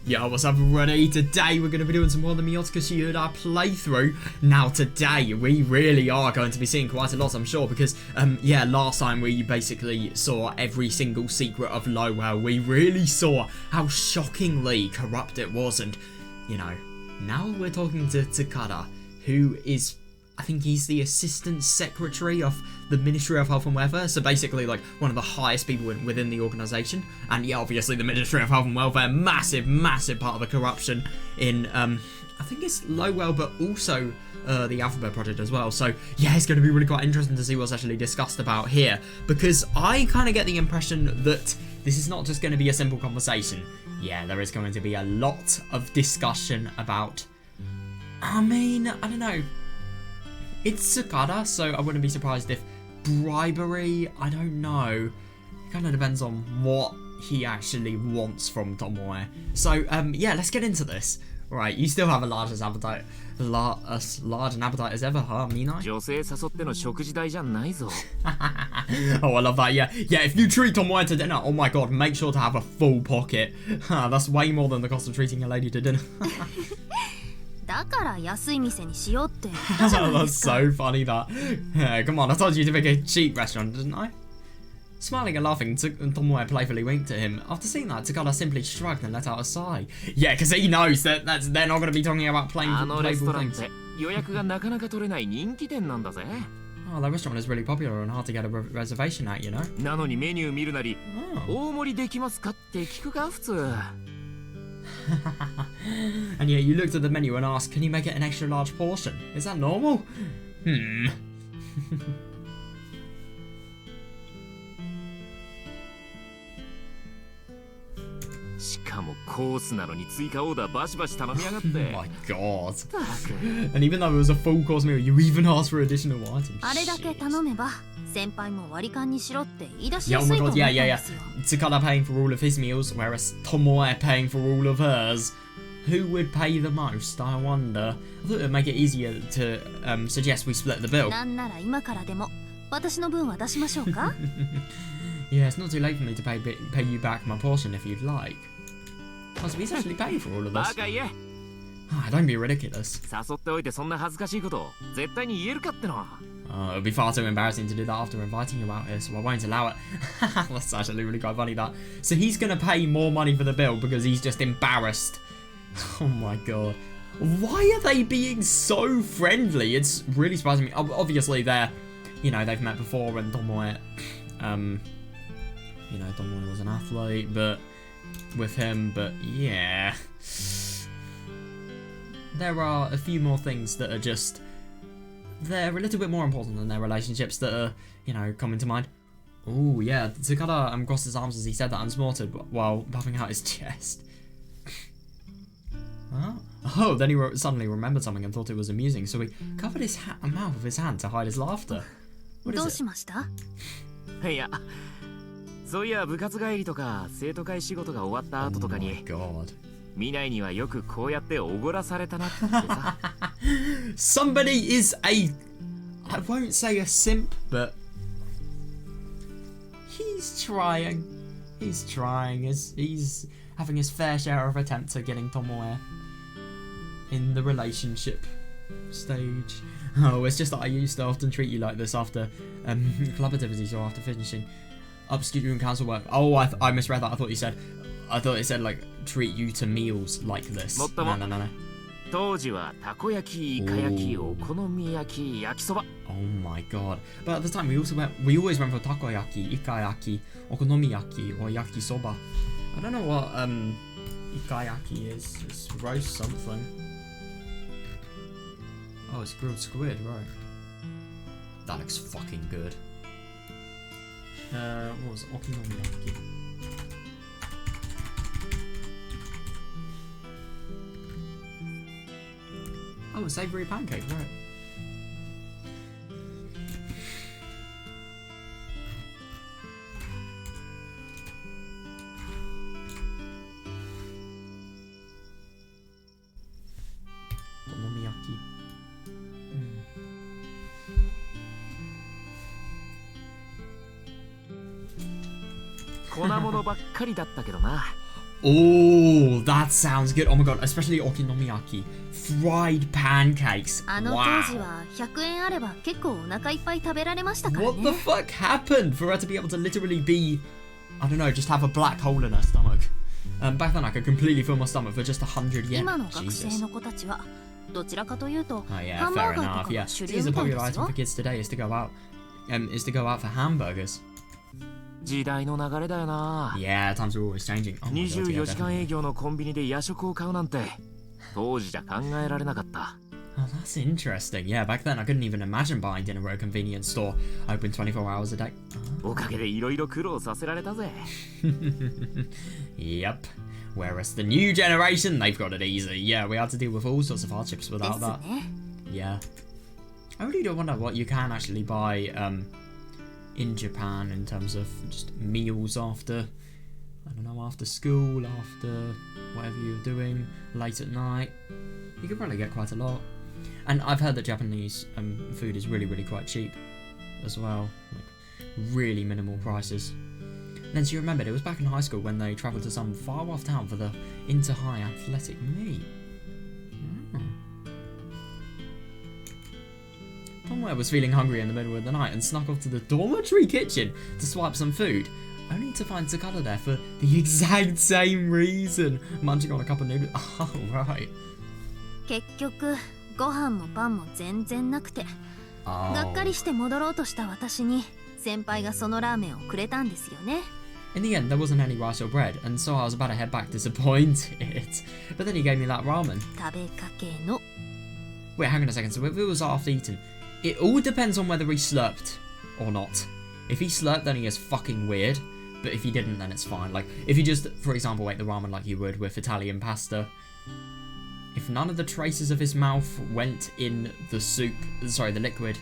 Yo, what's up everybody? Today we're going to be doing some more of the Miotsukushi Ura playthrough. Now today we really are going to be seeing quite a lot, I'm sure, because yeah, last time we basically saw every single secret of Lowell. We really saw how shockingly corrupt it was, and you know, now we're talking to Tsukada, who is, I think he's the assistant secretary of the Ministry of Health and Welfare, so basically like one of the highest people within the organisation. And yeah, obviously the Ministry of Health and Welfare, massive part of the corruption in, I think it's Lowell, but also the Alphabet Project as well. So yeah, it's going to be really quite interesting to see what's actually discussed about here, because I kind of get the impression that this is not just going to be a simple conversation. Yeah, there is going to be a lot of discussion about, I mean, I don't know. It's Tsukada, so I wouldn't be surprised if bribery, I don't know. It kind of depends on what he actually wants from Tomoe. So, yeah, let's get into this. Right, you still have a large appetite, as large an appetite as ever, huh, Minai? Oh, I love that, yeah. Yeah, if you treat Tomoe to dinner, oh my god, make sure to have a full pocket. That's way more than the cost of treating a lady to dinner. That's so funny that. Yeah, come on, I told you to pick a cheap restaurant, didn't I? Smiling and laughing, Tomoe playfully winked at him. After seeing that, Tsukada simply shrugged and let out a sigh. Yeah, because he knows that they're not going to be talking about playful things. Oh, that restaurant is really popular and hard to get a reservation at, you know? Oh. And yeah, you looked at the menu and asked, can you make it an extra large portion? Is that normal? Oh my god. And even though it was a full course meal, you even asked for additional items. Yeah, oh my god, yeah. Tsukada paying for all of his meals, whereas Tomoe paying for all of hers. Who would pay the most, I wonder? I thought it would make it easier to suggest we split the bill. Yeah, it's not too late for me to pay you back my portion if you'd like. Oh, so he's actually paying for all of this. Oh, don't be ridiculous. It would be far too embarrassing to do that after inviting you out here, so I won't allow it. That's actually really quite funny, that. So he's going to pay more money for the bill because he's just embarrassed. Oh my god. Why are they being so friendly? It's really surprising me. Obviously, they're, you know, they've met before, and Tomoe, you know, Tomoe was an athlete, but with him, but yeah. There are a few more things that are just, they're a little bit more important than their relationships that are, you know, coming to mind. Oh yeah, Tsukada crossed his arms as he said that and snorted while puffing out his chest. Huh? Oh, then he suddenly remembered something and thought it was amusing, so he covered his mouth with his hand to hide his laughter. What is it? Oh my god. Somebody is a, I won't say a simp, but he's trying. He's having his fair share of attempts at getting Tomoe in the relationship stage. Oh, it's just that I used to often treat you like this after club activities or after finishing up studio and council work. Oh, I misread that. I thought it said like treat you to meals like this. No. Oh my god. But at the time we always went for takoyaki, ikayaki, okonomiyaki, or yakisoba. I don't know what ikayaki is. It's roast something. Oh, it's grilled squid, right. That looks fucking good. What was it? Okonomiyaki. Oh, a savoury pancake, right. Okonomiyaki. Oh, that sounds good. Oh my god, especially okonomiyaki. Fried pancakes. Wow. 100円あれば結構お腹いっぱい食べられましたからね。 What the fuck happened for her to be able to literally be, I don't know, just have a black hole in her stomach? Back then I could completely fill my stomach for just 100 yen. 今の学生の子たちはどちらかというと Oh yeah, ハンバ fair ーガー enough. とか Yeah, が主 see, 流 the みたい popular です item よ。 for kids today is to go out for hamburgers. 時代の流れだよな。 Yeah, times are always changing. Oh my god, 24 yeah, 時間営 definitely. 業のコンビニで夜食を買うなんて当時じゃ考えられなかった。 Oh, that's interesting. Yeah, back then I couldn't even imagine buying dinner at a convenience store open 24 hours a day. おかげでいろいろ苦労させられたぜ。 Yep. Whereas the new generation, they've got it easy. Yeah, we had to deal with all sorts of hardships で without す that. ね。 Yeah. I really do wonder what you can actually buy in Japan in terms of just meals after, I don't know, after school, after whatever you're doing, late at night. You could probably get quite a lot. And I've heard that Japanese food is really, really quite cheap as well. Like, really minimal prices. Then so you remembered, it was back in high school when they travelled to some far-off town for the inter-high athletic meet. Tomoe was feeling hungry in the middle of the night and snuck off to the dormitory kitchen to swipe some food, only to find Tsukada there for the exact same reason, munching on a cup of noodles. Oh, right. 結局ご飯もパンも全然なくて、がっかりして戻ろうとした私に先輩がそのラーメンをくれたんですよね。 In the end, there wasn't any rice or bread, and so I was about to head back disappointed. But then he gave me that ramen. 食べかけの Wait, hang on a second. So if it was half eaten, it all depends on whether he slurped or not. If he slurped, then he is fucking weird. But if he didn't, then it's fine. Like, if you just, for example, ate the ramen like you would with Italian pasta, if none of the traces of his mouth went in the soup, sorry, the liquid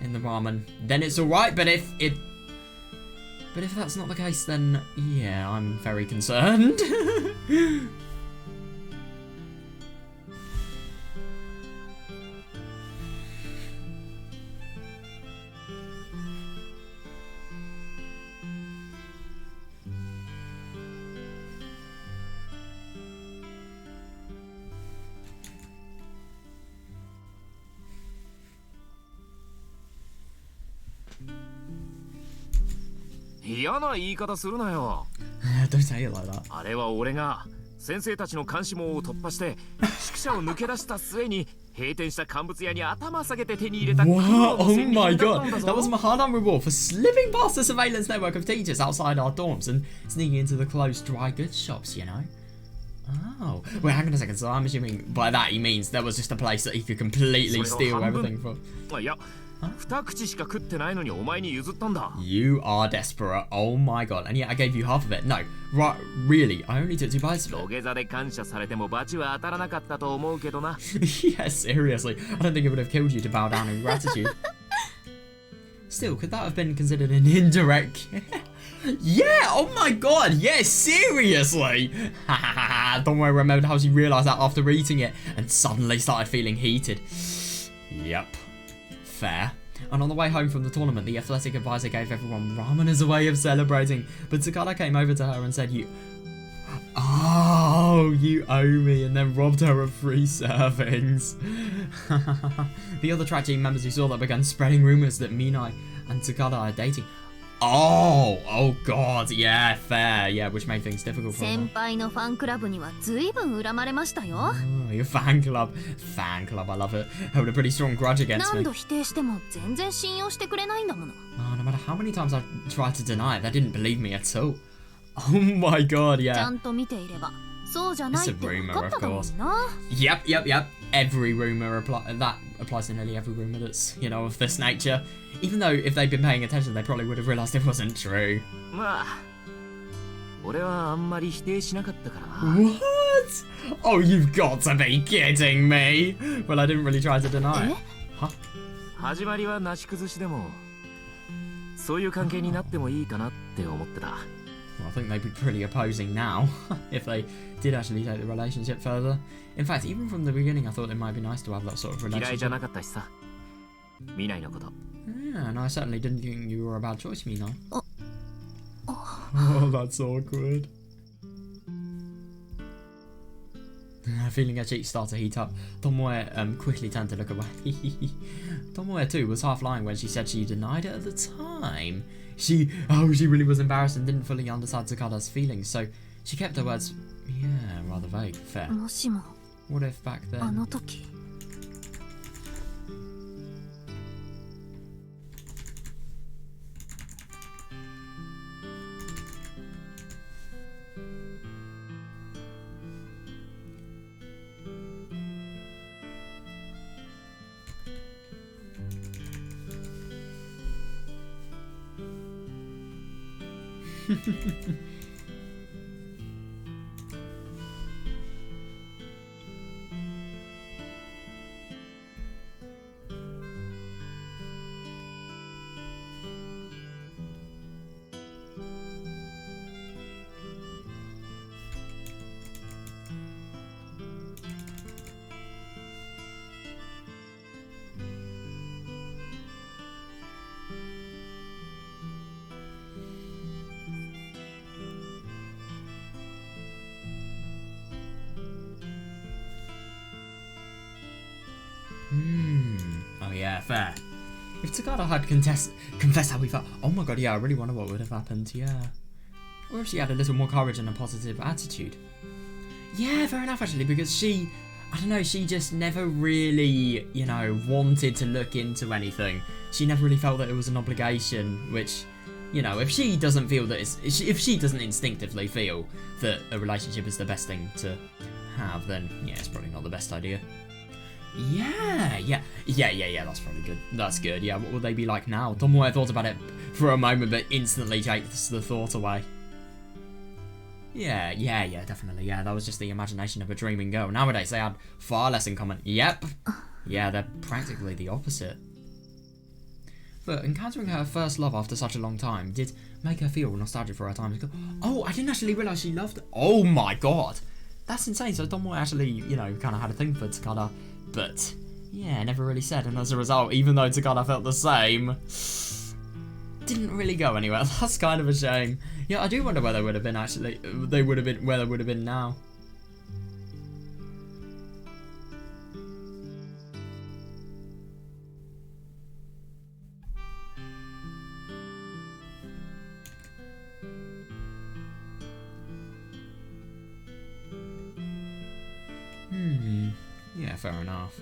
in the ramen, then it's alright. But if that's not the case, then yeah, I'm very concerned. Don't 嫌な言い方するなよ。 Don't say it like that. あれは俺が先生たちの監視網を突破して宿舎を抜け出した末に閉店した乾物屋に頭下げて手に入れた。 Wow, oh my god, that was my hard-earned reward for slipping past the surveillance network of teachers outside our dorms and sneaking into the closed dry goods shops, you know? Oh, wait, hang on a second, so I'm assuming by that he means there was just a place that he could completely steal everything from. いや、二口しか食ってないのにお前に譲ったんだ。 You are desperate, oh my god, and yet I gave you half of it. No, right, really, I only took 2 bites of 土 it. 下座で感謝されても罰は当たらなかったと思うけどな。 Yeah, seriously, I don't think it would have killed you to bow down in gratitude. Still, could that have been considered an indirect? Yeah, oh my god, yeah, seriously. Don't worry, remembered how she realised that after eating it and suddenly started feeling heated. Yep, fair. And on the way home from the tournament, the athletic advisor gave everyone ramen as a way of celebrating. But Tsukada came over to her and said, you owe me, and then robbed her of 3 servings. The other track team members who saw that began spreading rumours that Minai and Tsukada are dating. Oh god, yeah, fair, yeah, which made things difficult for 先 them. 輩のファンクラブには随分恨まれましたよ。 Oh, your fan club, I love it. Held a pretty strong grudge against 何 me. 度否定しても全然信用してくれないんだもの。 Oh, no matter how many times I tried to deny it, they didn't believe me at all. Oh my god, ちゃ yeah. んと見ていればそうじゃないって分かっただろうな。 Yep. Every rumour that applies to nearly every rumour that's, you know, of this nature. Even though if they'd been paying attention, they probably would have realised it wasn't true. まあ、俺はあんまり否定しなかったからな。 What? Oh, you've got to be kidding me. Well, I didn't really try to deny it. Huh? 始まりはなし崩しでも、そういう関係になってもいいかなって思ってた。 Well, I think they'd be pretty opposing now if they did actually take the relationship further. In fact, even from the beginning, I thought it might be nice to have that sort of 嫌いじゃ relationship. なかったしさ。見ないのこと。 Yeah, and I certainly didn't think you were a bad choice, Mina. Oh. Oh, that's awkward. Feeling her cheeks start to heat up, Tomoe quickly turned to look away. Tomoe too was half lying when she said she denied it at the time. She really was embarrassed and didn't fully understand Tsukada's feelings, so she kept her words, rather vague. Fair. もしも What if back あ then? の時 Oh yeah, fair. If Tsukada had confessed how he felt, oh my god, yeah, I really wonder what would have happened, yeah. Or if she had a little more courage and a positive attitude. Yeah, fair enough actually, because she, I don't know, she just never really, you know, wanted to look into anything. She never really felt that it was an obligation, which, you know, if she doesn't feel that if she doesn't instinctively feel that a relationship is the best thing to have, then yeah, it's probably not the best idea. Yeah, that's probably good. That's good, yeah, what would they be like now? Tomoe thought about it for a moment, but instantly takes the thought away. Yeah, definitely, yeah, that was just the imagination of a dreaming girl. Nowadays, they had far less in common. Yep. Yeah, they're practically the opposite. But encountering her first love after such a long time did make her feel nostalgic for her time ago. Oh, I didn't actually realise she loved... Oh my god! That's insane, so Tomoe actually, you know, kind of had a thing for Tsukada. But, yeah, never really said, and as a result, even though Tsukada felt the same, didn't really go anywhere. That's kind of a shame. Yeah, I do wonder where they would have been actually, where they would have been now. Yeah, fair enough.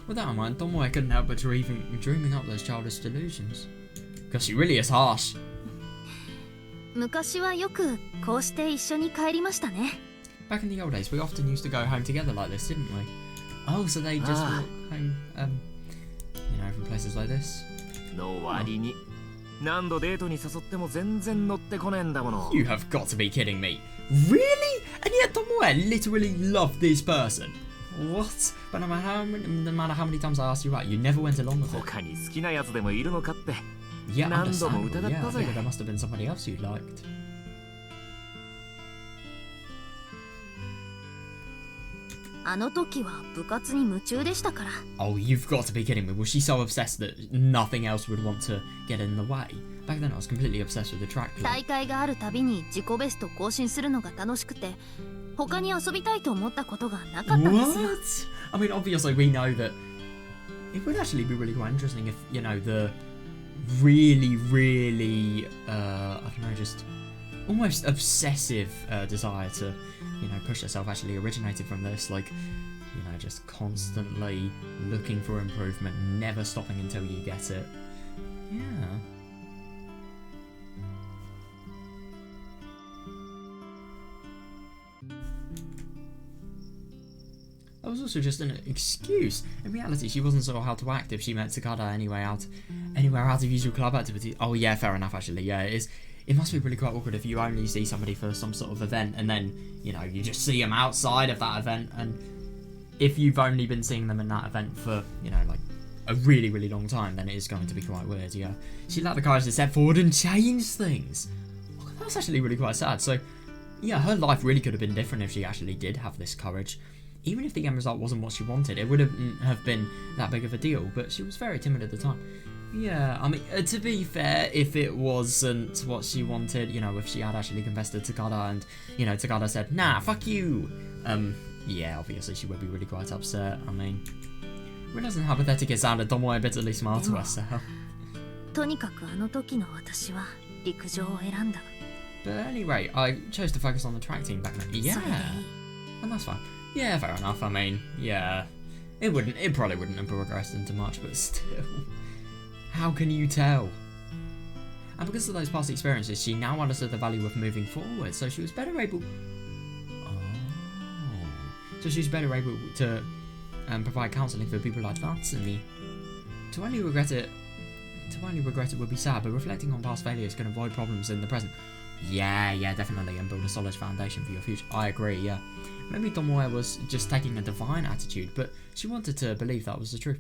With that in mind, Tomoe couldn't help but dreaming up those childish delusions. Because she really is harsh. 昔はよくこうして一緒に帰りましたね。 Back in the old days, we often used to go home together like this, didn't we? Oh, so they just walk home, you know, from places like this? の割に何度デートに誘っても全然乗ってこねえんだもの。 You have got to be kidding me. Really? And yet Tomoe literally loved this person. What? But no matter how many times I asked you out, you never went along with it. 他に好きなやつでもいるのかって。 Yeah, 何度も understandable. 疑っ Yeah, た I ぜ。 figured there must have been somebody else you liked. あの時は部活に夢中でしたから。 Oh, you've got to be kidding me. Was she so obsessed that nothing else would want to get in the way? Back then I was completely obsessed with the track club. 大会があるたびに自己ベスト更新するのが楽しくて、他に遊びたいと思ったことがなかったんですよ。 What? I mean, obviously we know that it would actually be really quite interesting if, you know, the really, I don't know, just almost obsessive desire to, you know, push herself actually originated from this, like, you know, just constantly looking for improvement, never stopping until you get it. Yeah. That was also just an excuse. In reality, she wasn't sure how to act if she met Tsukada anywhere out of usual club activities. Oh yeah, fair enough actually, yeah, it is. It must be really quite awkward if you only see somebody for some sort of event and then, you know, you just see them outside of that event, and if you've only been seeing them in that event for, you know, like a really, really long time, then it is going to be quite weird, yeah. She lacked the courage to step forward and change things. Oh, that's actually really quite sad. So, yeah, her life really could have been different if she actually did have this courage. Even if the end result wasn't what she wanted, it wouldn't have been that big of a deal, but she was very timid at the time. Yeah, I mean, to be fair, if it wasn't what she wanted, you know, if she had actually confessed to Tsukada and, you know, Tsukada said, nah, fuck you, yeah, obviously she would be really quite upset. I mean, really doesn't hypothetical it sounded Tomoe bitterly smiled to herself. とにかくあの時の私は陸上を選んだ。 But anyway, I chose to focus on the track team back then. Yeah, それでいい。 and that's fine. Yeah, fair enough. I mean, yeah, it probably wouldn't have progressed into much, but still, how can you tell? And because of those past experiences, she now understood the value of moving forward, so she was better able. Oh, so she was better able to provide counselling for people like that and me. To only regret it would be sad, but reflecting on past failures can avoid problems in the present. Yeah, definitely, and build a solid foundation for your future. I agree, yeah. Maybe Tomoe was just taking a divine attitude, but she wanted to believe that was the truth.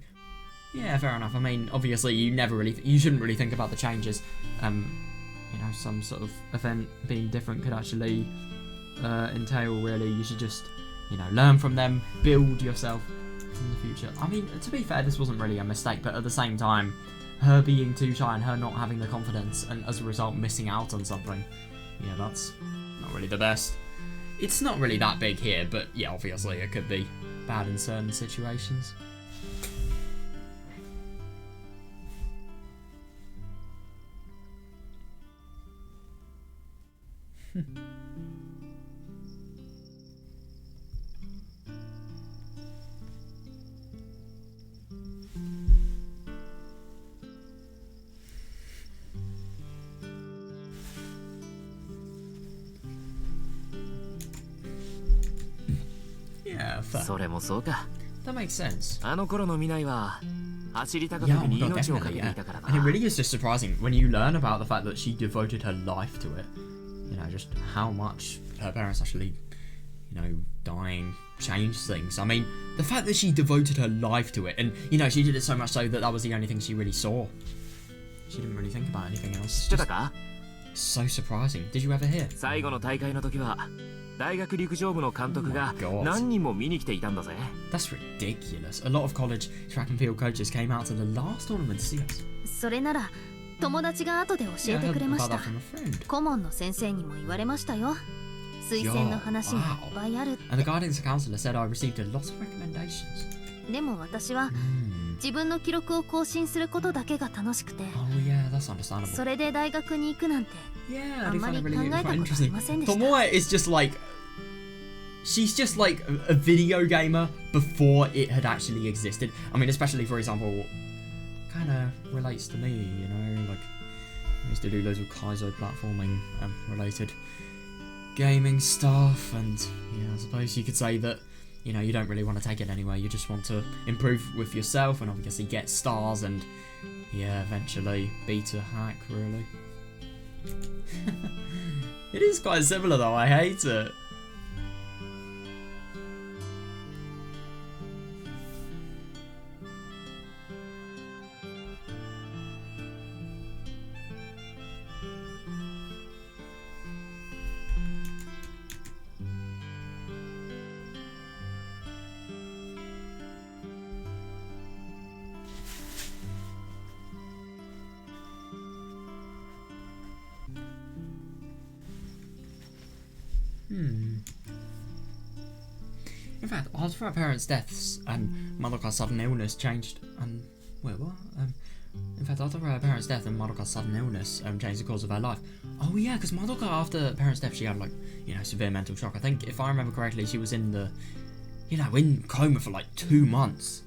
Yeah, fair enough. I mean, obviously, you shouldn't really think about the changes. You know, some sort of event being different could actually entail, really. You should just, you know, learn from them, build yourself in the future. I mean, to be fair, this wasn't really a mistake, but at the same time, her being too shy and her not having the confidence and as a result missing out on something, yeah, that's not really the best. It's not really that big here, but yeah, obviously it could be bad in certain situations. Yeah, fair. それもそうか。 That makes sense. あの頃の未来は走り高跳 Yeah, びに oh my god, 命をか definitely, けてい yeah. たからな。 And it really is just surprising when you learn about the fact that she devoted her life to it. You know, just how much her parents actually, you know, dying changed things. I mean, the fact that she devoted her life to it, and, you know, she did it so much so that that was the only thing she really saw. She didn't really think about anything else. 知ってた Just か？ so surprising. Did you ever hear? 最後の大会の時は大学陸上部の監督が Oh my God. 何人も見に来ていたんだぜ。 That's ridiculous. A lot of college track and field coaches came out to the last tournament to see us. それなら友達が後で教 Yeah, え I て heard くれまし about た that。from a friend. 顧問の先生にも言われましたよ。推薦の話がいっぱいあるって。 And the guidance counselor said I received a lot of recommendations. でも私は Hmm. 自分の記録を更新することだけが楽しくて、 Oh yeah, that's understandable. それで大学に行くなんて Yeah, あ I ん do ま find り it 考 really えた quite ことあり interesting. ませんでした。 Tomoe is just like, she's just like a video gamer before it had actually existed. I mean, especially for example, kind of relates to me, you know, like I used to do loads of Kaizo platforming related gaming stuff, and yeah, I suppose you could say that, you know, you don't really want to take it anywhere. You just want to improve with yourself and obviously get stars and yeah, eventually beat a hack, really. It is quite similar though, I hate it. In fact, after her parents' deaths and Madoka's sudden illness changed, wait, what? In fact, after her parents' death and Madoka's sudden illness changed the course of her life. Oh yeah, because Madoka, after her parents' death, she had like, you know, severe mental shock. I think, if I remember correctly, she was in the, you know, in coma for like 2 months.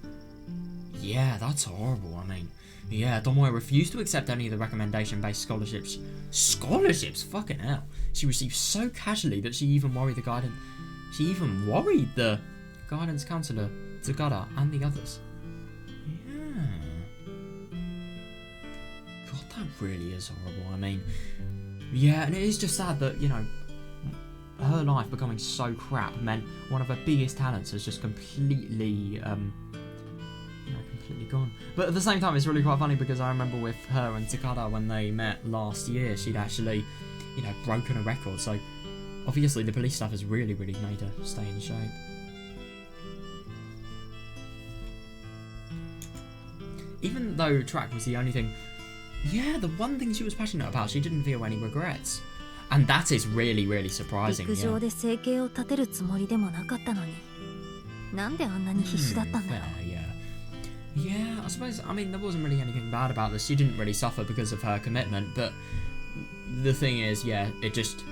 Yeah, that's horrible. I mean, yeah, Tomoe refused to accept any of the recommendation-based scholarships. Scholarships? Fucking hell. She received so casually that she even worried the guidance counselor, Tsukada, and the others. Yeah. God, that really is horrible. I mean, yeah, and it is just sad that, you know, her life becoming so crap meant one of her biggest talents has just completely, completely gone. But at the same time, it's really quite funny because I remember with her and Tsukada when they met last year, she'd actually, you know, broken a record. So obviously the police stuff has really, really made her stay in shape. even though track was the only thing, yeah, the one thing she was passionate about, she didn't feel any regrets. And that is really, really surprising. 陸上で生計を立てるつもりでもなかったのに、なんであんなに必死だったんだろう。Yeah, I suppose, I mean, there wasn't really anything bad about this. She didn't really suffer because of her commitment, but the thing is, yeah, it just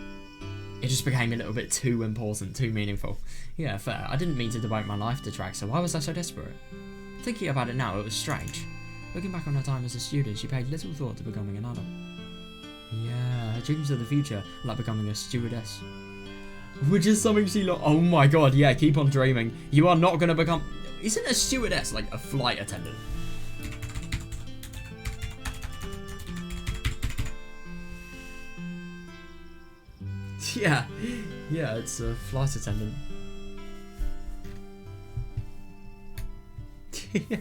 became a little bit too important, too meaningful. Yeah, fair. I didn't mean to devote my life to track, so why was I so desperate? Thinking about it now, it was strange. Looking back on her time as a student, she paid little thought to becoming an adult. Yeah, her dreams of the future, like becoming a stewardess. Which is something she oh my god, yeah, keep on dreaming. You are not going to become... Isn't a stewardess like a flight attendant? Yeah, it's a flight attendant. Yeah.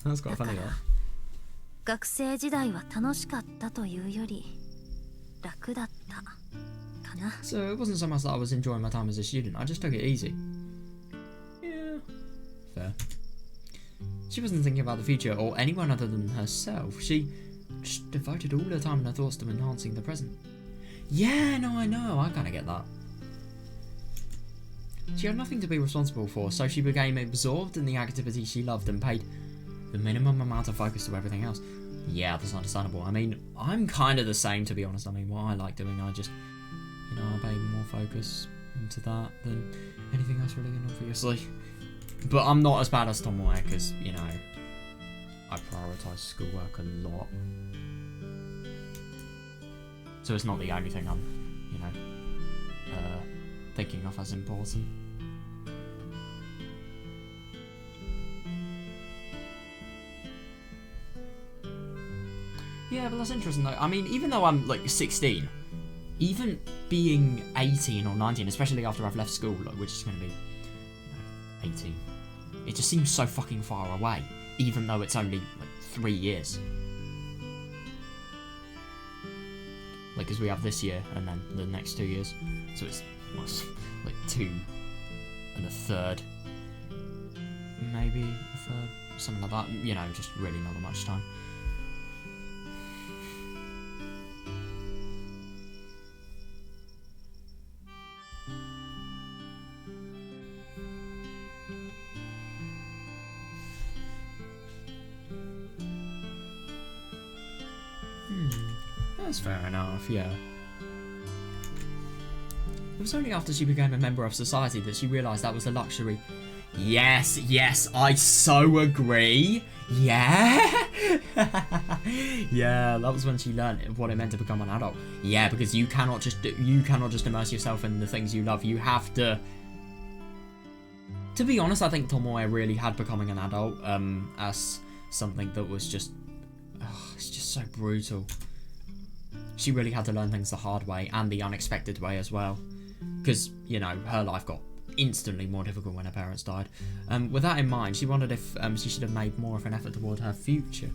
That's quite funny, though. 学生時代は楽しかったというより楽だったかな。 So it wasn't so much that I was enjoying my time as a student, I just took it easy. Yeah, fair. She wasn't thinking about the future or anyone other than herself. She just devoted all her time and her thoughts to enhancing the present. Yeah, no, I know, I kind of get that. She had nothing to be responsible for, so she became absorbed in the activity she loved and paid the minimum amount of focus to everything else. Yeah, that's understandable. I mean, I'm kind of the same, to be honest. I mean, what I like doing, I just, I pay more focus into that than anything else really, obviously. But I'm not as bad as Tomoe, because, I prioritise schoolwork a lot. So it's not the only thing I'm, thinking of as important. Yeah, but that's interesting though. I mean, even though I'm like 16, even being 18 or 19, especially after I've left school, which is going to be 18, it just seems so fucking far away, even though it's only like 3 years. Like, because we have this year and then the next 2 years, so it's like 2 and a third, maybe a third, something like that. Just really not that much time. That's fair enough, yeah. It was only after she became a member of society that she realised that was a luxury. Yes, I so agree. Yeah. Yeah, that was when she learned what it meant to become an adult. Yeah, because you cannot just immerse yourself in the things you love. You have to. To be honest, I think Tomoe really had becoming an adult as something that was just, it's just so brutal. She really had to learn things the hard way and the unexpected way as well. Because, her life got instantly more difficult when her parents died. With that in mind, she wondered if she should have made more of an effort towards her future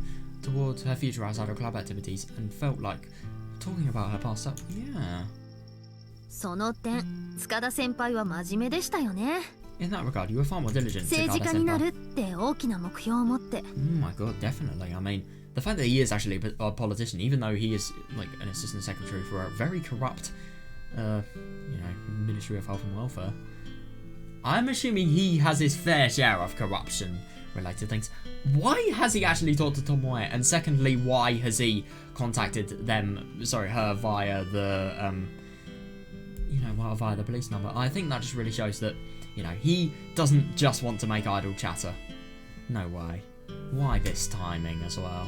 outside of club activities, and felt like talking about her past self. Yeah. その点、塚田先輩は真面目でしたよね。 In that regard, you were far more diligent. 政治家になるって大きな目標を持って。 Oh my god, definitely. I mean, the fact that he is actually a politician, even though he is like an assistant secretary for a very corrupt, Ministry of Health and Welfare, I'm assuming he has his fair share of corruption-related things. Why has he actually talked to Tomoe? And secondly, why has he contacted her via the, via the police number? I think that just really shows that, he doesn't just want to make idle chatter. No way. Why this timing as well?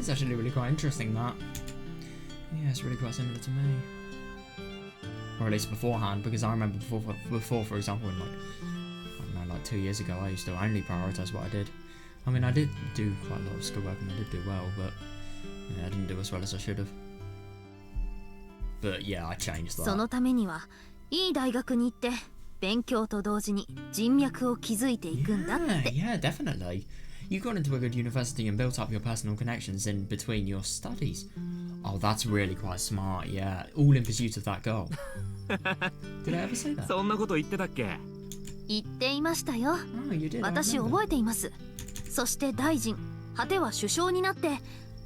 It's actually really quite interesting, that. Yeah, it's really quite similar to me. Or at least beforehand, because I remember before, for example, in like, I don't know, like 2 years ago, I used to only prioritise what I did. I mean, I did do quite a lot of schoolwork and I did do well, but yeah, I didn't do as well as I should have. But yeah, I changed that. そのためにはいい大学に行って勉強と同時に人脈を築いていくんだって。Yeah, definitely. You got into a good university and built up your personal connections in between your studies. Oh, that's really quite smart, yeah. All in pursuit of that goal. Did I ever say that? そんなこと言ってたっけ？言っていましたよ。Oh, you did. 私覚えています。そして大臣、果ては首相になって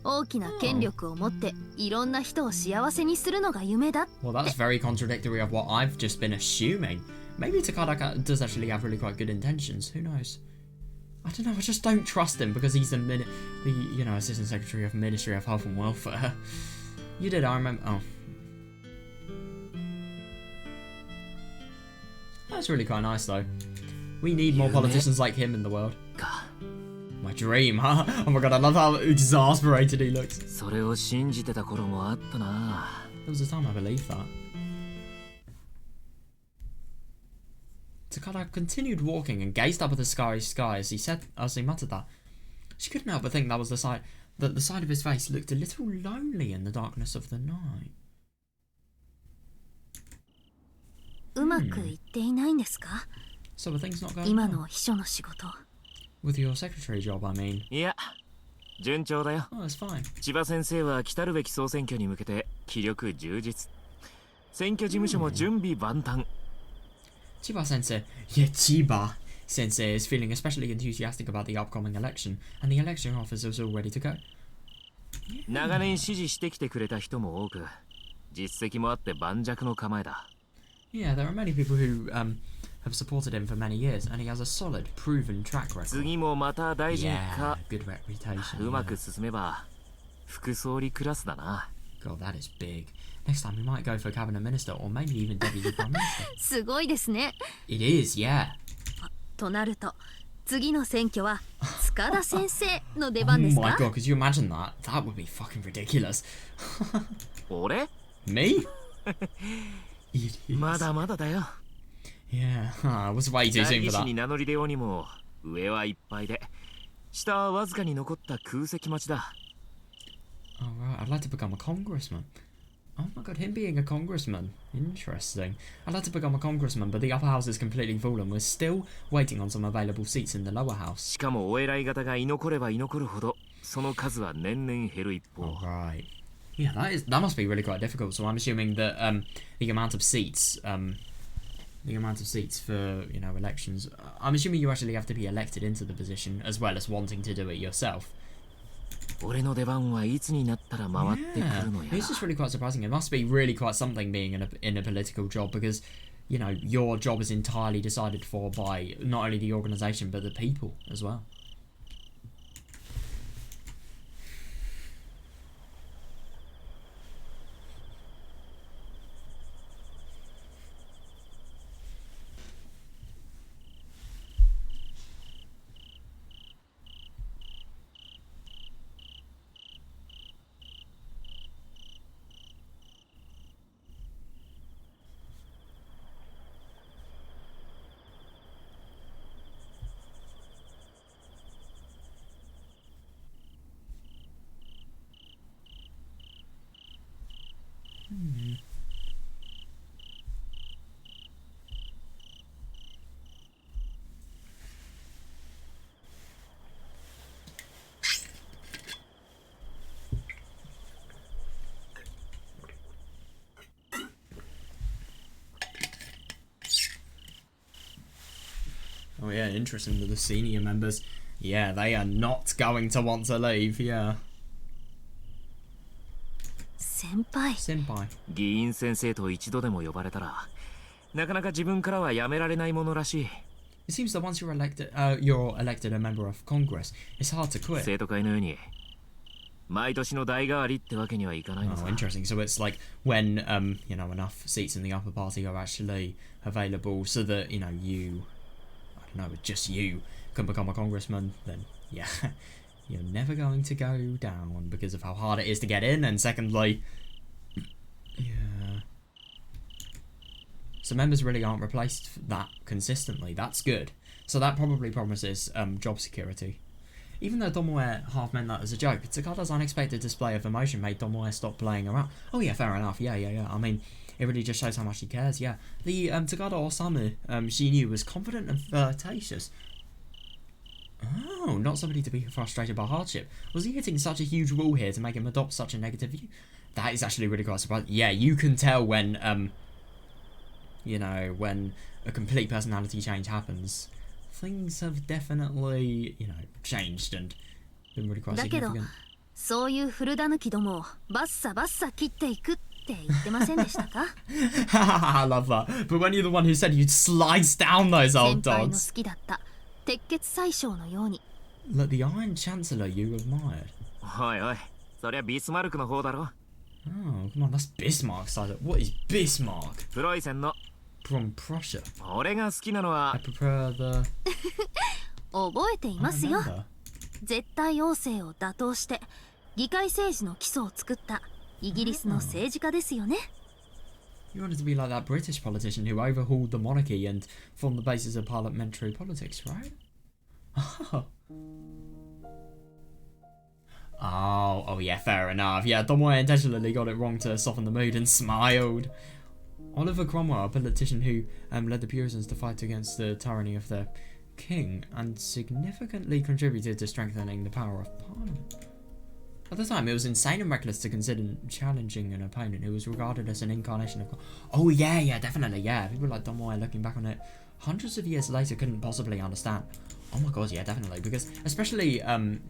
大きな権力を持っていろんな人を幸せにするのが夢だって。Well, that's very contradictory of what I've just been assuming. Maybe Tsukada does actually have really quite good intentions. Who knows? I don't know. I just don't trust him because he's the Assistant Secretary of Ministry of Health and Welfare. You did. I remember. Oh, that's really quite nice though. We need more politicians like him in the world. My dream, huh? Oh my god, I love how exasperated he looks. それを信じてた頃もあったな。There was a time I believed that. Tsukada continued walking and gazed up at the starry sky as he muttered that. She couldn't help but think that the side of his face looked a little lonely in the darkness of the night. うまくいっていないんですか？ So are things not going 今 well? の秘書の仕事。With your secretary job, I mean. いや、順調だよ。Oh, that's fine. 千葉先生は来たるべき総選挙に向けて気力充実。選挙事務所も準備万端。Chiba Sensei. Yeah, Chiba Sensei is feeling especially enthusiastic about the upcoming election, and the election officers are all ready to go. 長年支持してきてくれた人も多く、実績もあって盤石の構えだ。Yeah, there are many people who have supported him for many years, and he has a solid, proven track record. 次もまた大臣か。Yeah, good reputation. うまく進めば副総理クラスだな。God, that is big. Next time we might go for cabinet minister, or maybe even deputy prime minister. すごいですね。It is, yeah. となると、次の選挙は塚田先生の出番ですか？ Oh my god, could you imagine that? That would be fucking ridiculous. 俺？ Me? It is. まだまだだよ。Yeah, I was way too 代 soon 議 for 士に that. 名乗り出ようにも上はいっぱいで、下はわずかに残った空席待ちだ。Oh right, I'd like to become a congressman. Oh my god, him being a congressman. Interesting. I'd like to become a congressman, but the upper house is completely full and we're still waiting on some available seats in the lower house. しかもお偉い方が居残れば居残るほど、その数は年々減る一方。 Right. Yeah, that must be really quite difficult. So I'm assuming that the amount of seats for elections. I'm assuming you actually have to be elected into the position as well as wanting to do it yourself. 俺の出番はいつになったら回ってく Yeah, るのや it's just really quite surprising. It must be really quite something being in a political job because, your job is entirely decided for by not only the organisation but the people as well. Oh yeah, interesting that the senior members, yeah, they are not going to want to leave, yeah. 先輩。 Senpai. 議員先生と一度でも呼ばれたら、なかなか自分からはやめられないものらしい。It seems that once you're elected a member of Congress, it's hard to quit. 生徒会のように毎年の代替わりってわけにはいかないの Oh, さ。 interesting. So it's like when enough seats in the upper party are actually available, so that just you can become a congressman. Then yeah, you're never going to go down because of how hard it is to get in, and secondly, yeah. So members really aren't replaced that consistently. That's good. So that probably promises job security. Even though Tomoe half meant that as a joke, Tsukada's unexpected display of emotion made Tomoe stop playing around. Oh yeah, fair enough. Yeah. I mean, it really just shows how much he cares, yeah. The Tsukada Osamu she knew was confident and flirtatious. Oh, not somebody to be frustrated by hardship. Was he hitting such a huge wall here to make him adopt such a negative view? That is actually really quite surprising. Yeah, you can tell when, you know, when a complete personality change happens. Things have definitely, you know, changed and been really quite significant. そういう古狸どもをバッサバッサ切っていくって言ってませんでしたか? I love that. But when you're the one who said you'd slice down those old 先輩の dogs. 好きだった鉄血宰相のように Look, the Iron Chancellor you admired. おいおい、そりゃビスマルクの方だろ。 Oh, come on, that's Bismarck's side. What is Bismarck? プロイセンの From Prussia. 俺が好きなのは I prefer the... 覚えていますよ remember. 絶対王政を打倒して議会政治の基礎を作ったイギリスの政治家ですよね You wanted to be like that British politician who overhauled the monarchy and formed the basis of parliamentary politics, right? Oh yeah, fair enough. Yeah, Tomoe intentionally got it wrong to soften the mood and smiled. Oliver Cromwell, a politician who led the Puritans to fight against the tyranny of their king and significantly contributed to strengthening the power of Parliament. At the time, it was insane and reckless to consider challenging an opponent who was regarded as an incarnation of God. Oh yeah, definitely, yeah. People like Tomoe, looking back on it, hundreds of years later, couldn't possibly understand. Oh my god, yeah, definitely, because especially,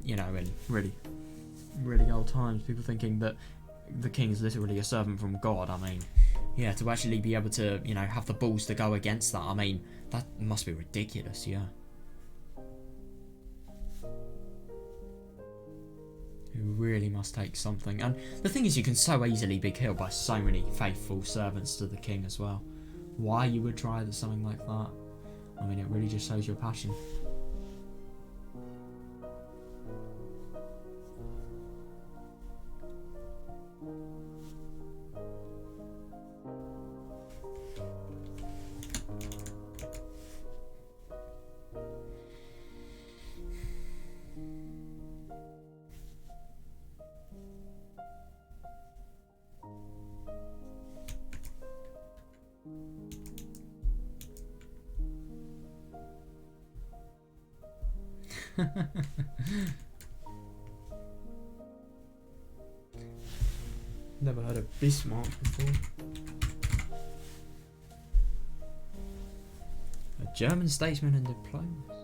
you know, in really old times, people thinking that the king's literally a servant from God. I mean, yeah, to actually be able to, you know, have the balls to go against that, I mean, that must be ridiculous, yeah. It really must take something. And the thing is, you can so easily be killed by so many faithful servants to the king as well. Why you would try something like that? I mean, it really just shows your passion. Never heard of Bismarck before. A German statesman and diplomat.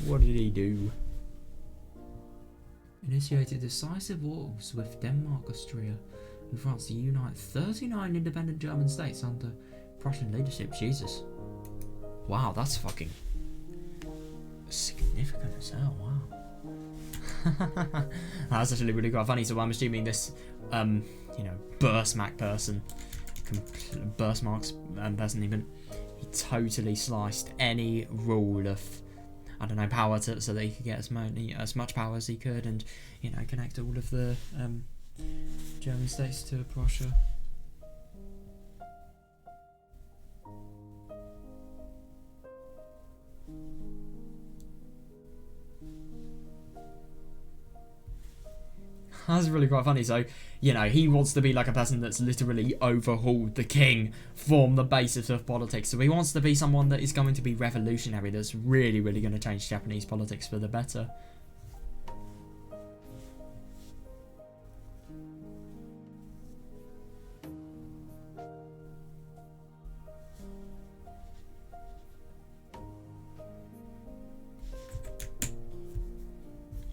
What did he do? Initiated decisive wars with Denmark, Austria, and France to unite 39 independent German states under Prussian leadership. Jesus. Wow, that's fucking significant as hell, wow. That's actually really quite funny, so I'm assuming this, you know, Bismarck person, Bismarck's person even, he totally sliced any rule of, I don't know, power so that he could get as much power as he could and, you know, connect all of the German states to Prussia. That's really quite funny. So, you know, he wants to be like a person that's literally overhauled the king, formed the basis of politics. So he wants to be someone that is going to be revolutionary, that's really going to change Japanese politics for the better.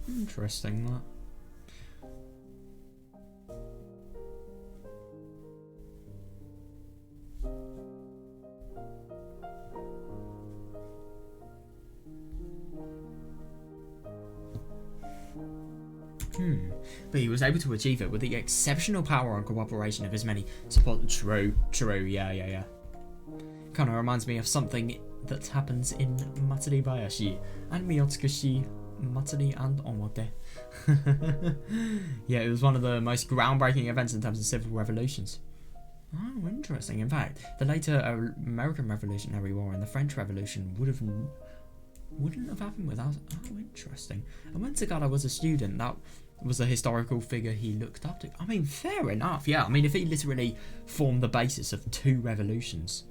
Interesting, that. But he was able to achieve it with the exceptional power and cooperation of his many support. True, yeah. Kind of reminds me of something that happens in Matsuri Bayashi and Miotsukushi Matsuri and Omote. Yeah, it was one of the most groundbreaking events in terms of civil revolutions. Oh, interesting. In fact, the later American Revolutionary War and the French Revolution wouldn't have happened without. Oh, interesting. And when Tsukada was a student, that was a historical figure he looked up to. I mean, fair enough. Yeah, I mean, if he literally formed the basis of 2 revolutions,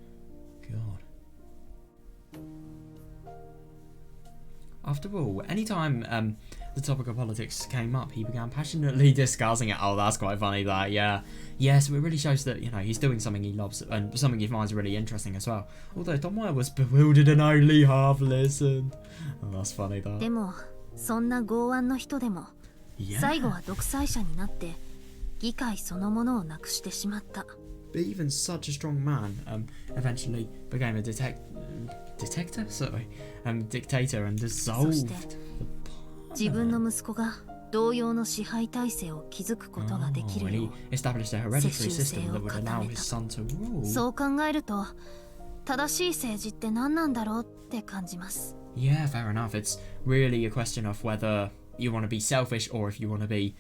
God. After all, anytime the topic of politics came up, he began passionately discussing it. Oh, that's quite funny, that, yeah. Yeah, so it really shows that, you know, he's doing something he loves and something he finds really interesting as well. Although Tomoe was bewildered and only half listened. Oh, that's funny, that. でもそんな剛腕の人でも Yeah. 最後は独裁者になって議会そのものをなくしてしまった。 But even such a strong man eventually became a dictator, and そ dissolved して the 自分の息子が同様の支配体制を築くことができ Oh, る and よ he established a hereditary 世襲制 system を that would 固 allow め his た。 son to rule. そう考えると正しい政治って何なんだろうって感じます。 Yeah, fair enough. It's really a question of whether you want to be selfish or if you want to be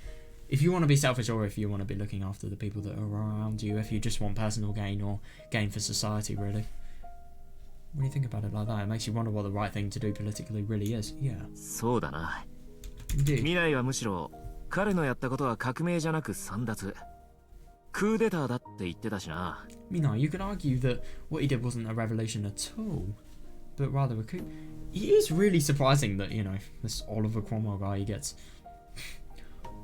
selfish or if you want to be looking after the people that are around you, if you just want personal gain or gain for society, really. When you think about it like that, it makes you wonder what the right thing to do politically really is. Yeah. そうだな。 Indeed. 未来はむしろ彼のやったことは革命じゃなく簒奪。クーデターだって言ってたしな。 Mina, you could argue that what he did wasn't a revolution at all, but rather a coup. It is really surprising that, you know, this Oliver Cromwell guy, he gets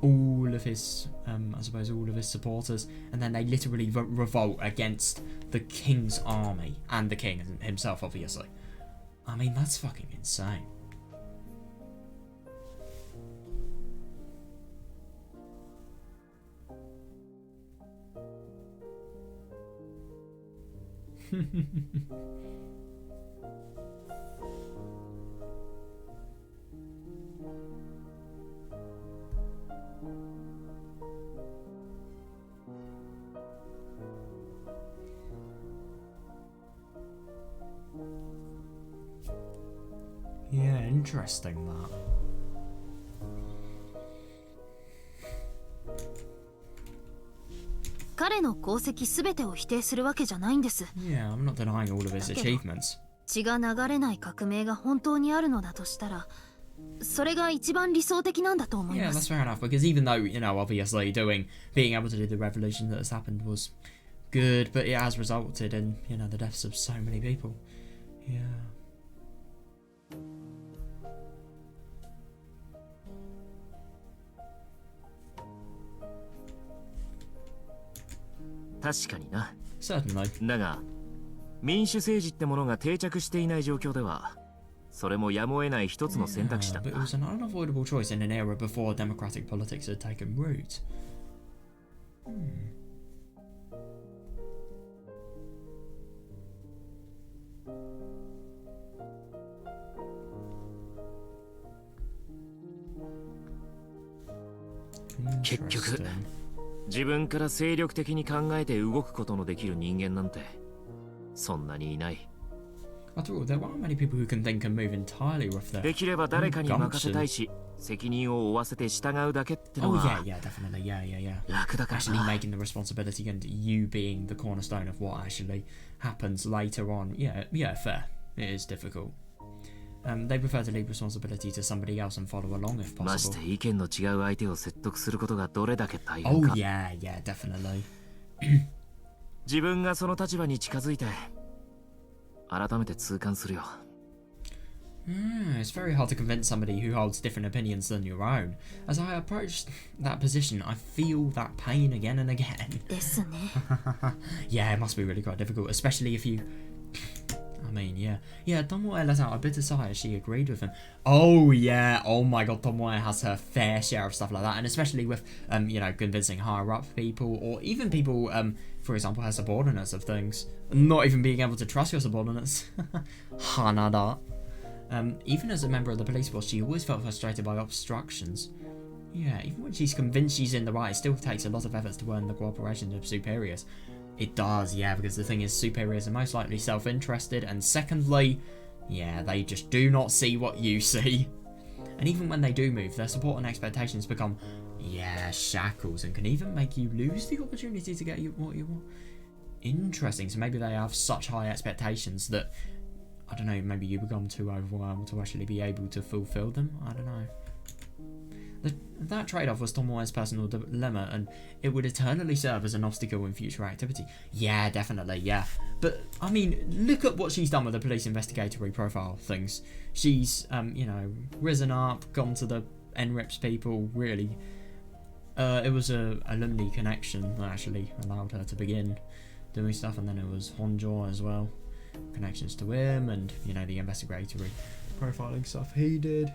all of his, I suppose, all of his supporters, and then they literally revolt against the king's army and the king himself, obviously. I mean, that's fucking insane. Yeah, interesting that.「彼の功績すべてを否定するわけじゃないんです。 Yeah, I'm not denying all of his achievements. 血が流れない革命が本当にあるのだとしたら、それが一番理想的なんだと思い Yeah, ま that's す。 fair enough, because even though, you know, obviously being able to do the revolution that has happened was good, but it has resulted in, you know, the deaths of so many people. Yeah. 確かにな。 Certainly. だが民主政治ってものが定着していない状況ではそれもやむを得ない一つの選択肢だっ But た。 it was an unavoidable choice in an era before democratic politics had taken root. Kekyoku. Interesting. 自分から精力的に考えて動くことのできる人間なんてそんなにいない。 After all, there aren't many people who can think and move entirely with their できれば誰かに任せたい gumption. し責任を負わせて従うだけっての Oh は yeah, definitely, yeah. 楽だから Actually な。 making the responsibility and you being the cornerstone of what actually happens later on. Yeah, fair. It is difficult. They prefer to leave responsibility to somebody else and follow along if まし possible. て意見の違う相手を説得することがどれだけ大 Oh 変か。 yeah, definitely. 自分がその立場に近づいて改めて痛感するよ。 It's very hard to convince somebody who holds different opinions than your own. As I approach that position, I feel that pain again and again. ですね。 Yeah, it must be really quite difficult, especially if you... I mean, yeah, Tomoe let out a bitter sigh as she agreed with him. Oh yeah, oh my god, Tomoe has her fair share of stuff like that, and especially with, you know, convincing higher up people, or even people, for example, her subordinates of things. Not even being able to trust your subordinates. Hanada. Even as a member of the police force, she always felt frustrated by obstructions. Yeah, even when she's convinced she's in the right, it still takes a lot of efforts to earn the cooperation of superiors. It does, yeah, because the thing is, superiors are most likely self-interested, and secondly, yeah, they just do not see what you see. And even when they do move, their support and expectations become, yeah, shackles, and can even make you lose the opportunity to get what you want. Interesting, so maybe they have such high expectations that, I don't know, maybe you become too overwhelmed to actually be able to fulfill them? I don't know. That trade-off was Tomoe's personal dilemma, and it would eternally serve as an obstacle in future activity. Yeah, definitely, yeah. But, I mean, look at what she's done with the police investigatory profile things. She's, you know, risen up, gone to the NRIPS people, really. It was a alumni connection that actually allowed her to begin doing stuff, and then it was Honjo as well. Connections to him, and, you know, the investigatory profiling stuff he did.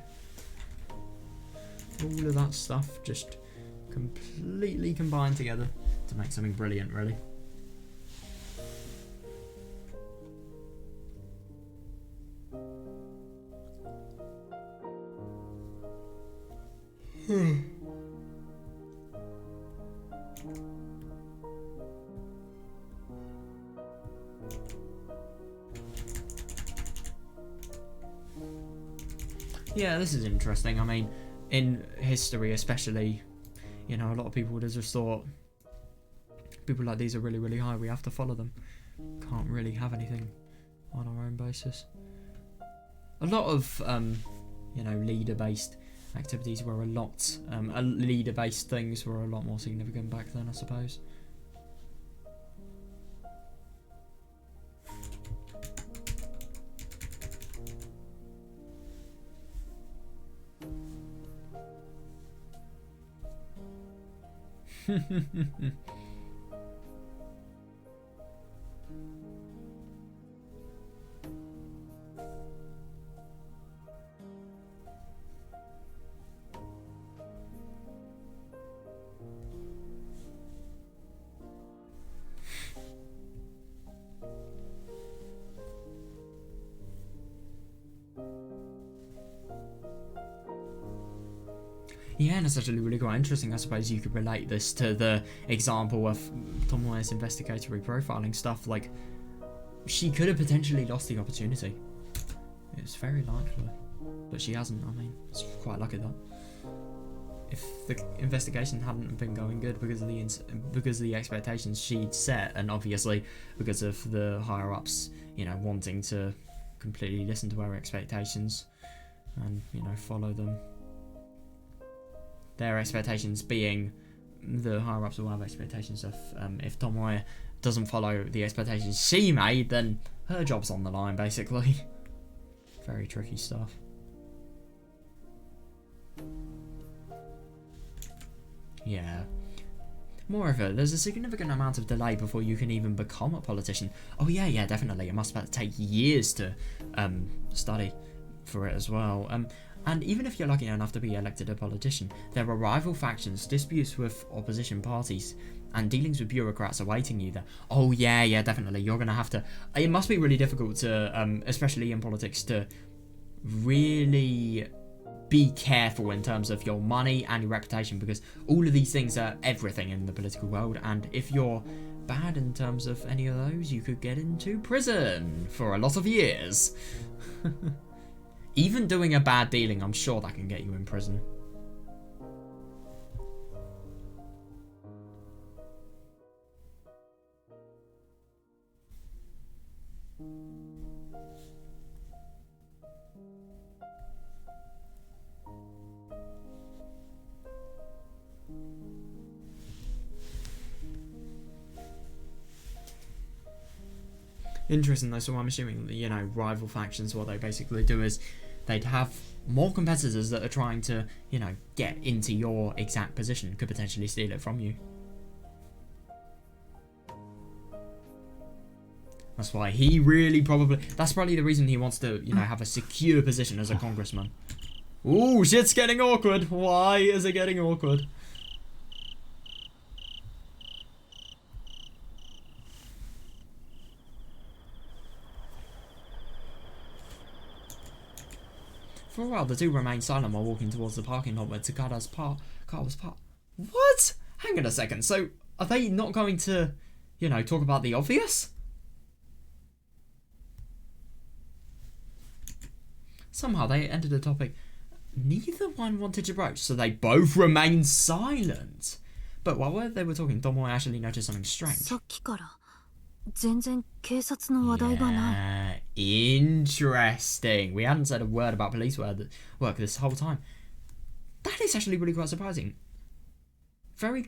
All of that stuff just completely combined together to make something brilliant, really. Yeah, this is interesting. I mean, in history especially, you know, a lot of people would have just thought people like these are really, really high, we have to follow them. Can't really have anything on our own basis. A lot of, you know, leader-based activities were a lot, leader-based things were a lot more significant back then, I suppose. Yeah, and it's actually really quite interesting. I suppose you could relate this to the example of Tomoe's investigatory profiling stuff. Like, she could have potentially lost the opportunity. It's very likely, but she hasn't. I mean, it's quite lucky though. If the investigation hadn't been going good because of the expectations she'd set, and obviously because of the higher ups, you know, wanting to completely listen to her expectations and, you know, follow them. Their expectations being, the higher ups will have expectations of, if Tomoe doesn't follow the expectations she made, then her job's on the line, basically. Very tricky stuff. Yeah. Moreover, there's a significant amount of delay before you can even become a politician. Oh yeah, definitely. It must take years to study for it as well. And even if you're lucky enough to be elected a politician, there are rival factions, disputes with opposition parties, and dealings with bureaucrats awaiting you there. Oh yeah, definitely. You're going to have to... It must be really difficult to, especially in politics, to really be careful in terms of your money and your reputation, because all of these things are everything in the political world, and if you're bad in terms of any of those, you could get into prison for a lot of years. Even doing a bad dealing, I'm sure that can get you in prison. Interesting though, so I'm assuming that, you know, rival factions, what they basically do is they'd have more competitors that are trying to, you know, get into your exact position, could potentially steal it from you. That's why he really that's probably the reason he wants to, you know, have a secure position as a congressman. Ooh, shit's getting awkward. Why is it getting awkward? For a while, the two remained silent while walking towards the parking lot where Tsukada's car was parked. What? Hang on a second. So, are they not going to, you know, talk about the obvious? Somehow they ended the topic neither one wanted to broach, so they both remained silent. But while they were talking, Tomoe actually noticed something strange. さっきから全然警察の話題がない。 Interesting. We hadn't said a word about police work this whole time. That is actually really quite surprising. Very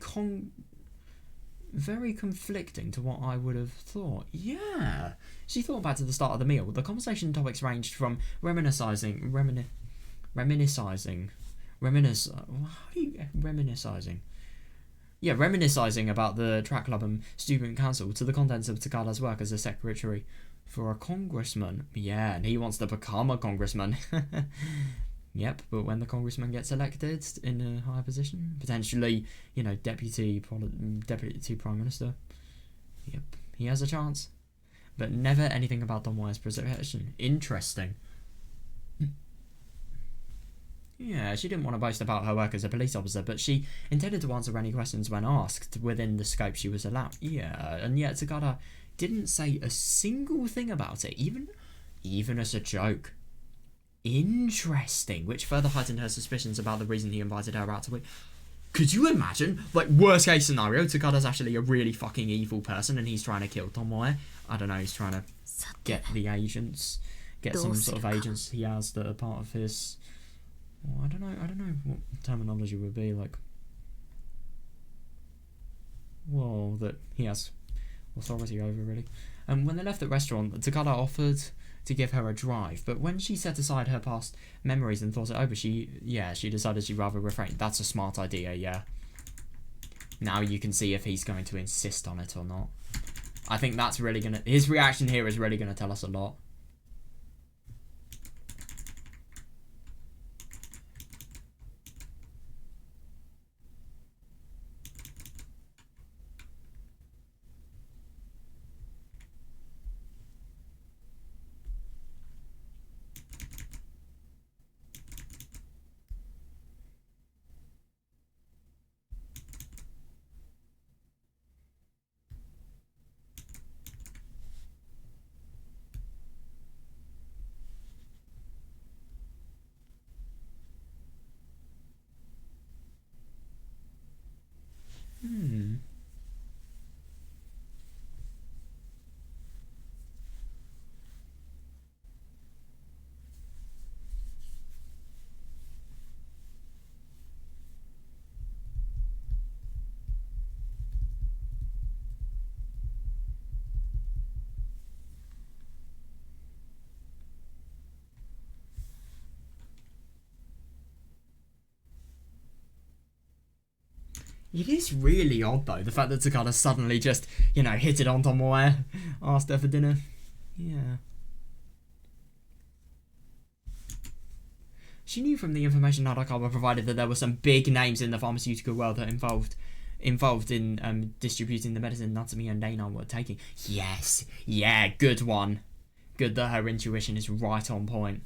conflicting to what I would have thought. Yeah. She thought back to the start of the meal. The conversation topics ranged from reminiscing about the track club and student council to the contents of Tsukada's work as a secretary for a congressman. Yeah, and he wants to become a congressman. Yep, but when the congressman gets elected in a higher position, potentially, you know, deputy prime minister, yep, he has a chance. But never anything about Tomoe's preservation. Interesting. Yeah, she didn't want to boast about her work as a police officer, but she intended to answer any questions when asked within the scope she was allowed. Yeah, and yet Tsukada didn't say a single thing about it, even as a joke. Interesting, which further heightened her suspicions about the reason he invited her out to eat. Could you imagine, like, worst case scenario, Tsukada's actually a really fucking evil person and he's trying to kill Tomoe? I don't know, he's trying to get the agents, get some sort of agents he has that are part of his... Well, I don't know what terminology would be, like... Well, that he has authority over, really. And when they left the restaurant, Tsukada offered to give her a drive, but when she set aside her past memories and thought it over, she decided she'd rather refrain. That's a smart idea, yeah. Now you can see if he's going to insist on it or not. I think that's really gonna... His reaction here is really gonna tell us a lot. It is really odd, though, the fact that Tsukada suddenly just, you know, hit it on Tomoe, asked her for dinner. Yeah. She knew from the information Nadakawa provided that there were some big names in the pharmaceutical world that involved in distributing the medicine Natsumi and Reina were taking. Yes. Yeah, good one. Good that her intuition is right on point.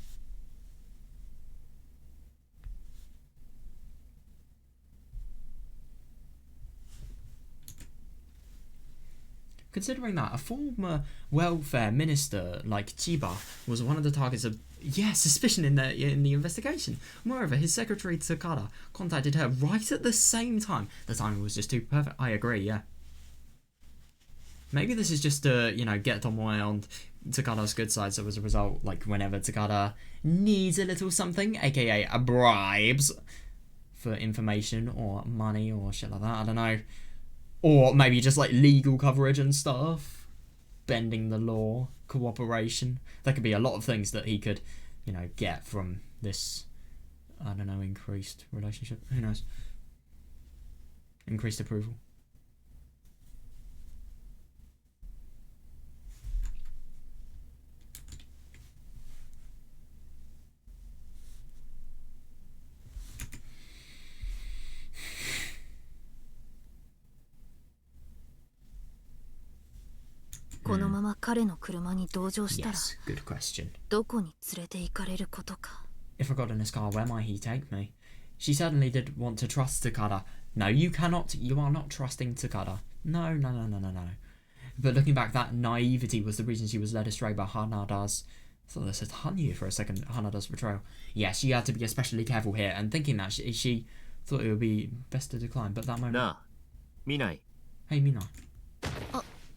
Considering that a former welfare minister like Chiba was one of the targets of suspicion in the investigation. Moreover, his secretary Tsukada contacted her right at the same time. The timing was just too perfect. I agree, yeah. Maybe this is just to, you know, get Tomoe on Tsukada's good side, so as a result, like, whenever Tsukada needs a little something, aka bribes for information or money or shit like that, I don't know. Or maybe just, like, legal coverage and stuff. Bending the law. Cooperation. There could be a lot of things that he could, you know, get from this, I don't know, increased relationship. Who knows? Increased approval. Yes, good question. どこに連れて行かれることか。If I got in his car, where might he take me? She certainly did want to trust Tsukada. No, you cannot. You are not trusting Tsukada. No. But looking back, that naivety was the reason she was led astray by Hanada's... I thought this said Hanyu for a second. Hanada's betrayal. Yes, she had to be especially careful here, and thinking that she thought it would be best to decline, but that moment... Na, Minai. Hey, Minai.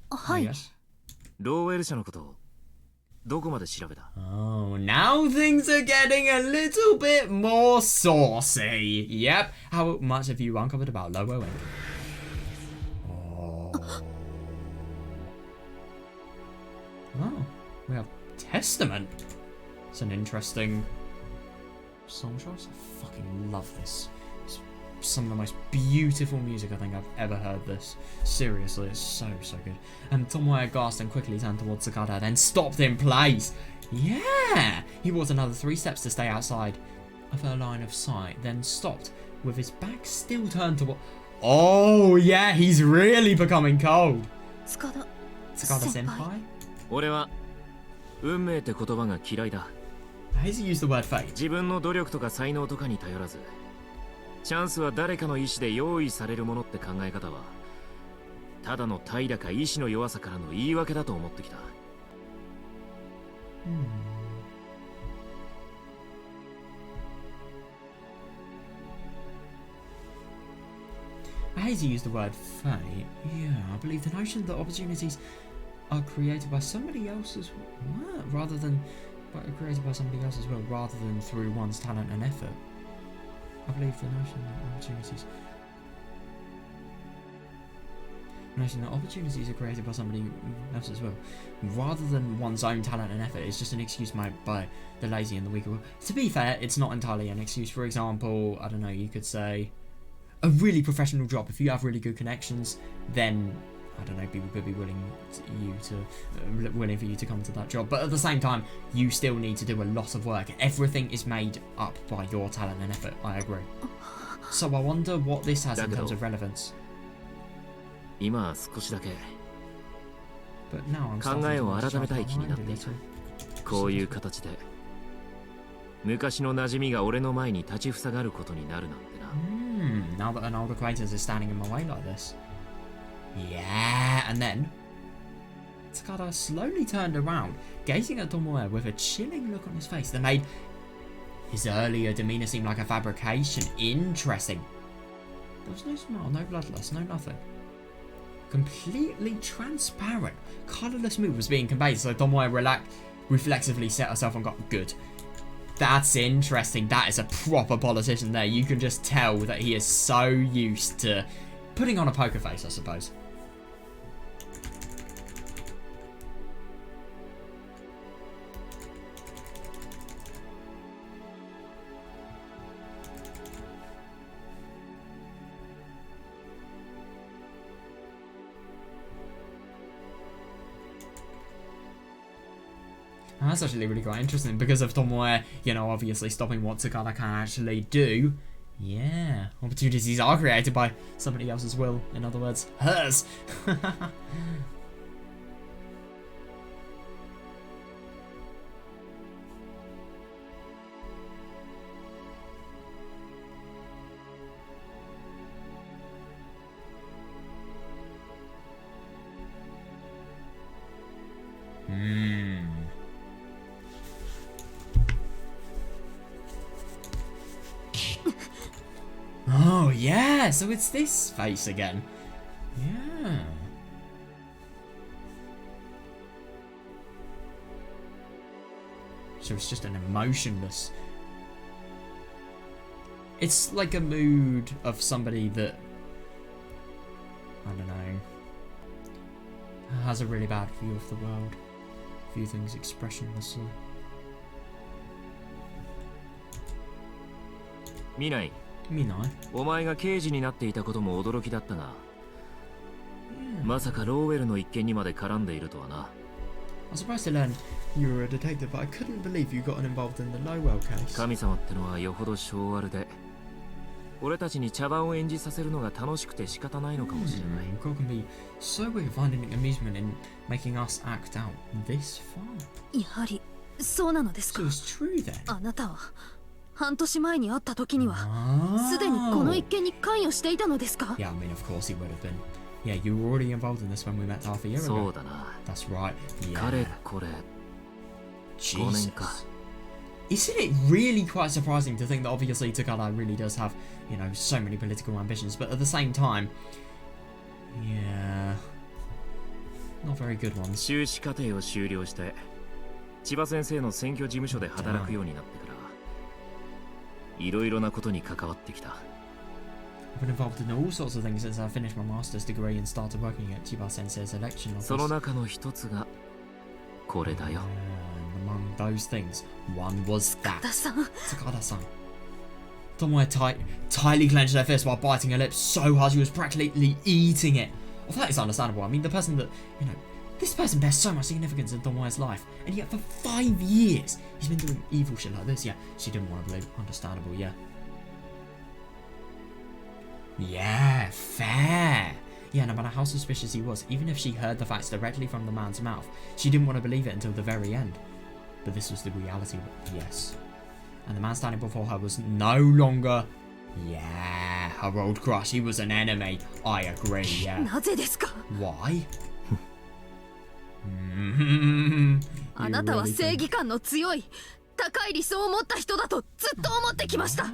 はい。 Yes? ローウェル社のことをどこまで調べた？ Oh, now things are getting a little bit more saucy. Yep. How much have you uncovered about Lobo Inc? Oh, we have Testament. It's an interesting song choice. I fucking love this. It's some of the most beautiful music I think I've ever heard this. Seriously, it's so good. And Tomoe gasped and quickly turned towards Tsukada, then stopped in place. Yeah! He walked another 3 steps to stay outside of her line of sight, then stopped with his back still turned toward... Oh, yeah, he's really becoming cold. Tsukada senpai? 俺は運命って言葉が嫌いだ。 How does he use the word fate? 自分の努力とか才能とかに頼らず、チャンスは誰かの意志で用意されるものって考え方は、ただの怠惰か意志の弱さからの言い訳だと思ってきた。I hate to use the word fate. Yeah, I believe the notion that opportunities are created by somebody else as well, rather than created by somebody else as well, rather than through one's talent and effort. I believe the notion that opportunities are created by somebody else as well, rather than one's own talent and effort, is just an excuse made by the lazy and the weaker. To be fair, it's not entirely an excuse. For example, I don't know, you could say a really professional job. If you have really good connections, then I don't know, people could be willing for you to come to that job. But at the same time, you still need to do a lot of work. Everything is made up by your talent and effort. I agree. So I wonder what this has in terms of relevance. 今は少しだけ But now I'm 考えを改めたい気になっている。 starting to こういう形で昔の馴染みが俺の前に立ちふさがることになるなんてな。now that an old acquaintance is standing in my way like this. Yeah, and then Tsukada slowly turned around, gazing at Tomoe with a chilling look on his face that made his earlier demeanor seem like a fabrication. Interesting. There was no smile, no bloodlust, no nothing. Completely transparent, colourless mood was being conveyed, so Tomoe reflexively set herself and got good. That's interesting. That is a proper politician there. You can just tell that he is so used to putting on a poker face, I suppose. And that's actually really quite interesting because of Tomoe, you know, obviously stopping what Tsukada can actually do. Yeah, opportunities are created by somebody else's will, in other words, hers. Oh, yeah, so it's this face again. Yeah. So it's just an emotionless... It's like a mood of somebody that, I don't know, has a really bad view of the world. View things expressionlessly. 見ない。 見ない？ お前が刑事になっていたことも驚きだったが、まさかローウェルの一件にまで絡んでいるとはな。 I was surprised to learn you were a detective, but I couldn't believe you gotten involved in the Lowell case. 神様ってのはよほど性悪で、俺たちに茶番を演じさせるのが楽しくて仕方ないのかもしれない。 God can be so weird finding amusement in making us act out this far. やはりそうなのですか。 So it's true then. あなたは半年前に会った時にはすでにこの一件に関与していたのですか？ Yeah, I mean, of course he would have been. Yeah, you were already involved in this when we met half a year ago. そうだな。That's right. かれ Yeah. これ Jesus. 5年か。 Isn't it really quite surprising to think that obviously Tsukada really does have, you know, so many political ambitions, but at the same time, yeah, not very good ones. 修士課程を修了して千葉先生の選挙事務所で働くようになってからいろいろなことに関わってきた。 I've been involved in all sorts of things since I finished my master's degree and started working at Chiba Sensei's election office. その中の一つがこれだよ。 And among those things, one was that. 田さん、 Tsukada-san. Tomoe tightly clenched her fist while biting her lips so hard she was practically eating it. Well, that is understandable. I mean, the person that, you know, this person bears so much significance in Tomoe's life, and yet for 5 years he's been doing evil shit like this. Yeah, she didn't want to believe. Understandable, yeah. Yeah, fair. Yeah, no matter how suspicious he was, even if she heard the facts directly from the man's mouth, she didn't want to believe it until the very end. But this was the reality, yes. And the man standing before her was no longer, yeah, her old crush. He was an enemy. I agree, yeah. なぜですか？ Why? あなたは正義感の強い、高い理想を持った人だとずっと思ってきました。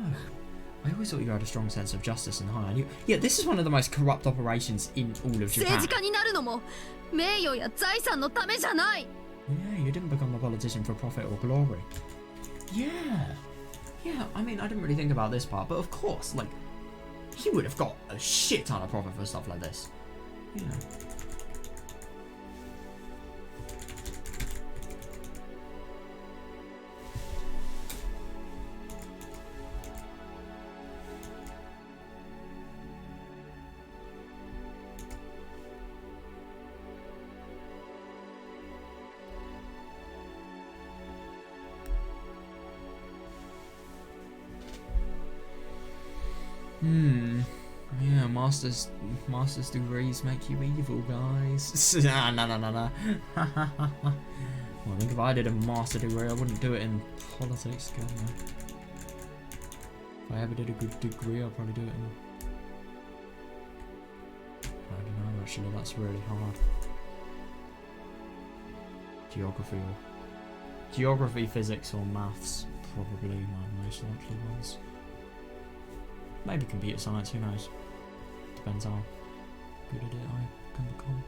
I always thought you had a strong sense of justice and high. Yeah, this is one of the most corrupt operations in all of 政 Japan. 治家になるのも名誉や財産のためじゃない。 Yeah, you didn't become a politician for profit or glory. Yeah. Yeah, I mean, I didn't really think about this part, but of course, like, he would have got a shit ton of profit for stuff like this. Yeah. Yeah, masters degrees make you evil, guys. No. Well, I think if I did a master degree, I wouldn't do it in politics, God, no. If I ever did a good degree, I'd probably do it in... I don't know, actually, that's really hard. Geography, physics, or maths, probably my most likely ones. Maybe computer science, who knows? Depends how good at it I can become.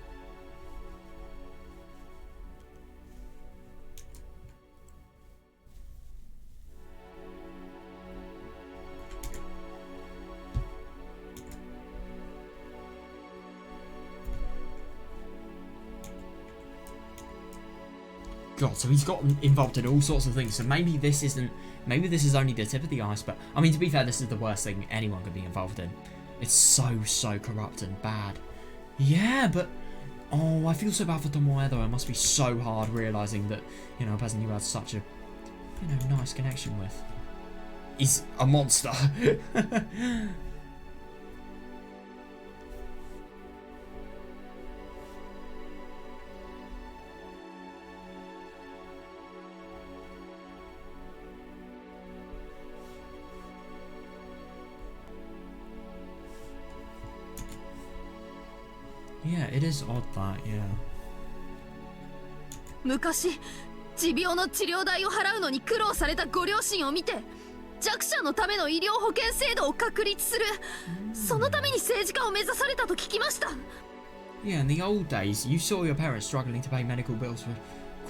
God, so he's gotten involved in all sorts of things. So maybe this is only the tip of the iceberg. I mean, to be fair, this is the worst thing anyone could be involved in. It's so corrupt and bad. Yeah, but oh, I feel so bad for Tomoe though. It must be so hard realizing that, you know, a person you had such a, you know, nice connection with is a monster. Yeah, it is odd that, yeah. 昔、持病の治療代を払うのに苦労されたご両親を見て、弱者のための医療保険制度を確立する。そのために政治家を目指されたと聞きました。Yeah, in the old days, you saw your parents struggling to pay medical bills for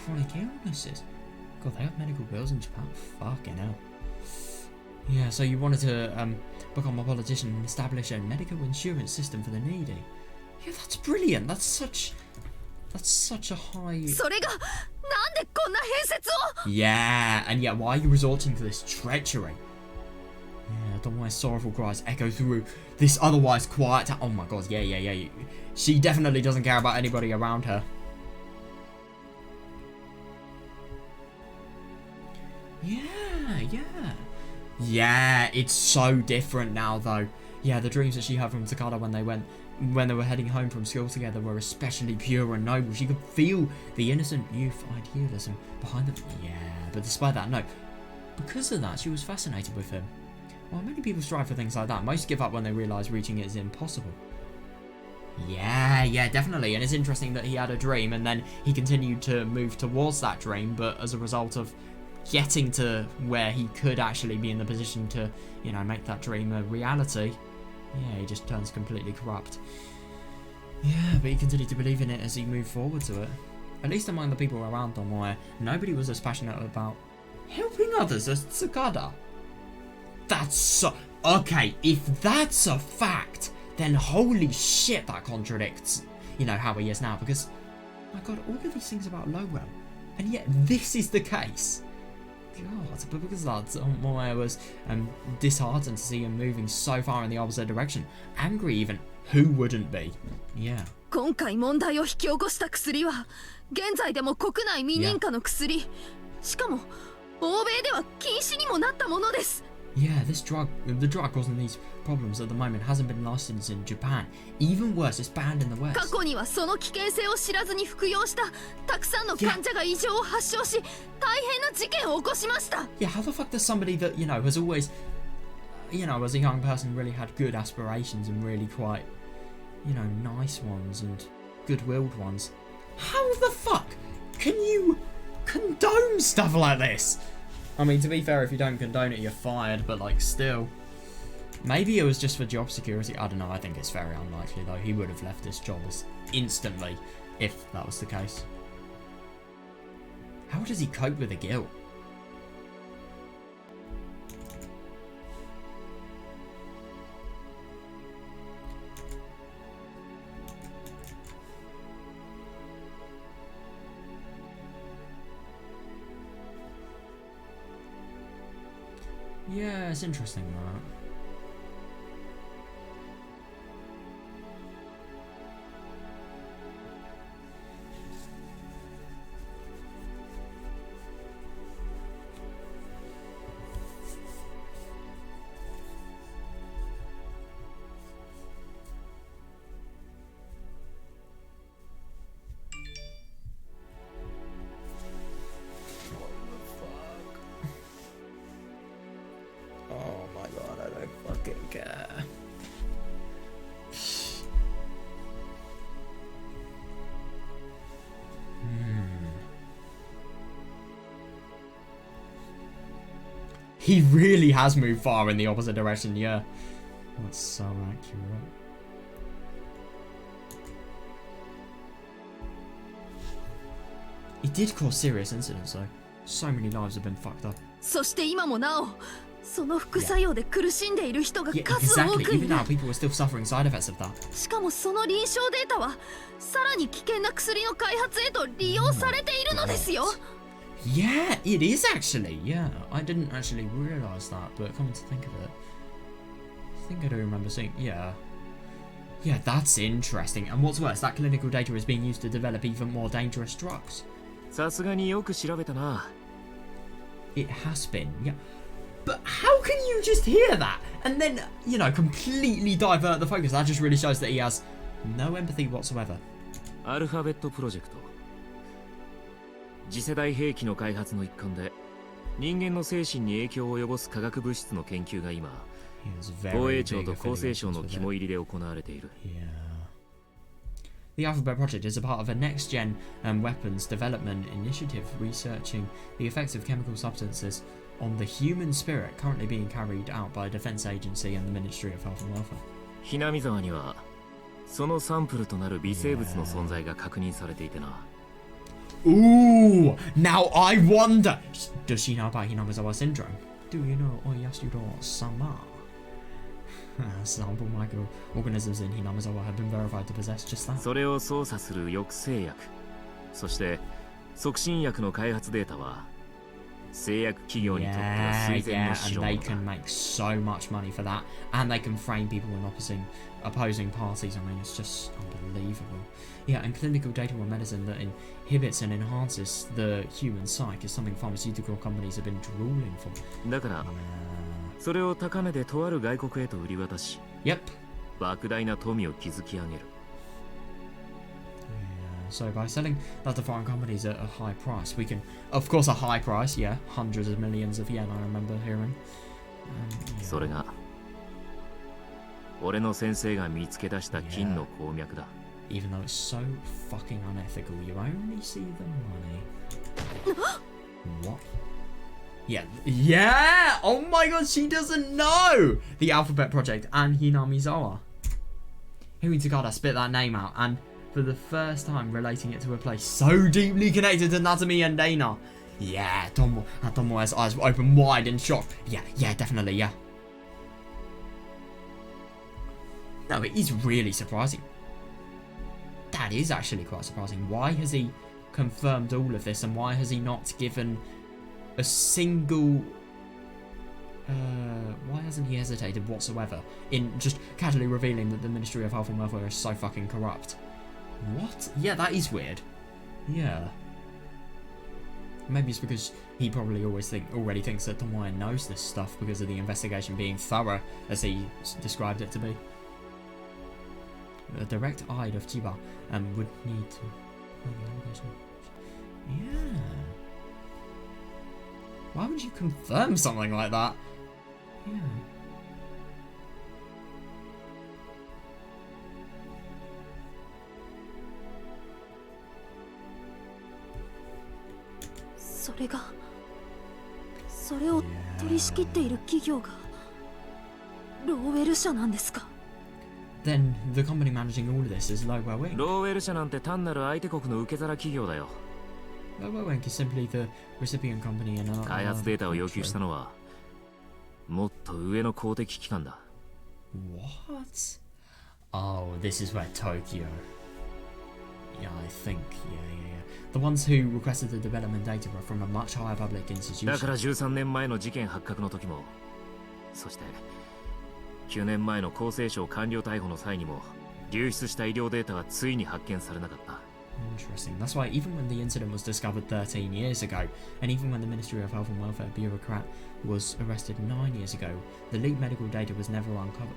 chronic illnesses. God, they have medical bills in Japan? Fucking hell. Yeah, so you wanted to become a politician and establish a medical insurance system for the needy. Yeah, that's brilliant. That's such a high... それがなんでこんな変説を Yeah, and yet why are you resorting to this treachery? Yeah, Tomoe's sorrowful cries echo through this otherwise quiet town. Oh my god, yeah. She definitely doesn't care about anybody around her. Yeah, it's so different now though. Yeah, the dreams that she had from Tsukada when they were heading home from school together were especially pure and noble. She could feel the innocent youth idealism behind them. Yeah, but despite that, no. because of that, she was fascinated with him. Well, many people strive for things like that. Most give up when they realise reaching it is impossible. Yeah, definitely. And it's interesting that he had a dream and then he continued to move towards that dream, but as a result of getting to where he could actually be in the position to, you know, make that dream a reality, yeah, he just turns completely corrupt. Yeah, but he continued to believe in it as he moved forward to it. At least among the people around him, where nobody was as passionate about helping others as Tsukada. That's so... Okay, if that's a fact, then holy shit, that contradicts, you know, how he is now. Because, my god, all of these things about Lowell, and yet this is the case. God, but because of that, I was disheartened to see him moving so far in the opposite direction. Angry even. Who wouldn't be? Yeah. 今回問題を引き起こした薬は現在でも国内未認可の薬、しかも欧米では禁止にもなったものです。 Yeah, the drug causing these problems at the moment hasn't been licensed in Japan. Even worse, it's banned in the West. 過去にはその危険性を知らずに服用したたくさんの患者が異常を発症し、大変な事件を起こしました。 Yeah, how the fuck does somebody that, you know, has always, you know, as a young person really had good aspirations and really quite, you know, nice ones and good-willed ones, how the fuck can you condone stuff like this? I mean, to be fair, if you don't condone it, you're fired, but, like, still. Maybe it was just for job security. I don't know. I think it's very unlikely, though. He would have left this job instantly if that was the case. How does he cope with the guilt? Yeah, it's interesting, that. Oh my god, I don't fucking care. He really has moved far in the opposite direction, yeah. That's so accurate. It did cause serious incidents though. So many lives have been fucked up. そして今もなおその副作用で苦しんでいる人が Yeah, 数多 exactly. くい Even る。 now, people are still suffering side effects of that. しかもその臨床データはさらに危険な薬の開発へと利用されているのですよ。 Yeah, it is actually. Yeah, I didn't actually realize that, but come to think of it, I think I do remember seeing. Yeah, that's interesting. And what's worse, that clinical data is being used to develop even more dangerous drugs. さすがによく調べたな。 It has been. Yeah, but how can you just hear that and then, you know, completely divert the focus? That just really shows that he has no empathy whatsoever. アルファベットプロジェクト。次世代兵器の開発の一環で人間の精神に影響を及ぼす化学物質の研究が今、防衛庁と厚生省の肝入りで行われている。The Alphabet Project is a part of a next-gen weapons development initiative researching the effects of chemical substances on the human spirit currently being carried out by a defense agency and the Ministry of Health and Welfare. ひなみ沢にはそのサンプルとなる微生物の存在が確認されていてな。Ooh, now I wonder, does she know about Hinamizawa syndrome? Do you know Oyasuro-sama? Sample microorganisms in Hinamizawa have been verified to possess just that. それを操作する抑制薬、そして促進薬の開発データは製薬企業にとっては垂涎の代物だ。And they can make so much money for that, and they can frame people in opposing parties. I mean, it's just unbelievable. Yeah, and clinical data on medicine that inhibits and enhances the human psyche is something pharmaceutical companies have been drooling for. だから、それを高値でとある外国へと売り渡し、Yep. 莫大な富を築き上げる。So by selling that to foreign companies at a high price, we can, of course, a high price, yeah, hundreds of millions of yen. I remember hearing. Yeah. それが俺の先生が見つけ出した金の鉱脈だ。Even though it's so fucking unethical, you only see the money. What? Yeah, yeah! Oh my god, she doesn't know! The Alphabet Project and Hinamizawa. Hearing Tsukada spit that name out, and for the first time relating it to a place so deeply connected to Natsume and Dana. Yeah, Tomo has eyes open wide in shock. Yeah, definitely, yeah. No, it is really surprising. That is actually quite surprising. Why has he confirmed all of this, and why has he not given a single... why hasn't he hesitated whatsoever in just casually revealing that the Ministry of Health and Welfare is so fucking corrupt? What? Yeah, that is weird. Yeah. Maybe it's because he probably already thinks that Tomoe knows this stuff because of the investigation being thorough, as he described it to be. A direct eye of Chiba would need to... Yeah. Why would you confirm something like that? Yeah. So れを取り仕切っている企業がローウェル社なんですか? Then the company managing all of this is Lowell Inc. ローウェル社なんて単なる相手国の受け皿企業だよ。Lowell Inc. is simply the recipient company in a... 開発データを要求したのはもっと上の公的機関だ。What? Oh, this is where Tokyo... Yeah, I think, yeah. The ones who requested the development data were from a much higher public institution. だから13年前の事件発覚の時も、そして9年前の厚生省官僚逮捕の際にも流出した医療データはついに発見されなかった。Interesting. That's why even when the incident was discovered 13 years ago, and even when the Ministry of Health and Welfare bureaucrat was arrested 9 years ago, the leaked medical data was never uncovered.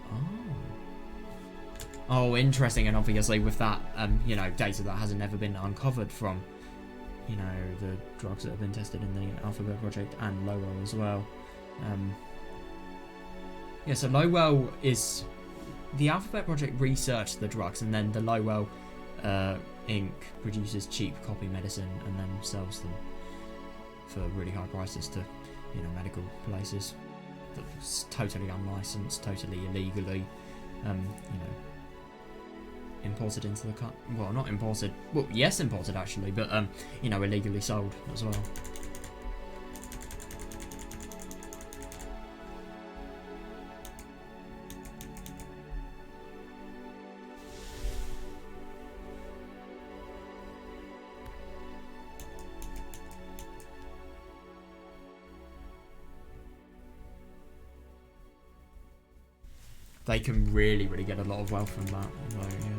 Oh, interesting. And obviously with that, data that hasn't ever been uncovered from, the drugs that have been tested in the Alphabet Project and Lowell as well. So Lowell is... The Alphabet Project researched the drugs, and then the Lowell Inc. produces cheap copy medicine and then sells them for really high prices to, medical places. That's totally unlicensed, totally illegally, imported into the country. Well, not imported. Well, yes, imported actually, but illegally sold as well. They can really get a lot of wealth from that. Although, yeah.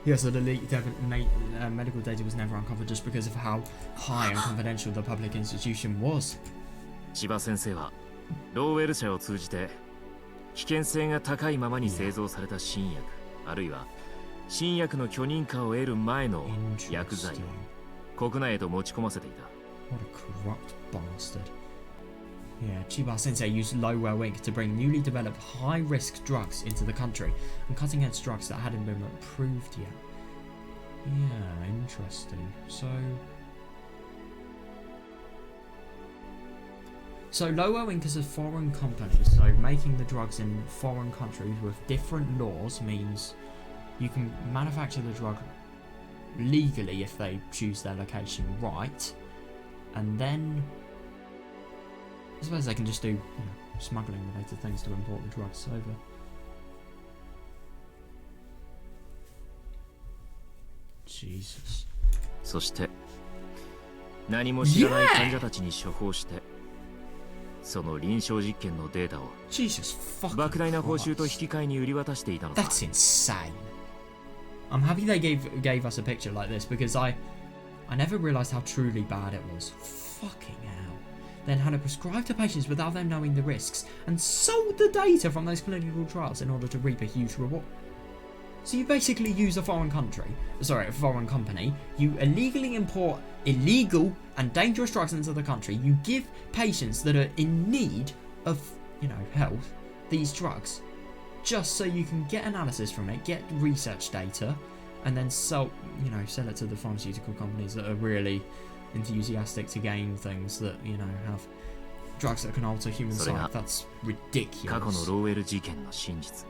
Yeah, so the leaked medical data was never uncovered just because of how high and confidential the public institution was. 千葉先生はローウェル社を通じて危険性が高いままに製造された新薬、あるいは新薬の許認可を得る前の薬剤を国内へと持ち込ませていた。What a corrupt bastard. Yeah, Chiba Sensei used Lowell Inc. to bring newly developed high-risk drugs into the country and cutting-edge drugs that hadn't been approved yet. Yeah, interesting. So Lowell Inc. is a foreign company, so making the drugs in foreign countries with different laws means you can manufacture the drug legally if they choose their location right, and then I suppose they can just do smuggling related things to import the drugs over. Jesus. そして何も知らない患者たちに処方してその臨床実験のデータを Jesus fucking 莫大な報酬と引 Christ. き換えに売り渡していたのさ。 That's insane. I'm happy they gave us a picture like this because I never realised how truly bad it was. Fucking hell. Then had it prescribed to patients without them knowing the risks and sold the data from those clinical trials in order to reap a huge reward. So you basically use a foreign company, you illegally import illegal and dangerous drugs into the country, you give patients that are in need of, health, these drugs, just so you can get analysis from it, get research data, and then sell it to the pharmaceutical companies that are really enthusiastic to gain things that, have drugs that can alter human psyche. That's 過去の ridiculous. ローウェル事件の真実。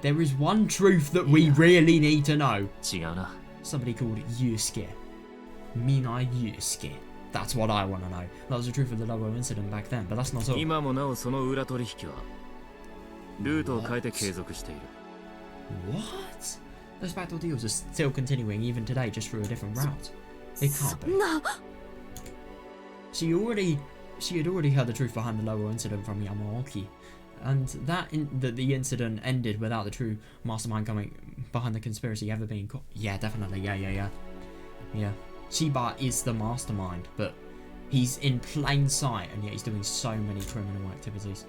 There is one truth that we really need to know. 違うな。 Somebody called Yusuke. Mina Yusuke. That's what I want to know. That was the truth of the Lobo incident back then, but that's not all. 今もなおその裏取引はルートを変えて継続している。 What? Those backdoor deals are still continuing even today, just through a different route. It can't be. な She had already heard the truth behind the Lobo incident from Yamaoki, and that the incident ended without the true mastermind coming behind the conspiracy ever being caught. Yeah, definitely. Yeah. Chiba is the mastermind, but he's in plain sight, and yet he's doing so many criminal activities.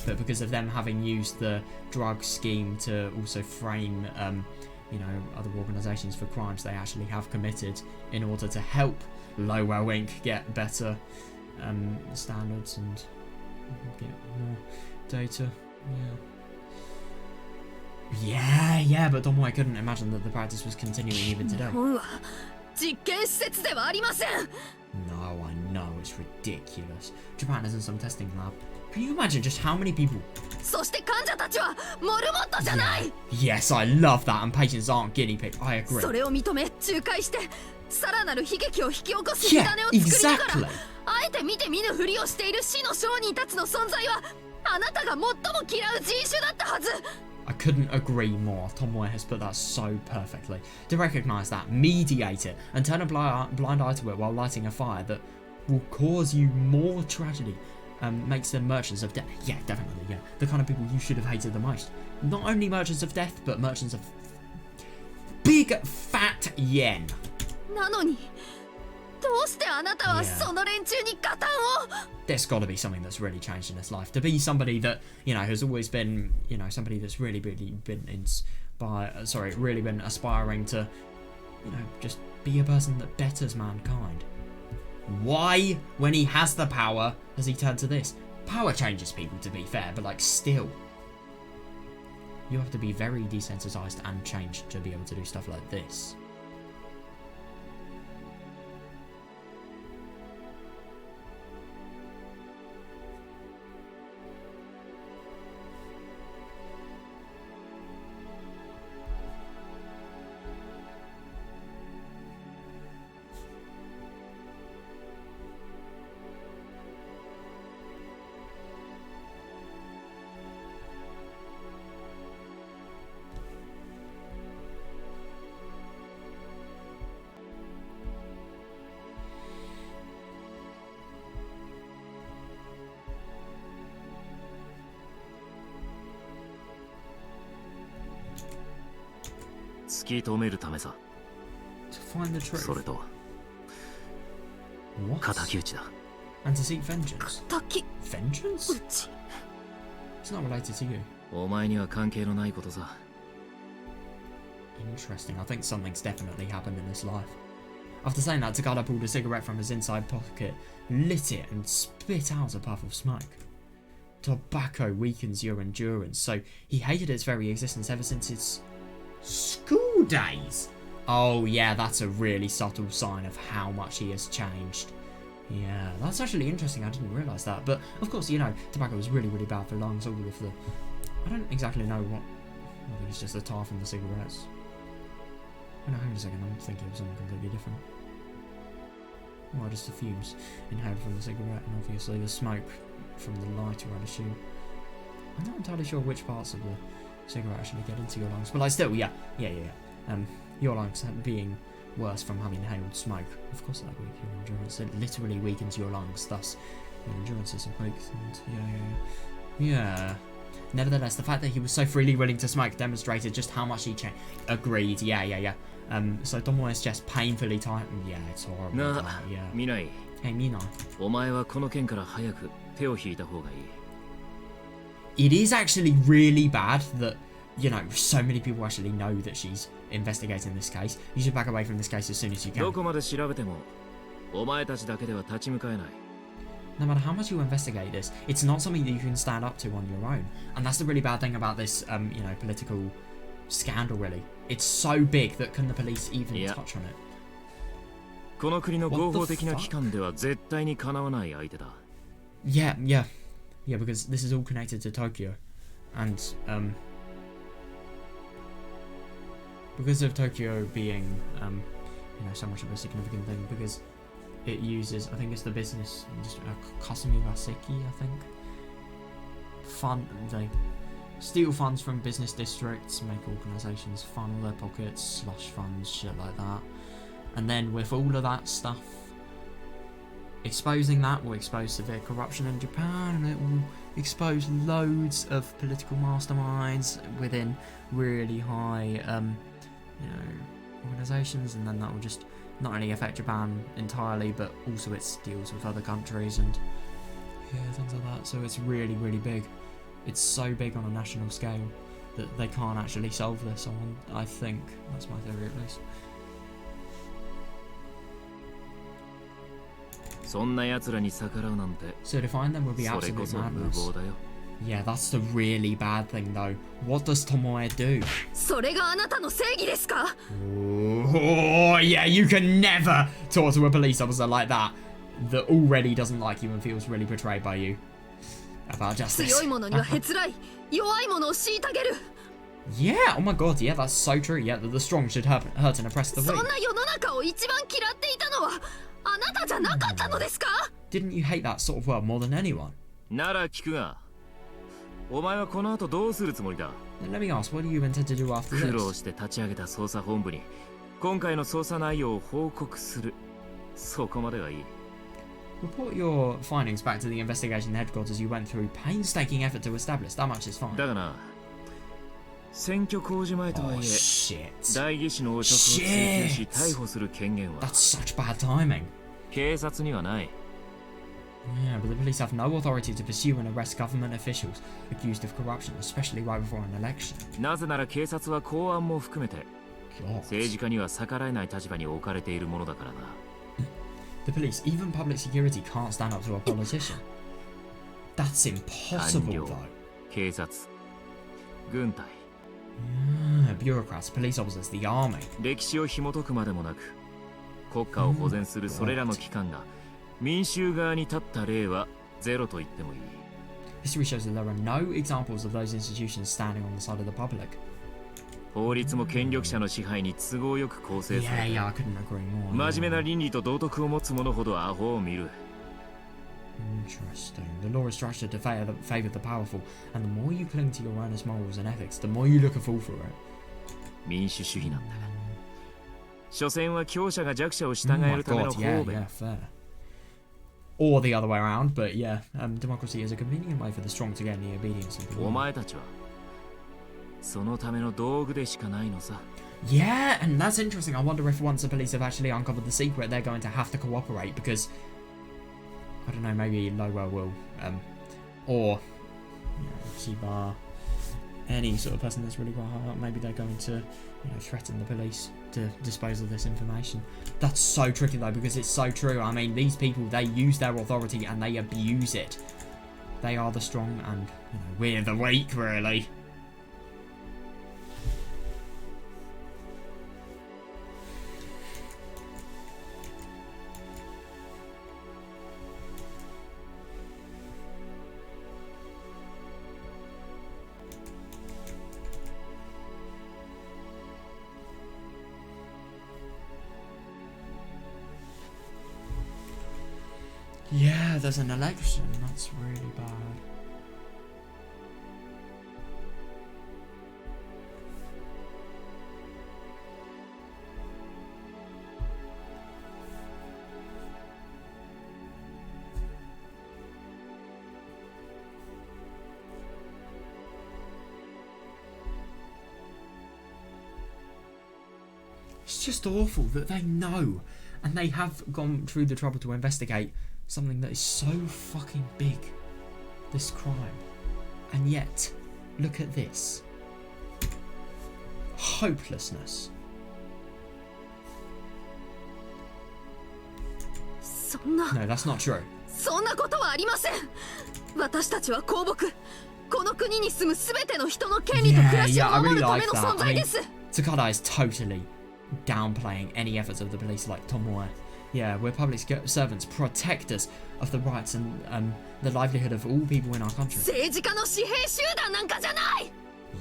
But because of them having used the drug scheme to also frame, other organisations for crimes they actually have committed in order to help Lowell Inc. get better standards and get more data. Yeah, but Tomoe couldn't imagine that the practice was continuing even 日 today. 本は実験施設ではありません。 No, I know, it's ridiculous. Japan isn't some testing lab. Can you imagine just how many people... そして患者たちはモルモットじゃない。 Yes, I love that, and patients aren't guinea pigs. I agree. それを認め仲介してさらなる悲劇を引き起こす火 Yeah, 種を作りなが exactly. ら、あえて見て見ぬふりをしている死の商人たちの存在はあなたが最も嫌う人種だったはず。 I couldn't agree more. Tomoe has put that so perfectly. To recognise that, mediate it, and turn a blind eye to it while lighting a fire that will cause you more tragedy, makes them merchants of death. Yeah, definitely, yeah. The kind of people you should have hated the most. Not only merchants of death, but merchants of big fat yen. なのにどうしてあなたは Yeah. その連中に加担を。 There's got to be something that's really changed in his life. To be somebody that, has always been, somebody that's really been really been aspiring to, just be a person that betters mankind. Why, when he has the power, has he turned to this? Power changes people, to be fair, but still. You have to be very desensitized and changed to be able to do stuff like this. "突き止めるためさ。 To find the truth. それと What? 敵討ちだ。 And to seek vengeance. 敵 Vengeance? うち It's not related to you. お前には関係のないことさ。 Interesting. I think something's definitely happened in his life. After saying that, Tsukada pulled a cigarette from his inside pocket, lit it, and spit out a puff of smoke. Tobacco weakens your endurance, so he hated its very existence ever since his school days. Oh yeah, that's a really subtle sign of how much he has changed. Yeah, that's actually interesting. I didn't realise that. But of course, tobacco was really bad for lungs. All of the... I don't exactly know what... I think it's just the tar from the cigarettes. Oh, no, hang on a second. I'm thinking of something completely different. Well, just the fumes inhaled from the cigarette, and obviously the smoke from the lighter, I'd assume. I'm not entirely sure which parts of the cigarette actually get into your lungs, but still, yeah. Your lungs being worse from having inhaled smoke. Of course, that weakens your endurance. It literally weakens your lungs, thus Your endurance system breaks and yeah. Nevertheless, the fact that he was so freely willing to smoke demonstrated just how much he changed. Agreed. Yeah. So Tomoe is just painfully tight. Yeah, it's horrible. Yeah. Minai. Hey, Mina. お前はこの件から早く手を引いた方がいい。It is actually really bad that, you know, so many people actually know that she's investigating this case. You should back away from this case as soon as you can. どこまで調べてもお前たちだけでは立ち向かえない。No matter how much you investigate this, it's not something that you can stand up to on your own. And that's the really bad thing about this, you know, political scandal, really. It's so big that can the police even touch on it? この国の合法的な機関では絶対にかなわない相手だ。Yeah, because this is all connected to Tokyo. And, because of Tokyo being, you know, so much of a significant thing, because it uses, I think it's the business, just Kasumigaseki, I think. They steal funds from business districts, make organisations funnel their pockets, slush funds, shit like that. And then with all of that stuff, exposing that will expose severe corruption in Japan, and it will expose loads of political masterminds within really high, you know, organisations, and then that will just not only affect Japan entirely, but also its deals with other countries and things like that. So it's really, really big. It's so big on a national scale that they can't actually solve this on. I think that's my theory, at least. そんな奴らに逆らうなんて。 So to find them would be absolute madness. Yeah, that's the really bad thing, though. What does Tomoe do? それがあなたの正義ですか? Oh, yeah, you can never talk to a police officer like that already doesn't like you and feels really betrayed by you about justice. 強い者にはへつらい、弱い者を虐げる。 Yeah, oh my god, yeah, that's so true. Yeah, that the strong should hurt and oppress the weak. そんな世の中を一番嫌っていたのはあなたじゃなかったのですか? Didn't you hate that sort of world more than anyone? なら聞くが、お前はこの後どうするつもりだ? Let me ask, what do you intend to do after this? 苦労して立ち上げた捜査本部に今回の捜査内容を報告する。そこまではいい。 Report your findings back to the investigation headquarters you went through painstaking effort to establish. That much is fine. だがな、選挙公示前とはいえ、代議士の汚職を追及し逮捕する権限は That's such bad timing. 警察にはない。 Yeah, but the police have no authority to pursue and arrest government officials accused of corruption, especially right before an election. なぜなら警察は公安も含めて政治家には逆らえない立場に置かれているものだからな。 The police, even public security, can't stand up to a politician. That's impossible, though. 警察、軍隊、bureaucrats, police officers, the army. 歴史を紐解くまでもなく、国家を保全するそれらの機関が民衆側に立った例はゼロと言ってもいい。 History shows that there are no examples of those institutions standing on the side of the public. 法律も権力者の支配に都合よく構成されて、I couldn't agree more. 真面目な倫理と道徳を持つ者ほどアホを見る。 Interesting. The law is structured to favor the powerful, and the more you cling to your earnest morals and ethics, the more you look a fool for it. 民主主義なんだが、所詮は強者が弱者を従えるための方便。 fair. Or the other way around, but yeah, democracy is a convenient way for the strong to gain the obedience of the weak. お前たちはそのための道具でしかないのさ。 Yeah, and that's interesting. I wonder if once the police have actually uncovered the secret, they're going to have to cooperate because, I don't know, maybe Lowell will, or, you know, Shiba, any sort of person that's really got high up, maybe they're going to, you know, threaten the police to dispose of this information. That's so tricky though, because it's so true. I mean, these people, they use their authority and they abuse it. They are the strong and, you know, we're the weak, really. Yeah, there's an election. That's really bad. It's just awful that they know and they have gone through the trouble to investigate something that is so fucking big. This crime. And yet, look at this. Hopelessness. そんな No, that's not true. そんなことはありません。私たちは公僕、この国に住むすべての人の権利と暮らしを守るための存在です。Tsukada is totally downplaying any efforts of the police like Tomoe. Yeah, we're public servants, protectors of the rights and the livelihood of all people in our country. 政治家の私兵集団なんかじゃない。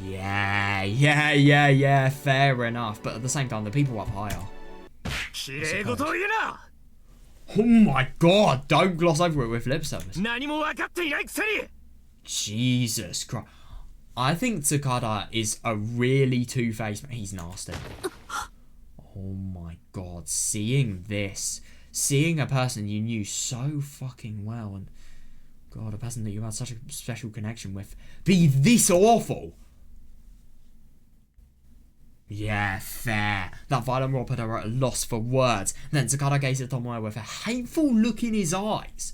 Yeah, fair enough. But at the same time, the people up high are. きれい事を言うな。 Oh my god, don't gloss over it with lip service. 何も分かっていないくせに。 Jesus Christ. I think Tsukada is a really two-faced man. He's nasty. Oh my god, seeing this. Seeing a person you knew so fucking well and God, a person that you had such a special connection with be this awful. Yeah, fair. That violent rob put her at a loss for words. Then Tsukada gazed at Tomoe with a hateful look in his eyes.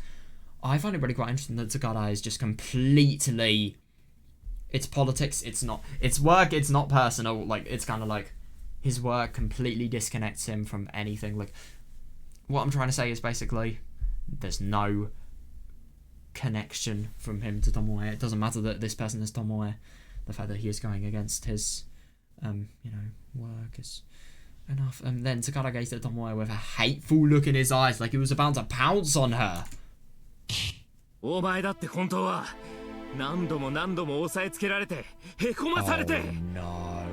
I find it really quite interesting that Tsukada is just completely... It's politics, it's not... It's work, it's not personal. Like, it's kind of like... His work completely disconnects him from anything. Like, what I'm trying to say is basically... There's no connection from him to Tomoe. It doesn't matter that this person is Tomoe. The fact that he is going against his... work is enough. And then Tsukada gazed at Tomoe with a hateful look in his eyes, like he was about to pounce on her. お前だって本当は何度も押さえつけられてへこまされて。No.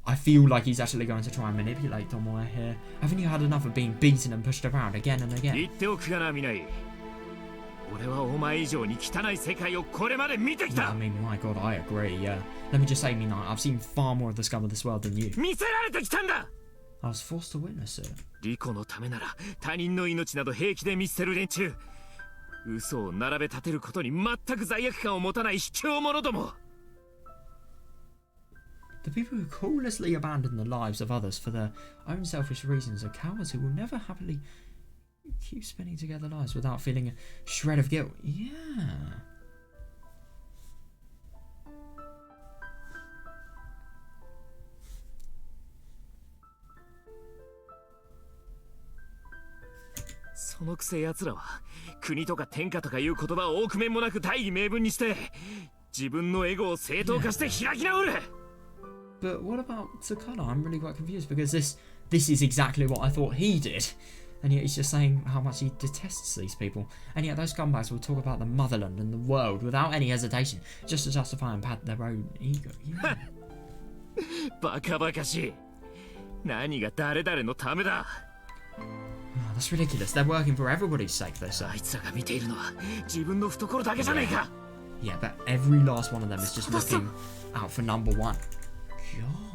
I feel like he's actually going to try and manipulate Tomoe here. Haven't you had enough of being beaten and pushed around again and again? 言っておくがな、みない。俺はお前以上に汚い世界をこれまで見てきた。 I mean, my God, I agree, yeah. Let me just say, Mina, I've seen far more of the scum of this world than you. 見せられてきたんだ。 I was forced to witness it. リコのためなら他人の命など平気で見捨てる連中。嘘を並べ立てることに全く罪悪感を持たない卑怯者ども。 The people who callelessly abandon the lives of others for their own selfish reasons are cowards who will never happily keep spinning together lives without feeling a shred of guilt. Yeah.「そのくせ奴らは国とか天下とかいう言葉を臆面もなく大義名分にして自分のエゴを正当化して開き直る。 But what about Tsukada? I'm really quite confused because this is exactly what I thought he did. And yet he's just saying how much he detests these people. And yet those scumbags will talk about the motherland and the world without any hesitation, just to justify and pat their own ego. Yeah. バカバカしい。何が誰々のためだ。 Oh, that's ridiculous. They're working for everybody's sake, they say. あいつらが見ているのは自分の懐だけじゃねえか。 Yeah, but every last one of them is just looking out for number one. God.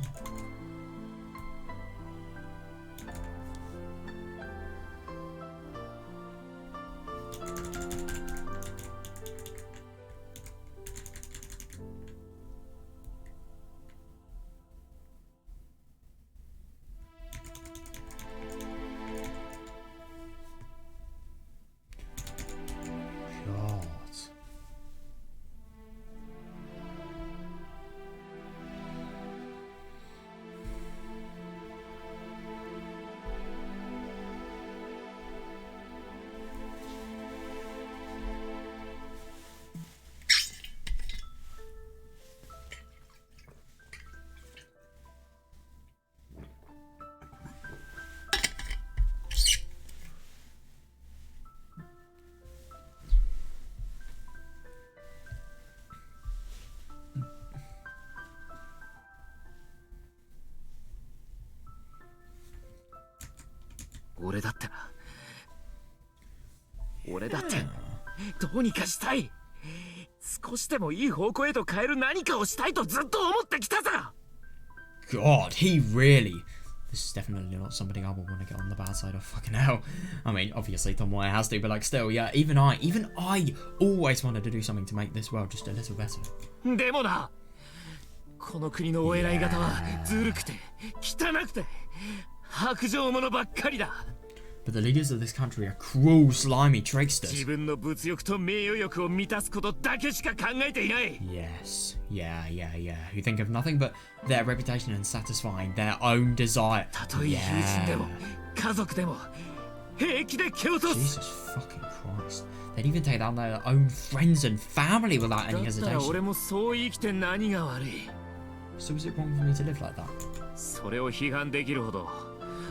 俺だってどうにかしたい。少しでもいい方向へと変える何かをしたいとずっと思ってきたさ。 God, he really... This is definitely not somebody I would want to get on the bad side of. Fucking hell. I mean, obviously Tomoe has to, but like still, yeah, even I always wanted to do something to make this world just a little better. でもな、この国のお偉い方はずるくて汚くて薄情者ばっかりだ。 But the leaders of this country are cruel, slimy 自 tricksters. 分の物欲と名誉欲を満たすことだけしか考えていない。 Yes, who think of nothing but their reputation and satisfying their own desire. たとえ友人でも家族でも平気で蹴落とす。 Jesus fucking Christ. They'd even take down their own friends and family without any だったら俺 hesitation. もそう生きて何が悪い。 So is it wrong for me to live like that? それを批判できるほど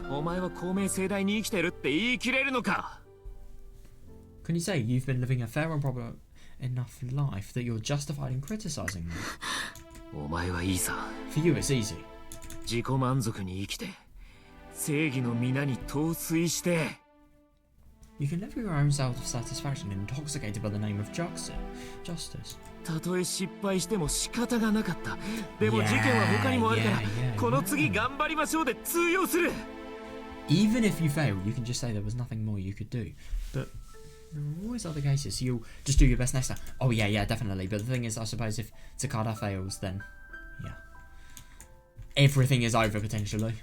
お前は公明正大に生きてるって言い切れるのか。 Can you say you've been living a fair and proper enough life that you're justified in criticizing me? お前はいいさ。 For you, it's easy. 自己満足に生きて正義の皆に陶酔して。 You can live your own self-satisfaction intoxicated by the name of justice. たとえ失敗しても仕方がなかった。でも事件は他にもあるから、この次頑張りましょうで通用する。 Even if you fail, you can just say there was nothing more you could do. But there are always other cases, so you'll just do your best next time. Oh yeah, definitely. But the thing is, I suppose if Tsukada fails, then yeah, everything is over potentially.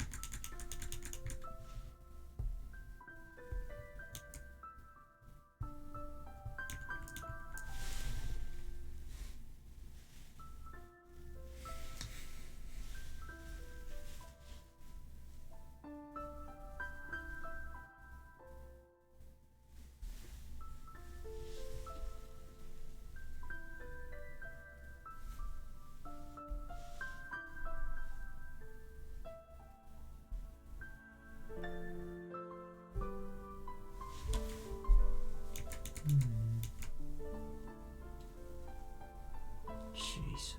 Jesus.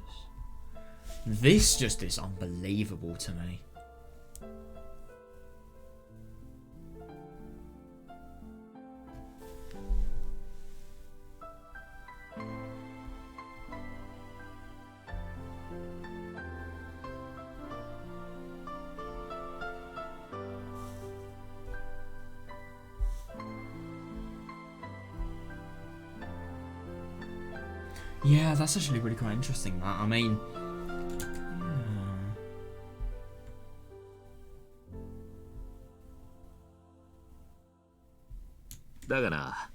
This just is unbelievable to me. Yeah, that's actually really quite interesting, that. I mean... Yeah. だがな、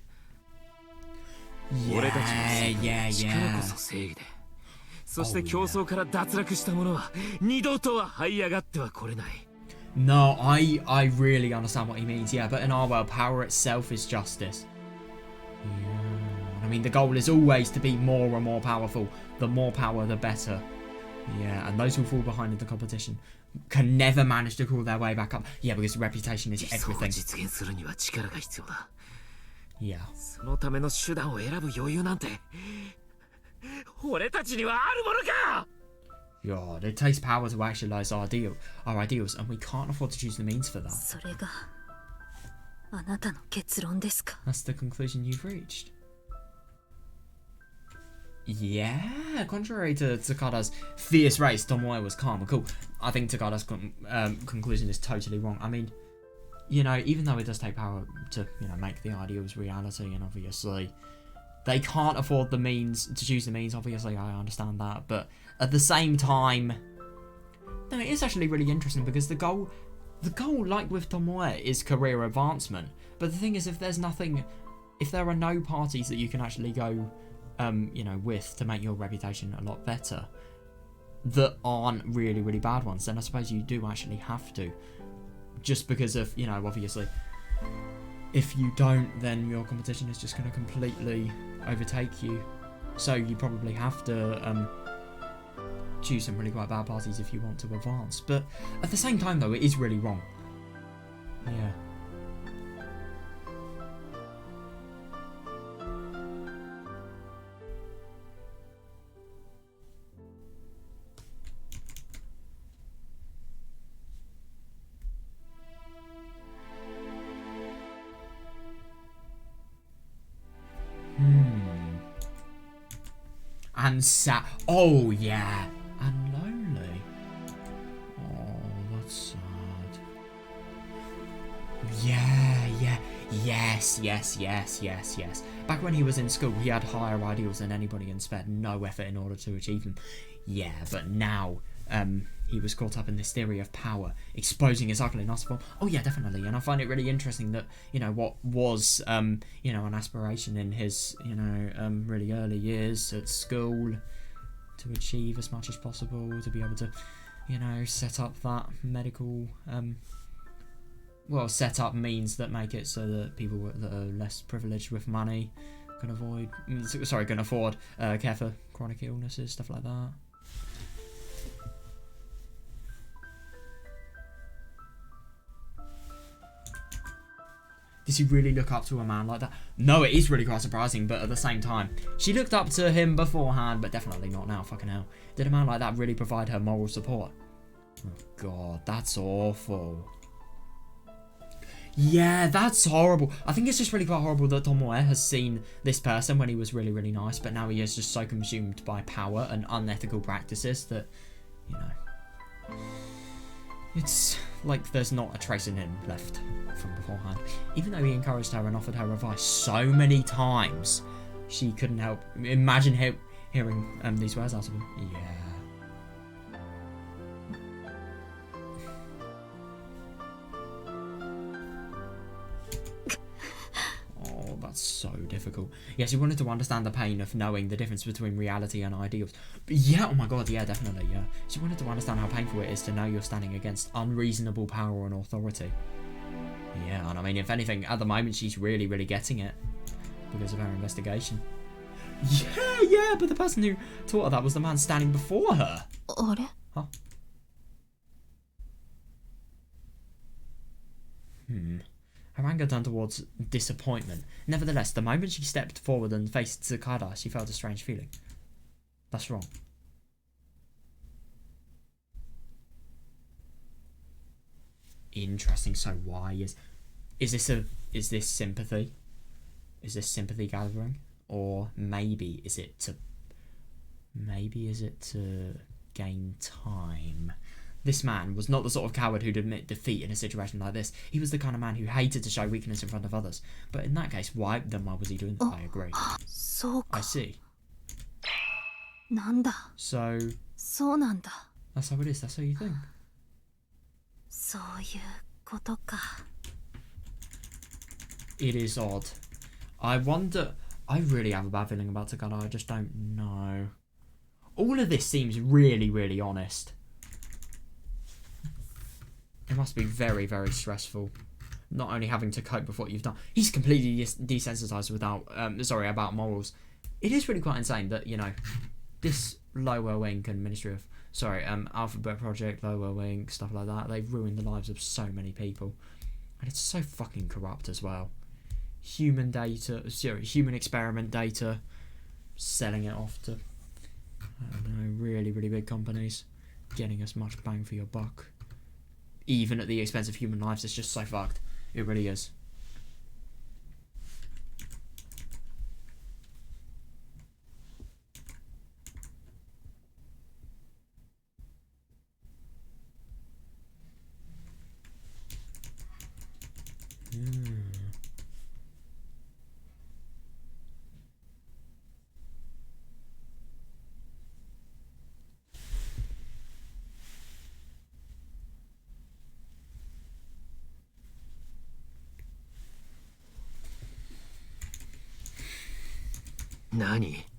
Yeah, 俺たちの力 yeah. こそ正義で、そして競争から脱落した者は二度とは這い上がってはこれない。 No, I really understand what he means, yeah, but in our world, power itself is justice. Yeah. I mean, the goal is always to be more and more powerful. The more power, the better. Yeah, and those who fall behind in the competition can never manage to crawl their way back up. Yeah, because reputation is 理想を everything. 実現するには力が必要だ。 Yeah. そのための手段を選ぶ余裕なんて俺たちにはあるものか。 God, it takes power to actualize our ideals, and we can't afford to choose the means for that. それがあなたの結論ですか。 That's the conclusion you've reached. Yeah, contrary to Tsukada's fierce race, Tomoe was calm and cool. I think Tsukada's conclusion is totally wrong. I mean, you know, even though it does take power to, you know, make the ideals reality, and obviously they can't afford the means to choose the means, obviously I understand that, but at the same time, no, it is actually really interesting because the goal, like with Tomoe, is career advancement. But the thing is, if there are no parties that you can actually go, you know, with to make your reputation a lot better, that aren't really, really bad ones, then I suppose you do actually have to. Just because of, you know, obviously, if you don't, then your competition is just going to completely overtake you. So you probably have to choose some really quite bad parties if you want to advance. But at the same time, though, it is really wrong. Yeah. And sad. Oh, yeah. And lonely. Oh, that's sad. Yeah. Yes. Back when he was in school, he had higher ideals than anybody and spared no effort in order to achieve them. Yeah, but now he was caught up in this theory of power, exposing his ugliness form. Oh yeah, definitely. And I find it really interesting that, you know, what was, you know, an aspiration in his, you know, really early years at school to achieve as much as possible, to be able to, you know, set up that medical, well, set up means that make it so that people that are less privileged with money can afford care for chronic illnesses, stuff like that. Did she really look up to a man like that? No, it is really quite surprising, but at the same time, she looked up to him beforehand, but definitely not now, fucking hell. Did a man like that really provide her moral support? Oh god, that's awful. Yeah, that's horrible. I think it's just really quite horrible that Tomoe has seen this person when he was really, really nice, but now he is just so consumed by power and unethical practices that, you know, it's like there's not a trace in him left from beforehand. Even though he encouraged her and offered her advice so many times, she couldn't help imagine hearing these words out of him. Yeah. Oh, that's so difficult. Yes, she wanted to understand the pain of knowing the difference between reality and ideals. But yeah, oh my god, yeah, definitely, yeah. She wanted to understand how painful it is to know you're standing against unreasonable power and authority. Yeah, and I mean, if anything, at the moment she's really, really getting it because of her investigation. Yeah, but the person who taught her that was the man standing before her. Huh? Her anger turned towards disappointment. Nevertheless, the moment she stepped forward and faced Tsukada, she felt a strange feeling. That's wrong. Interesting. So why is this sympathy? Is this sympathy gathering, or maybe is it to gain time? This man was not the sort of coward who'd admit defeat in a situation like this. He was the kind of man who hated to show weakness in front of others. But in that case, why was he doing that? I agree. I see. So that's how it is. That's how you think. It is odd. I wonder. I really have a bad feeling about Tsukada. I just don't know. All of this seems really, really honest. It must be very, very stressful. Not only having to cope with what you've done. He's completely desensitized about morals. It is really quite insane that, you know, this lower wing and Alphabet Project, lower wing, stuff like that, they've ruined the lives of so many people. And it's so fucking corrupt as well. Human experiment data, selling it off to, I don't know, really, really big companies, getting as much bang for your buck. Even at the expense of human lives, it's just so fucked. It really is.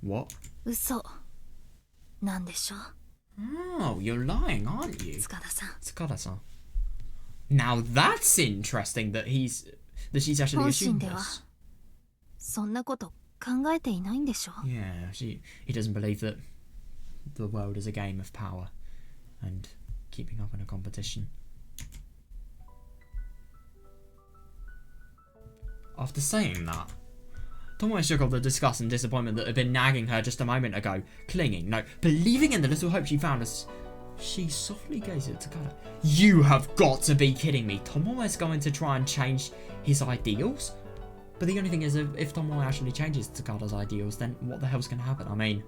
What? Oh, you're lying, aren't you? Tsukada-san. Now that's interesting that she's actually assumed this. Yeah, he doesn't believe that the world is a game of power and keeping up in a competition. After saying that, Tomoe shook off the disgust and disappointment that had been nagging her just a moment ago, believing in the little hope she found as she softly gazed at Tsukada. You have got to be kidding me. Tomoe's going to try and change his ideals? But the only thing is, if Tomoe actually changes Tsukada's ideals, then what the hell's going to happen? I mean,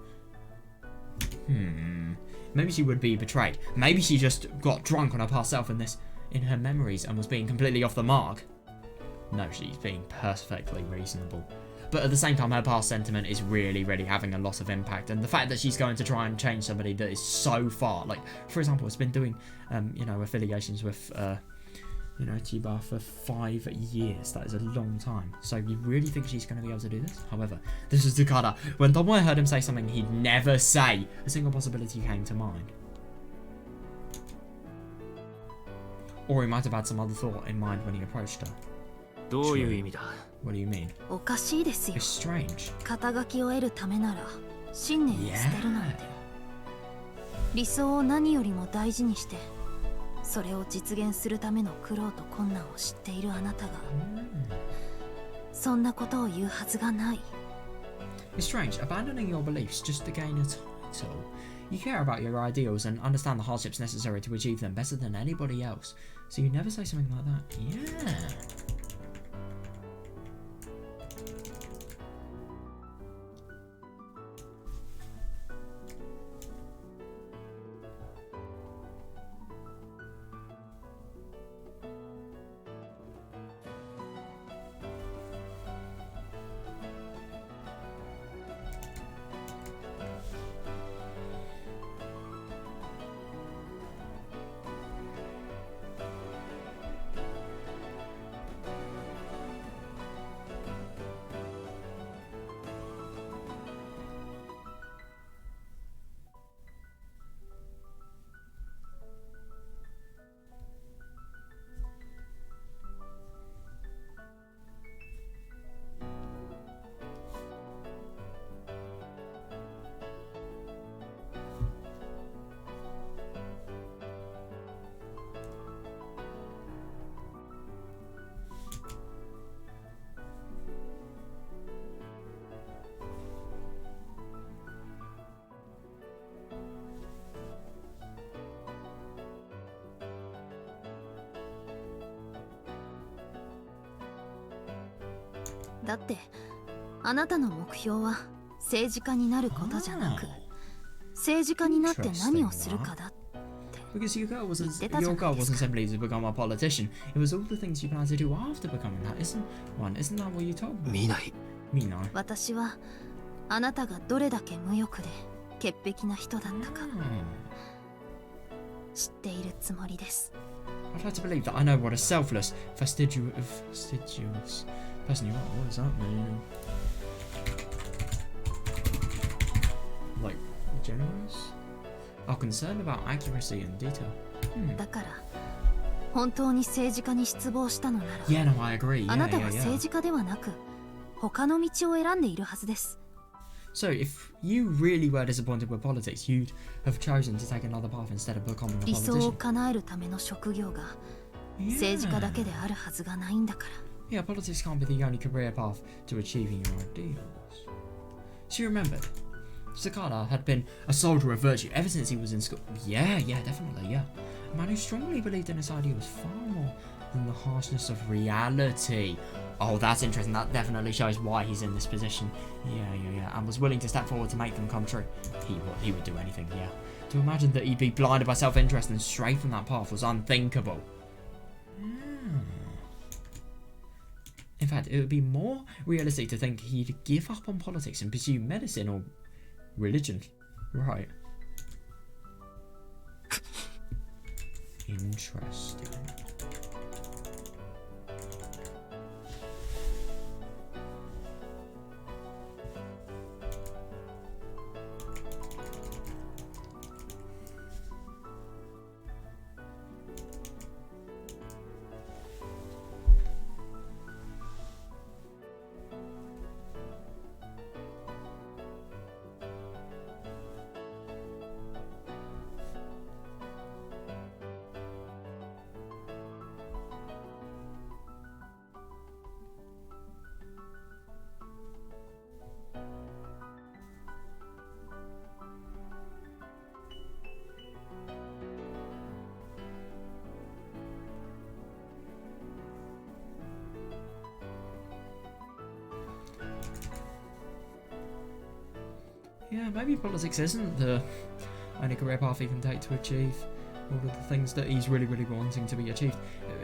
maybe she would be betrayed. Maybe she just got drunk on her past self in her memories and was being completely off the mark. No, she's being perfectly reasonable. but at the same time her past sentiment is really having a lot of impact, and the fact that she's going to try and change somebody that is so far, like for example it's been doing affiliations with Chiba for 5 years. That is a long time. So you really think she's going to be able to do this? However, this is Tsukada. When Tomoe heard him say something he'd never say, a single possibility came to mind. Or he might have had some other thought in mind when he approached her. What do you mean? おかしいですよ。 It's strange. 肩書きを得るためなら信念を捨てるなんて。理想を何よりも大事にして、それを実現するための苦労と困難を知っているあなたが、そんなことを言うはずがない。 It's strange, abandoning your beliefs just to gain a title. You care about your ideals and understand the hardships necessary to achieve them better than anybody else. So you never say something like that? Yeah.「だってあなたの目標は政治家になることじゃなく、政治家になって何をするかだ」 Because your goal wasn't simply to become a politician. It was all the things you plan to do after becoming that. Isn't that what you told me? 見ない。私はあなたがどれだけ無欲で潔癖な人だったか知っているつもりです。 I'd like to believe that I know what a selfless, fastidious person you are. What does that mean? Like, generous? Are concerned about accuracy and detail. だから本当に政治家に失望したのなら、 Yeah, no, I agree. あなたは政治家ではなく他の道を選んでいるはずです。 So, if you really were disappointed with politics, you'd have chosen to take another path instead of becoming a 理想を politician. 叶えるための職業が政治家だけであるはずがないんだから。 Yeah, politics can't be the only career path to achieving your ideals. She remembered. Tsukada had been a soldier of virtue ever since he was in school. Yeah, definitely, yeah. A man who strongly believed in his ideals far more than the harshness of reality. Oh, that's interesting. That definitely shows why he's in this position. Yeah. And was willing to step forward to make them come true. He would do anything, yeah. To imagine that he'd be blinded by self-interest and stray from that path was unthinkable. In fact, it would be more realistic to think he'd give up on politics and pursue medicine or religion. Right. Interesting. Yeah, maybe politics isn't the only career path he can take to achieve all of the things that he's really wanting to be achieved.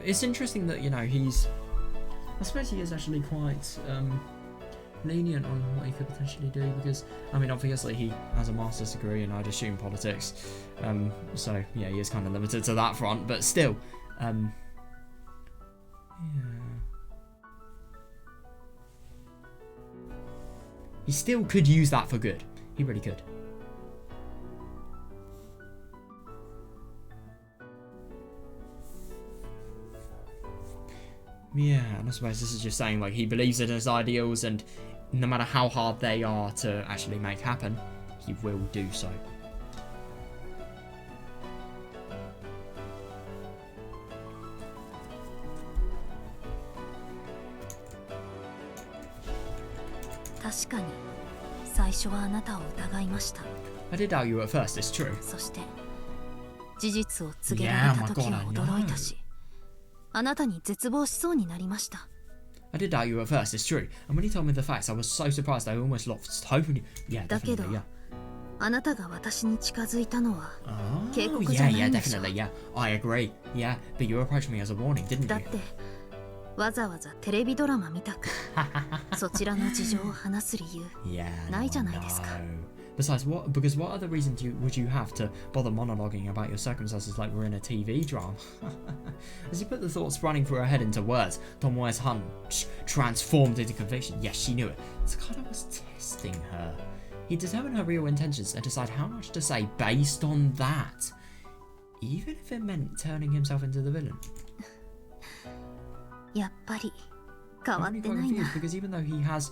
It's interesting that, you know, I suppose he is actually quite lenient on what he could potentially do, because I mean obviously he has a master's degree and I'd assume politics, so yeah, he is kind of limited to that front, but still, yeah. He still could use that for good. He really could. Yeah, and I suppose this is just saying, like, he believes in his ideals, and no matter how hard they are to actually make happen, he will do so. I did doubt you at first, it's true. Yeah, my God, I know. I did doubt you at first, it's true. And when he told me the facts, I was so surprised I almost lost hope in you. Yeah, definitely, yeah. Oh, yeah, definitely, yeah. I agree. Yeah, but you approached me as a warning, didn't you? Yeah, no. Besides, because what other reason would you have to bother monologuing about your circumstances like we're in a TV drama? As he put the thoughts running through her head into words, Tomoe's hunch transformed into conviction. Yes, she knew it. Tsukada was testing her. He'd determine her real intentions and decide how much to say based on that, even if it meant turning himself into the villain. I'm really quite confused, because even though he has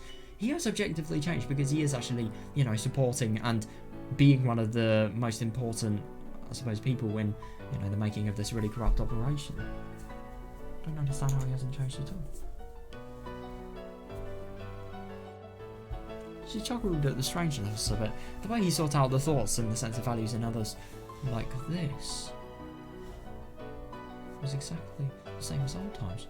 objectively changed, because he is actually, you know, supporting and being one of the most important, I suppose, people in, you know, the making of this really corrupt operation. I don't understand how he hasn't changed at all. She chuckled at the strangeness of it, the way he sought out the thoughts and the sense of values in others like this was exactly the same as old times.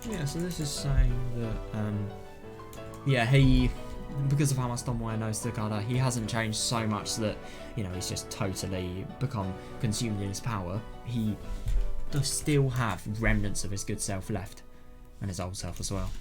Yeah, so this is saying that, yeah, because of how much Tomoe knows Tsukada, he hasn't changed so much that, you know, he's just totally become consumed in his power. He does still have remnants of his good self left, and his old self as well.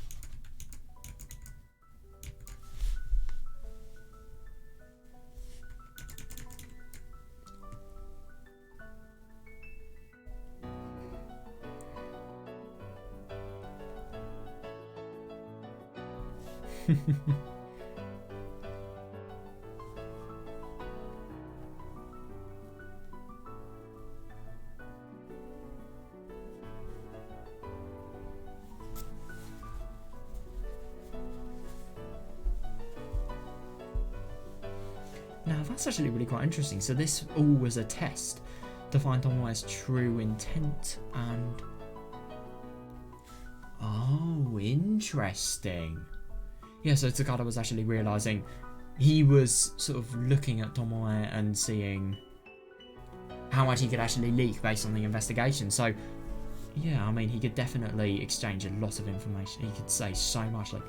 Now that's actually really quite interesting. So this all was a test to find Tomoe's true intent and... Oh, interesting. Yeah, so Tsukada was actually realising he was sort of looking at Tomoe and seeing how much he could actually leak based on the investigation. So, yeah, I mean, he could definitely exchange a lot of information. He could say so much, like,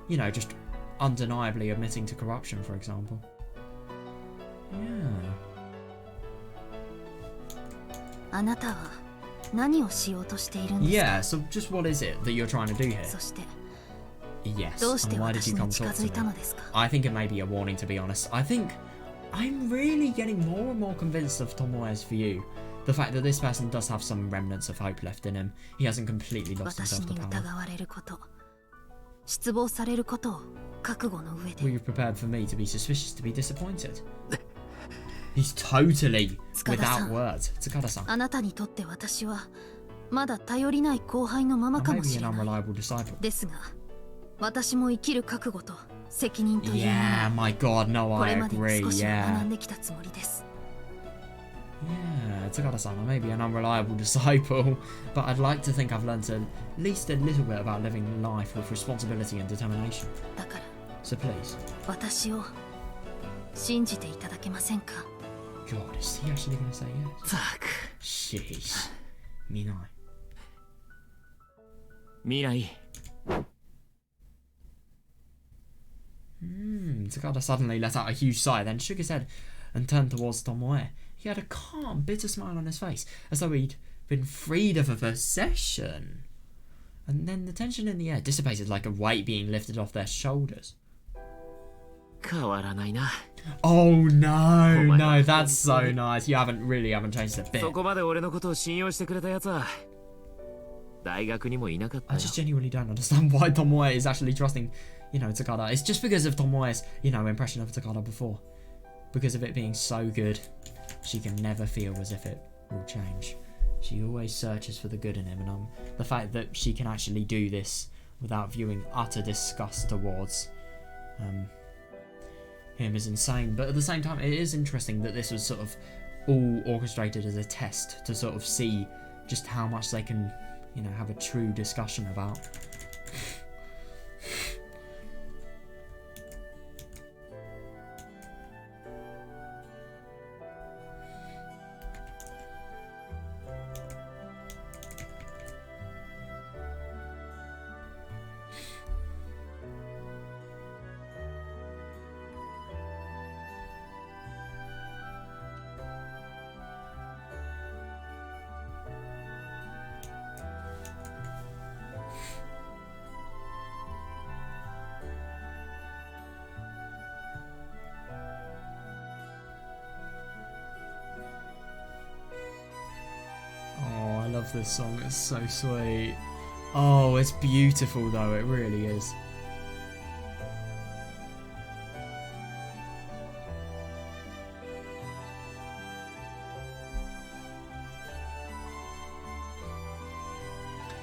you know, just undeniably admitting to corruption, for example. Yeah, so just what is it that you're trying to do here? Yes, and why did you come talk to me? I think it may be a warning, to be honest. I think I'm really getting more and more convinced of Tomoe's view. The fact that this person does have some remnants of hope left in him. He hasn't completely lost himself to power. Were you prepared for me to be suspicious, to be disappointed? He's totally without words. Tsukada-san. I may be an unreliable disciple. Yeah, my God, no, I agree, yeah. Yeah. Tsukada-san, I may be an unreliable disciple, but I'd like to think I've learned at least a little bit about living life with responsibility and determination. だから So please. 私を信じていただけませんか God, is he actually going to say yes? たく Jeez. Minai. 未来 Tsukada suddenly let out a huge sigh, then shook his head and turned towards Tomoe. He had a calm, bitter smile on his face, as though he'd been freed of a possession. And then the tension in the air dissipated like a weight being lifted off their shoulders. 変わらないな Oh no, my no, God. that's so nice. You haven't changed a bit. そこまで俺のことを信用してくれたやつは大学にもいなかった I よ just genuinely don't understand why Tomoe is actually trusting, Tsukada. It's just because of Tomoe's, impression of Tsukada before. Because of it being so good, she can never feel as if it will change. She always searches for the good in him, and the fact that she can actually do this without viewing utter disgust towards him is insane. But at the same time, it is interesting that this was sort of all orchestrated as a test to sort of see just how much they can, have a true discussion about. I love this song, it's so sweet. Oh, it's beautiful though, it really is.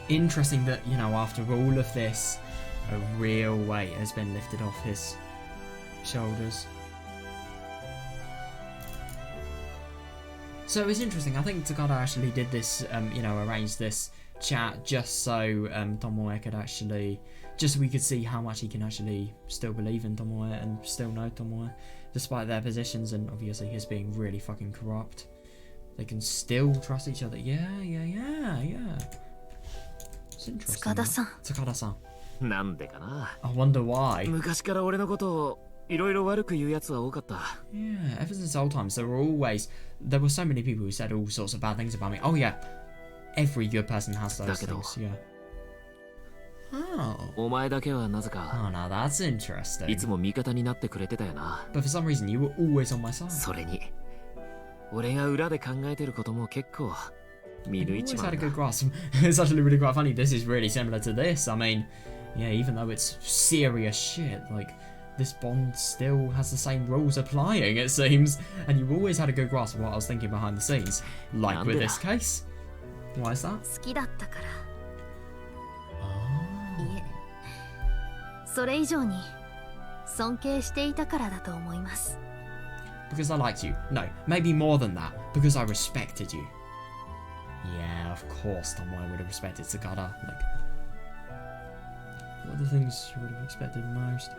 Interesting that, after all of this, a real weight has been lifted off his shoulders. So it's interesting. I think Tsukada actually did this, arranged this chat just so Tomoe could actually, just so we could see how much he can actually still believe in Tomoe and still know Tomoe, despite their positions and obviously his being really fucking corrupt. They can still trust each other. Yeah. It's interesting. Tsukada-san. なんでかな I wonder why. 昔から俺のことをいろいろ悪く言うやつは多かった Yeah, ever since old times, there were so many people who said all sorts of bad things about me. Oh yeah, every good person has those things, yeah. Oh. お前だけはなぜか Oh, now that's interesting. いつも味方になってくれてたよな But for some reason, you were always on my side. それに俺が裏で考えてることも結構見 You 抜いち always ま had う a な good grasp. It's actually really quite funny. This is really similar to this. I mean, yeah, even though it's serious shit, like, this bond still has the same rules applying, it seems. And you've always had a good grasp of what I was thinking behind the scenes. Like with this case. Why is that? 好きだったから Oh. いえそれ以上に尊敬していたからだと思います Because I liked you. No, maybe more than that. Because I respected you. Yeah, of course, Tomoe would have respected Tsukada. Like, what are the things you would have expected most?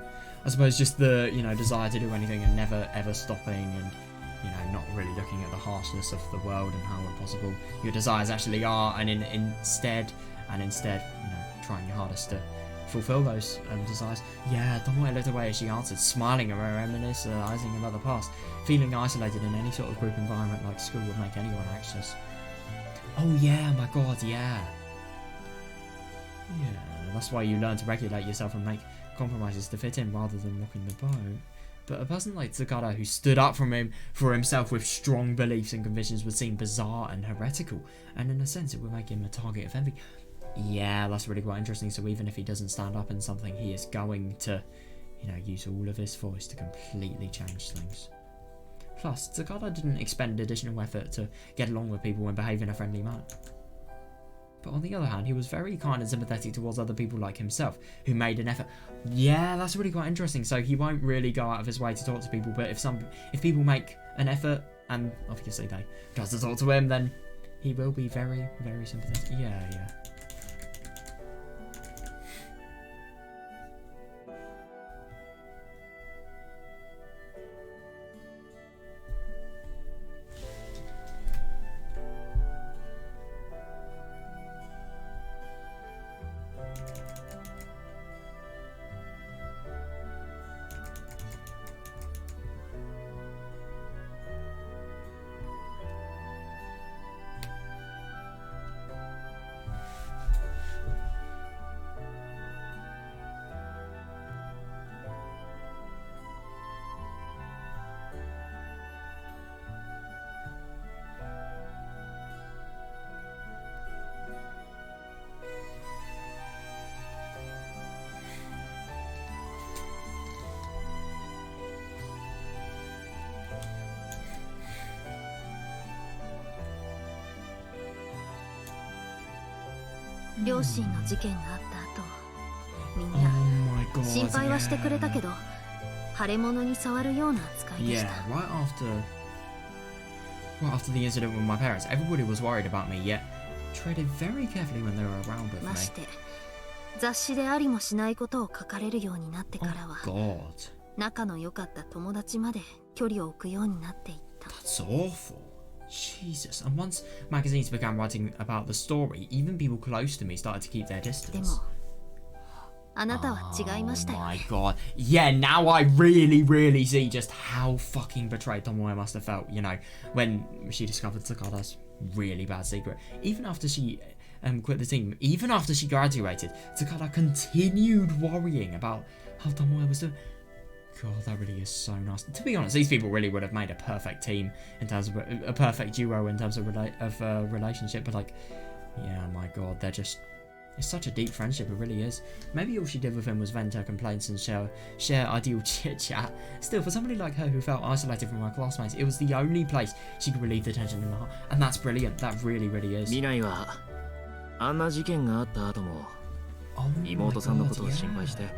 I suppose just the, desire to do anything and never ever stopping and, not really looking at the harshness of the world and how impossible your desires actually are, and instead, trying your hardest to fulfill those desires. Yeah, Tomoe looked away as she answered, smiling at her reminiscing about the past. Feeling isolated in any sort of group environment like school would make anyone anxious. Oh yeah, my god, yeah. Yeah, that's why you learn to regulate yourself and make compromises to fit in rather than rocking the boat. But a person like Tsukada who stood up for himself with strong beliefs and convictions would seem bizarre and heretical, and in a sense it would make him a target of envy. Yeah, that's really quite interesting. So even if he doesn't stand up in something, he is going to, use all of his voice to completely change things. Plus, Tsukada didn't expend additional effort to get along with people and behave in a friendly manner. But on the other hand, he was very kind and sympathetic towards other people like himself, who made an effort. Yeah, that's really quite interesting. So he won't really go out of his way to talk to people, but if people make an effort and obviously they tries to talk to him, then he will be very, very sympathetic. Yeah.両親の事件があった後、みん Oh な my god. 心配はしてくれたけど、腫れ物に触るような扱いでし Yeah, た。 right after the incident with my parents, everybody was worried about me, yet treaded very carefully when they were around with ま me. して雑誌でありもしないことを書かれるようになってからは、 God, 仲の良かった友達まで距離を置くようになっていった。 that's awful. Jesus. And once magazines began writing about the story, even people close to me started to keep their で distance. もあなたは違いましたよ My ね。 god. Yeah, now I really, really see just how fucking betrayed Tomoe must have felt, you know, when she discovered Tsukada's really bad secret. Even after she quit the team, even after she graduated, Tsukada continued worrying about how Tomoe was doing. God, that really is so nice. To be honest, these people really would have made a perfect team in terms of a perfect duo in terms of relationship. But like, yeah, my God, they're just. It's such a deep friendship, it really is. Maybe all she did with him was vent her complaints and share ideal chit-chat. Still, for somebody like her who felt isolated from her classmates, it was the only place she could relieve the tension in her heart. And that's brilliant. That really, really is. 未来はあんな事件があった後も Oh my 妹さんのことを God, 心配して yeah.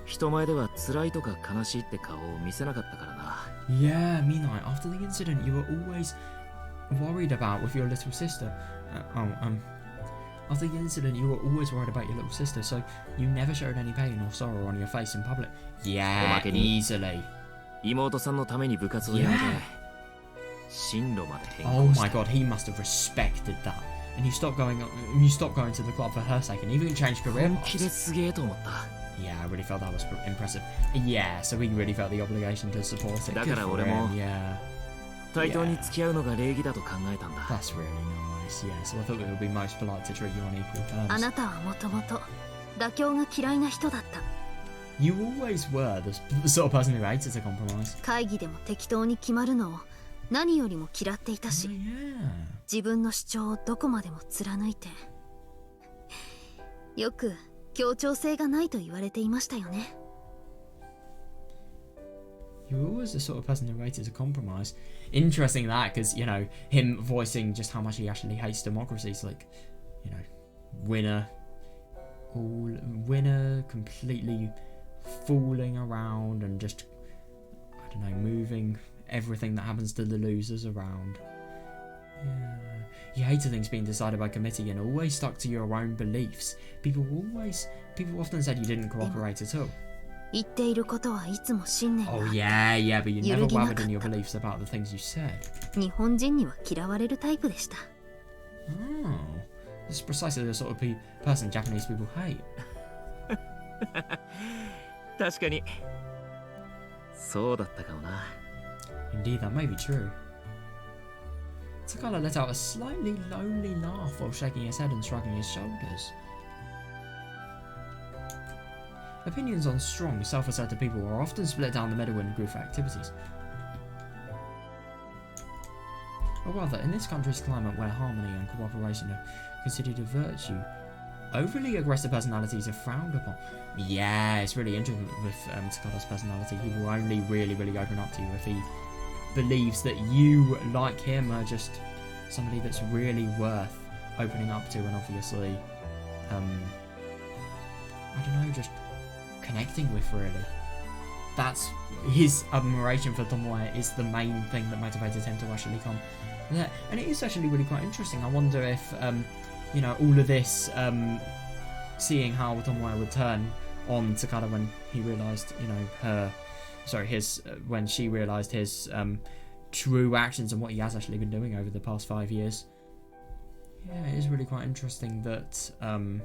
人前では辛いとか悲しいって顔を見せなかったからな。 Yeah, Minai, after the incident, you were always worried about with your little sister. After the incident, you were always worried about your little sister, so you never showed any pain or sorrow on your face in public. Yeah, easily. 妹さんのために部活をやめて Yeah. 進路まで変 Oh 更し my た。 god, he must have respected that. And you stopped going to the club for her sake, and even changed career 本気 paths. ですげえと思った。 Yeah, I really felt that was impressive. Yeah, so we really felt the obligation to support it. Good だから for 俺も him, yeah. 対等に付き合うのが礼儀だと考えたんだ。 That's really nice, yeah. So I thought it would be most polite to treat you on equal あ terms. なたはもともと妥協が嫌いな人だった。 You always were the sort of person who hated to compromise. 会議でも適当に決まるのを何よりも嫌っていた Oh, し、 yeah. 自分の主張をどこまでも貫いて、よく協調性がないと言われていましたよね。 You were always the sort of person who hated to compromise. Interesting that, because, you know, him voicing just how much he actually hates democracy is like, you know, winner, completely fooling around and just, I don't know, moving everything that happens to the losers around. Yeah. You hated things being decided by committee and always stuck to your own beliefs. People often said you didn't cooperate at all. 言っていることはいつも信念があ Oh って、 yeah, but you never 揺るぎなか wavered った。 in your beliefs about the things you said. 日本人には嫌われるタイプでした。 Oh, that's precisely the sort of person Japanese people hate. 確かにそうだったかもな。 Indeed, that may be true. Tsukada let out a slightly lonely laugh while shaking his head and shrugging his shoulders. Opinions on strong, self-assertive people are often split down the middle in group activities. Or rather, in this country's climate where harmony and cooperation are considered a virtue, overly aggressive personalities are frowned upon. Yeah, it's really interesting with Tsukada's personality. He will only really open up to you if he believes that you, like him, are just somebody that's really worth opening up to, and obviously, I don't know, just connecting with, really. that's his admiration for Tomoe is the main thing that motivated him to actually come there. And it is actually really quite interesting. I wonder if, you know, all of this, seeing how Tomoe would turn on Tsukada when he realised, you know, when she realised his true actions and what he has actually been doing over the past 5 years. Yeah, it is really quite interesting that no,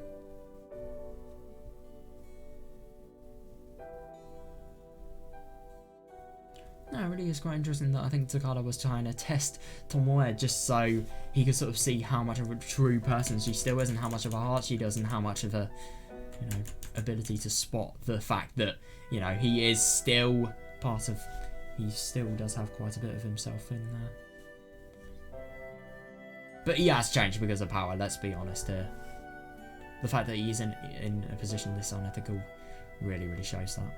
it really is quite interesting that I think Tsukada was trying to test Tomoe just so he could sort of see how much of a true person she still is and how much of a heart she does and how much of a, you know, ability to spot the fact that, you know, he is still part of, he still does have quite a bit of himself in there. But he has changed because of power, let's be honest here. The fact that he's in a position this unethical really, really shows that.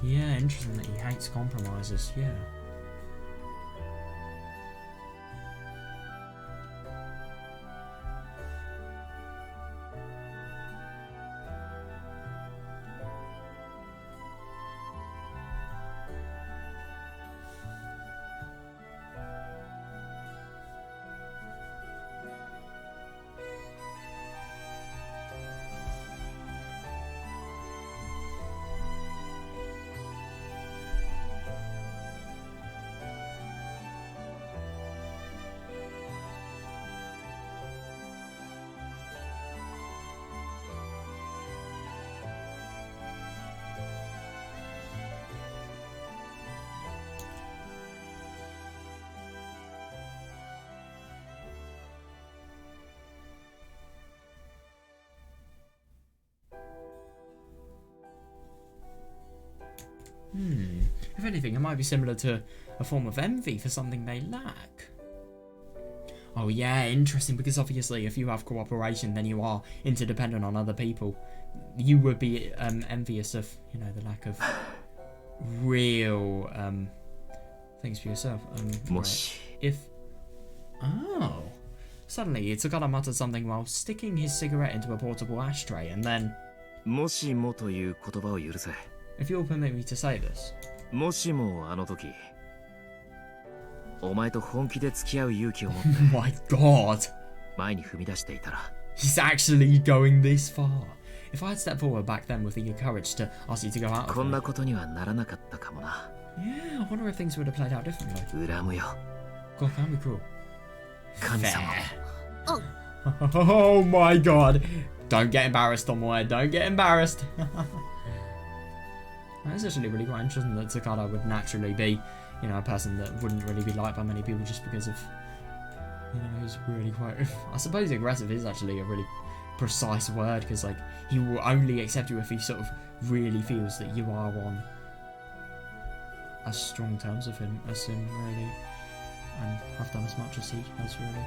Yeah, interesting that he hates compromises, yeah. If anything, it might be similar to a form of envy for something they lack. Oh yeah, interesting, because obviously if you have cooperation, then you are interdependent on other people. You would be envious of, you know, the lack of real things for yourself. Right. If... Oh. Suddenly, Tsukada muttered something while sticking his cigarette into a portable ashtray, and then... もしもという言葉を許せ。If you'll permit me to say this. もしもあの時、お前と本気で付き合う勇気を持って、My God! 前に踏み出していたら。He's actually going this far. If I had stepped forward back then with the courage to ask you to go out of こんなことにはならなかったかもな。Yeah, I wonder if things would have played out differently. 恨むよ。God, can be cruel. 神様。Oh my God! Don't get embarrassed, Tomoe. Don't get embarrassed. It's actually really quite interesting that Tsukada would naturally be, you know, a person that wouldn't really be liked by many people just because of, you know, he's really quite... I suppose aggressive is actually a really precise word, because, like, he will only accept you if he sort of really feels that you are on as strong terms with him as him, really, and have done as much as he has, really,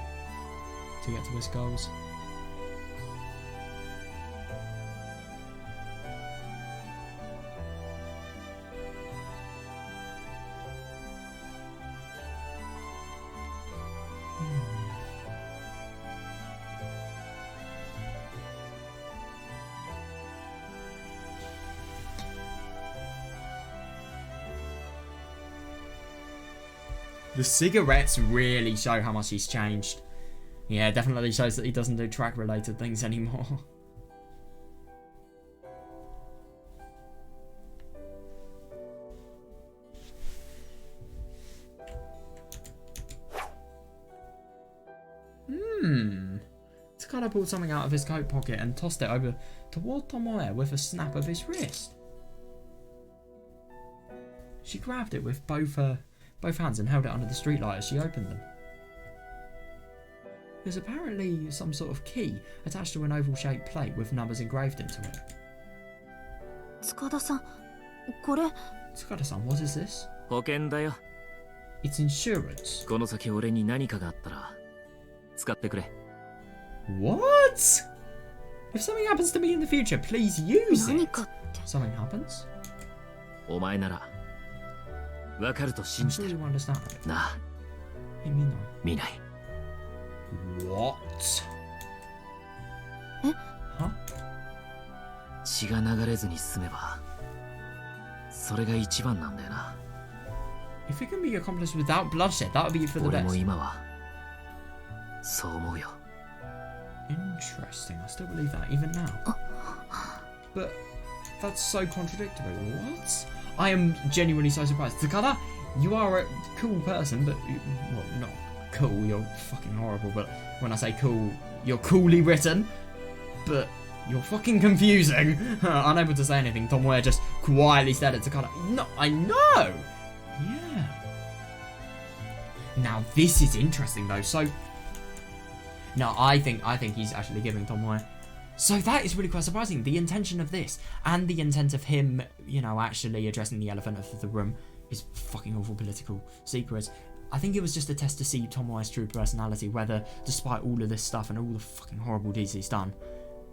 to get to his goals. The cigarettes really show how much he's changed. Yeah, definitely shows that he doesn't do track-related things anymore. Tsukada pulled something out of his coat pocket and tossed it over toward Tomoe with a snap of his wrist. She grabbed it with both hands and held it under the streetlight as she opened them. There's apparently some sort of key attached to an oval-shaped plate with numbers engraved into it. Tsukada-san, Tsukada-san, what is this? 保険だよ。 It's insurance. この先俺に何かがあったら使ってくれ。 What? If something happens to me in the future, please use it. 何かって。 Something happens? お前ならわかると I'm 信じ sure て you る understand. なあ Hey, Minai. 見ない What? え Huh? 血が流れずに済めばそれが一番なんだよな If it can be accomplished without bloodshed, that would be for the 俺も best. 今はそう思うよ Interesting. I still believe that even now. But that's so contradictory. What? I am genuinely so surprised. Tsukada, you are a cool person, but well, not cool. You're fucking horrible. But when I say cool, you're coolly written, but you're fucking confusing. Unable to say anything, Tomoe just quietly stared at Tsukada. No, I know. Yeah. Now this is interesting though. So. No, I think he's actually giving Tomoe. So that is really quite surprising. The intention of this and the intent of him, you know, actually addressing the elephant of the room is fucking awful political secrets. I think it was just a test to see Tomoe's true personality, whether, despite all of this stuff and all the fucking horrible deeds he's done,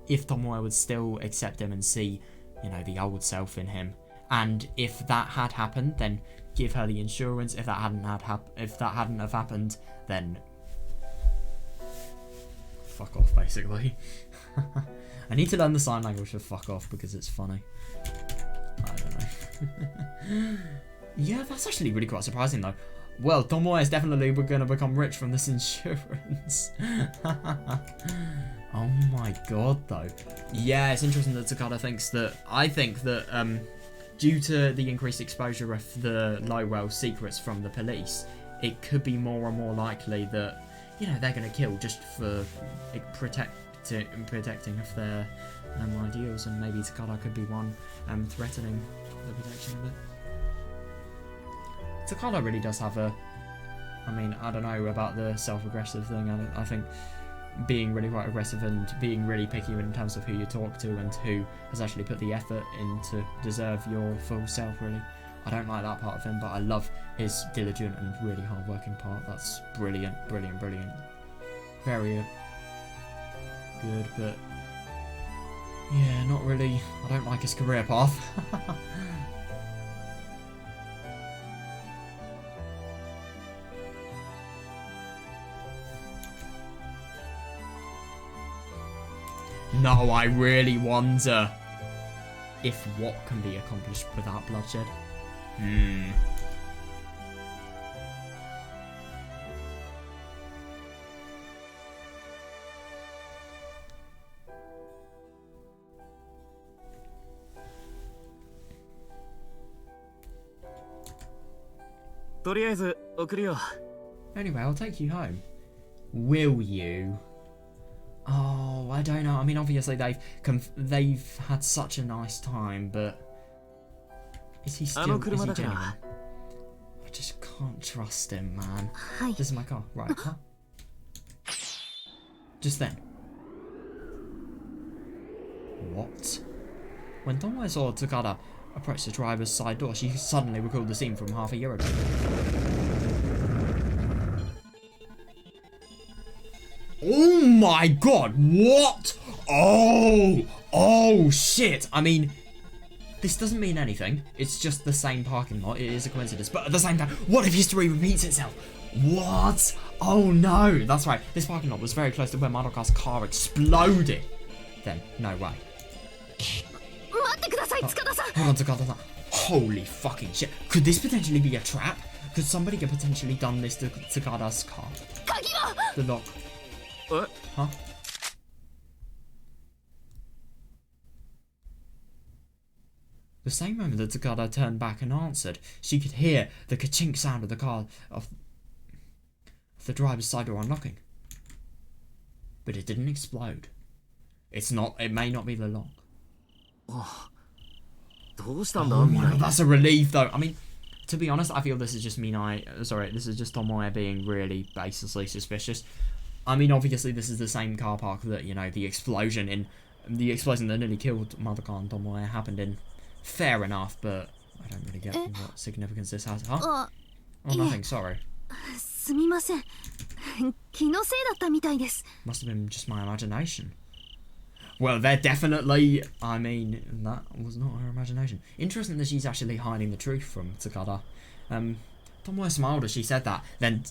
if Tomoe would still accept him and see, you know, the old self in him. And if that had happened, then give her the insurance. If that hadn't have happened, then fuck off, basically. I need to learn the sign language for fuck off because it's funny. I don't know. Yeah, that's actually really quite surprising though. Well, Tomoe is definitely going to become rich from this insurance. Oh my god, though. Yeah, it's interesting that Tsukada thinks that... I think that due to the increased exposure of the Lowell secrets from the police, it could be more and more likely that, you know, they're going to kill just for protecting of their ideals, and maybe Tsukada could be one threatening the protection of it. Tsukada really does have a... I mean, I don't know about the self-aggressive thing. I think being really quite aggressive and being really picky in terms of who you talk to and who has actually put the effort in to deserve your full self, really. I don't like that part of him, but I love his diligent and really hard-working part. That's brilliant, brilliant, brilliant. Very good, but... yeah, not really. I don't like his career path. No, I really wonder if what can be accomplished without bloodshed. Anyway, I'll take you home. Will you? Oh, I don't know. I mean, obviously they've had such a nice time, but is he genuine? I just can't trust him, man. Hi. This is my car, right? Huh? Just then. What? When Tomoe saw Tsukada approach the driver's side door, she suddenly recalled the scene from half a year ago. Oh my god, what? Oh shit. I mean, this doesn't mean anything. It's just the same parking lot. It is a coincidence. But at the same time, what if history repeats itself? What? Oh no. That's right. This parking lot was very close to where Madoka's car exploded. Then, no way. Hold on, Tsukada-san. Holy fucking shit. Could this potentially be a trap? Could somebody have potentially done this to Tsukada's car? The lock. What? Huh? The same moment that Tsukada turned back and answered, she could hear the ka-chink sound of the car of the driver's side door unlocking. But it didn't explode. It may not be the lock. Oh my god, that's a relief though. I mean, to be honest, I feel this is just this is just Tomoe being really baselessly suspicious. I mean, obviously this is the same car park that, you know, the explosion that nearly killed Madoka and Tomoe happened in. Fair enough, but I don't really get what significance this has. Huh? Oh, nothing, sorry. Must have been just my imagination. Well, they're definitely... I mean, that was not her imagination. Interesting that she's actually hiding the truth from Tsukada. Tomoe smiled as she said that, then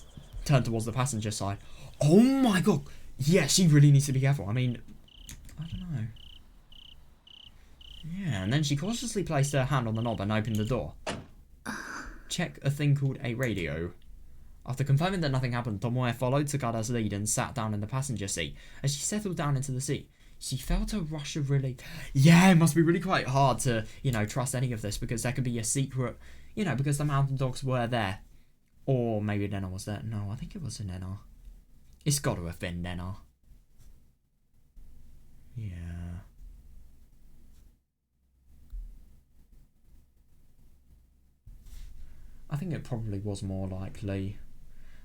turned towards the passenger side. Oh my god! Yeah, she really needs to be careful. I mean, I don't know. Yeah, and then she cautiously placed her hand on the knob and opened the door. Check a thing called a radio. After confirming that nothing happened, Tomoe followed Tsukada's lead and sat down in the passenger seat. As she settled down into the seat, she felt a rush of relief. Yeah, it must be really quite hard to, trust any of this because there could be a secret, because the mountain dogs were there. Or maybe Nenna was there. No, I think it was Nenna. It's got to have been Nenna. Yeah. I think it probably was more likely.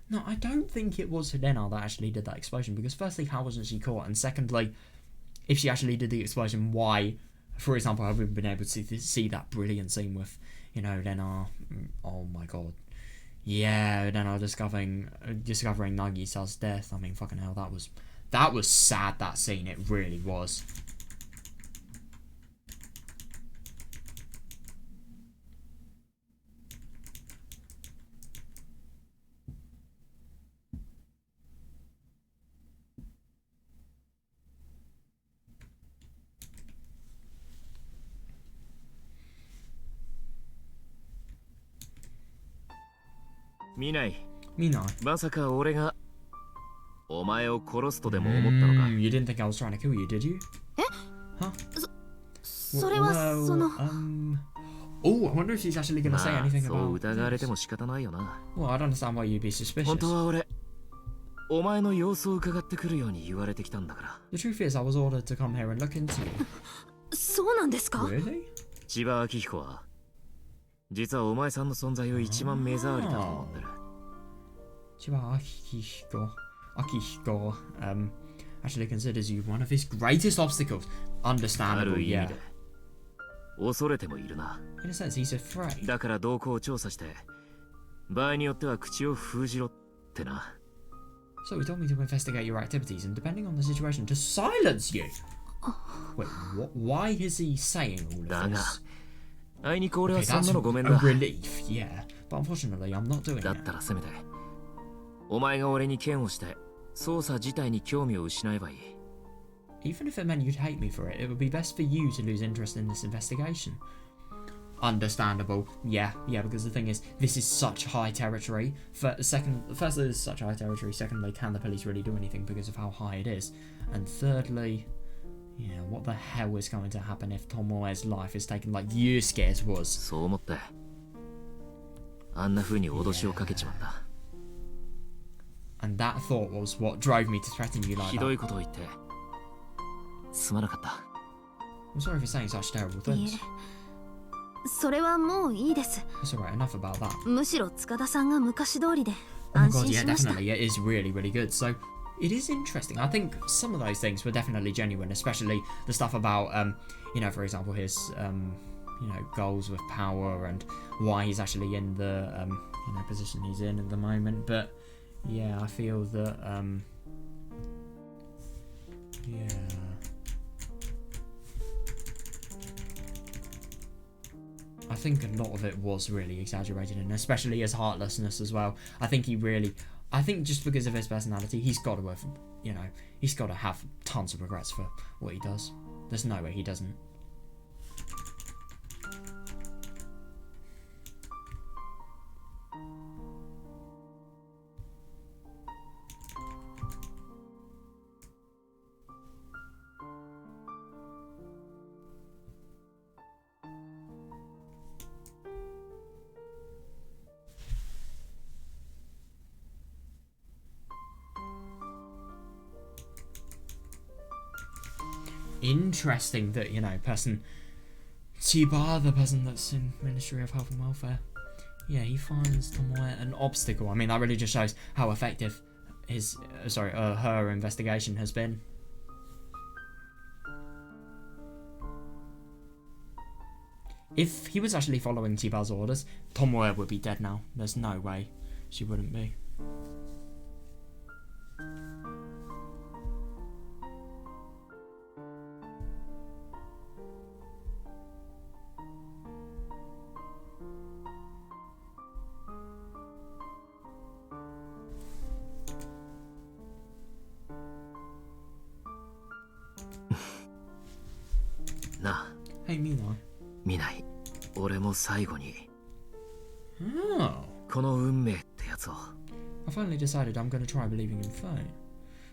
No, I don't think it was Nenna that actually did that explosion because firstly, how wasn't she caught? And secondly, if she actually did the explosion, why, for example, have we been able to see that brilliant scene with, Nenna? Oh my god. Yeah, Nenna discovering Nagisa's death. I mean, fucking hell, that was sad, that scene. It really was. Minai. まさか You 俺がお前を殺すとでも思ったのか didn't think I was trying to kill you, did you? え Huh? それはその Oh, I wonder if she's actually gonna say まあ anything そう about 疑われて this. も仕方ないよな Well, I don't understand why you'd be suspicious. 本当は俺お前の様子を伺ってくるように言われてきたんだから The truth is, I was ordered to come here and look into you. そうなんですか Really? 千葉明彦は実はお前さんの存在を一番目障りだと思ってる Chiba Akihiko, actually considers you one of his greatest obstacles. あ Understandable, る意味 yeah. で恐れてもいるな In a sense, he's afraid. だから動向を調査して場合によっては口を封じろってな So he told me to investigate your activities and depending on the situation, to silence you. Wait, what? Why is he saying all of だが this? あいにく俺は Okay, そん that's なのごめん a だ relief, yeah. But unfortunately, I'm not doing だっ it. たらせめてお前が俺に剣をして捜査自体に興味を失えばいい Even if it meant you'd hate me for it, it would be best for you to lose interest in this investigation. Understandable. Yeah, because the thing is, this is such high territory. Firstly, it's such high territory. Secondly, can the police really do anything because of how high it is? And thirdly, what the hell is going to happen if Tomoe's life is taken like Yusuke's was? そう思ってあんな風に脅しをかけちまった And that thought was what drove me to threaten you like ひどい that. ことを言ってすまなかった I'm sorry for saying such terrible い things. えそれはもういいです It's alright, enough about that. むしろ塚田さんが昔通りで Oh my 安 god, 心 yeah, しました definitely. It is really, really good. So, it is interesting. I think some of those things were definitely genuine, especially the stuff about, for example, his, goals with power and why he's actually in the, position he's in at the moment. But, yeah, I feel that, I think a lot of it was really exaggerated, and especially his heartlessness as well. I think just because of his personality, he's got to have, he's got to have tons of regrets for what he does. There's no way he doesn't. Interesting that, Chiba, the person that's in Ministry of Health and Welfare, he finds Tomoe an obstacle. I mean, that really just shows how effective her investigation has been. If he was actually following Chiba's orders, Tomoe would be dead now. There's no way she wouldn't be. な。 Hey, Mila. 見ない。俺も最後に Oh. この運命ってやつを I finally decided I'm going to try believing in fate.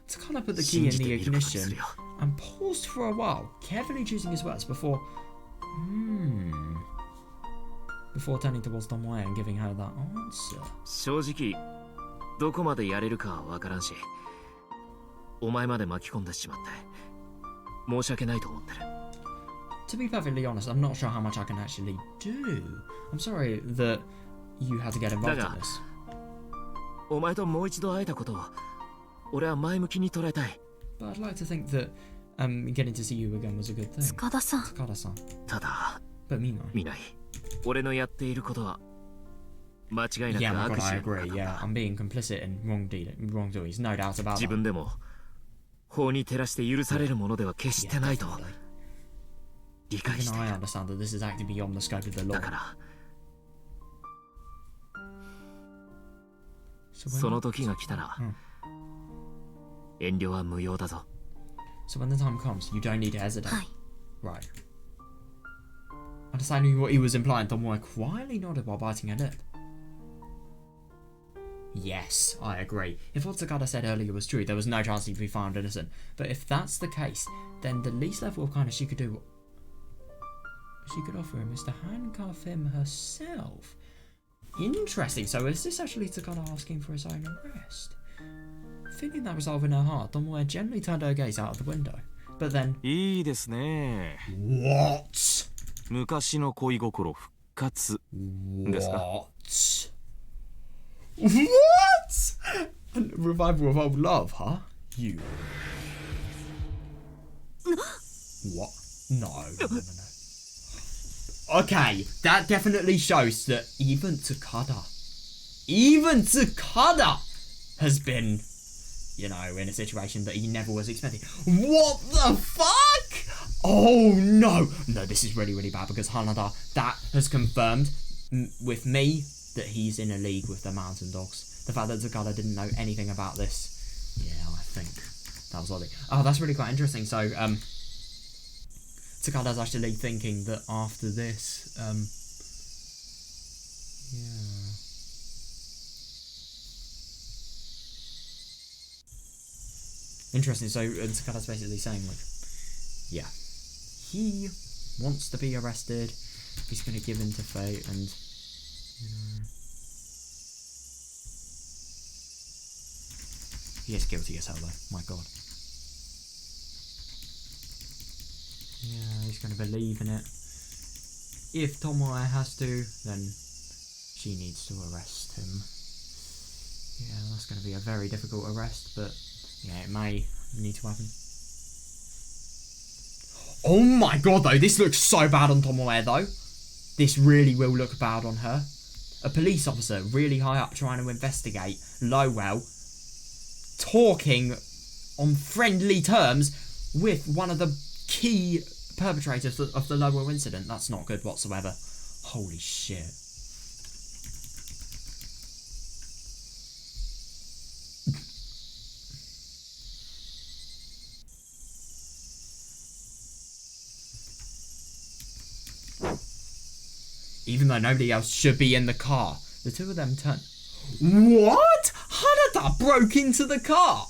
Tsukada put the key in 信じて the みることにす ignition るよ。 and paused for a while, carefully choosing his words before turning towards Tomoe and giving her that answer. 正直どこまでやれるかは分からんし、お前まで巻き込んでしまって申し訳ないと思ってる。 To be perfectly honest, I'm not sure how much I can actually do. I'm sorry that you had to get involved in this. お前ともう一度会えたことを俺は前向きに捉えたい。 But I'd like to think that getting to see you again was a good thing. 塚田さん Tsukada-san. ただ But Mino. 見ない。俺のやっていることは間違いな Yeah, く my 悪 god, 事 I の agree. 中 Yeah, だ。 I'm being complicit in wrongdoings. No doubt about 自 that. 分でも法に照らして許されるものでは決して Yeah, ないと definitely. 理解し Even てい I る。 understand that this is acting beyond the scope of the law. だから So その時が来たら Hmm. 遠慮は無用だぞ。 So when the time comes, you don't need to hesitate. はい Right. Understanding what he was implying, Tomoe quietly nodded while biting her lip. Yes, I agree. If what Tsukada said earlier was true, there was no chance he'd be found innocent. But if that's the case, then the least level of kindness she could offer him is to handcuff him herself. Interesting. So is this actually Tsukada asking for his own arrest? Feeling that resolve in her heart, Tomoe gently turned her gaze out of the window. But then... いいですね。 What? 昔の恋心復活ですか。 What? Revival of old love, huh? You. What? No. Okay, that definitely shows that even Tsukada has been, you know, in a situation that he never was expecting. What the fuck? Oh no! No, this is really, really bad because Hanada, that has confirmed with me that he's in a league with the Mountain Dogs. The fact that Tsukada didn't know anything about this, yeah, I think that was odd. Oh, that's really quite interesting. So, Tsukada's actually thinking that after this, yeah. Interesting. So, Tsukada's basically saying, like, yeah, he wants to be arrested. He's going to give in to fate, and you know, he is guilty as hell, though. My God. Yeah, he's going to believe in it. If Tomoe has to, then she needs to arrest him. Yeah, that's going to be a very difficult arrest, but yeah, it may need to happen. Oh my god, though, this looks so bad on Tomoe, though. This really will look bad on her. A police officer really high up trying to investigate Lowell, talking on friendly terms with one of the key perpetrators of the Lowell incident. That's not good whatsoever. Holy shit. Even though nobody else should be in the car, the two of them turn. What? Hanada broke into the car?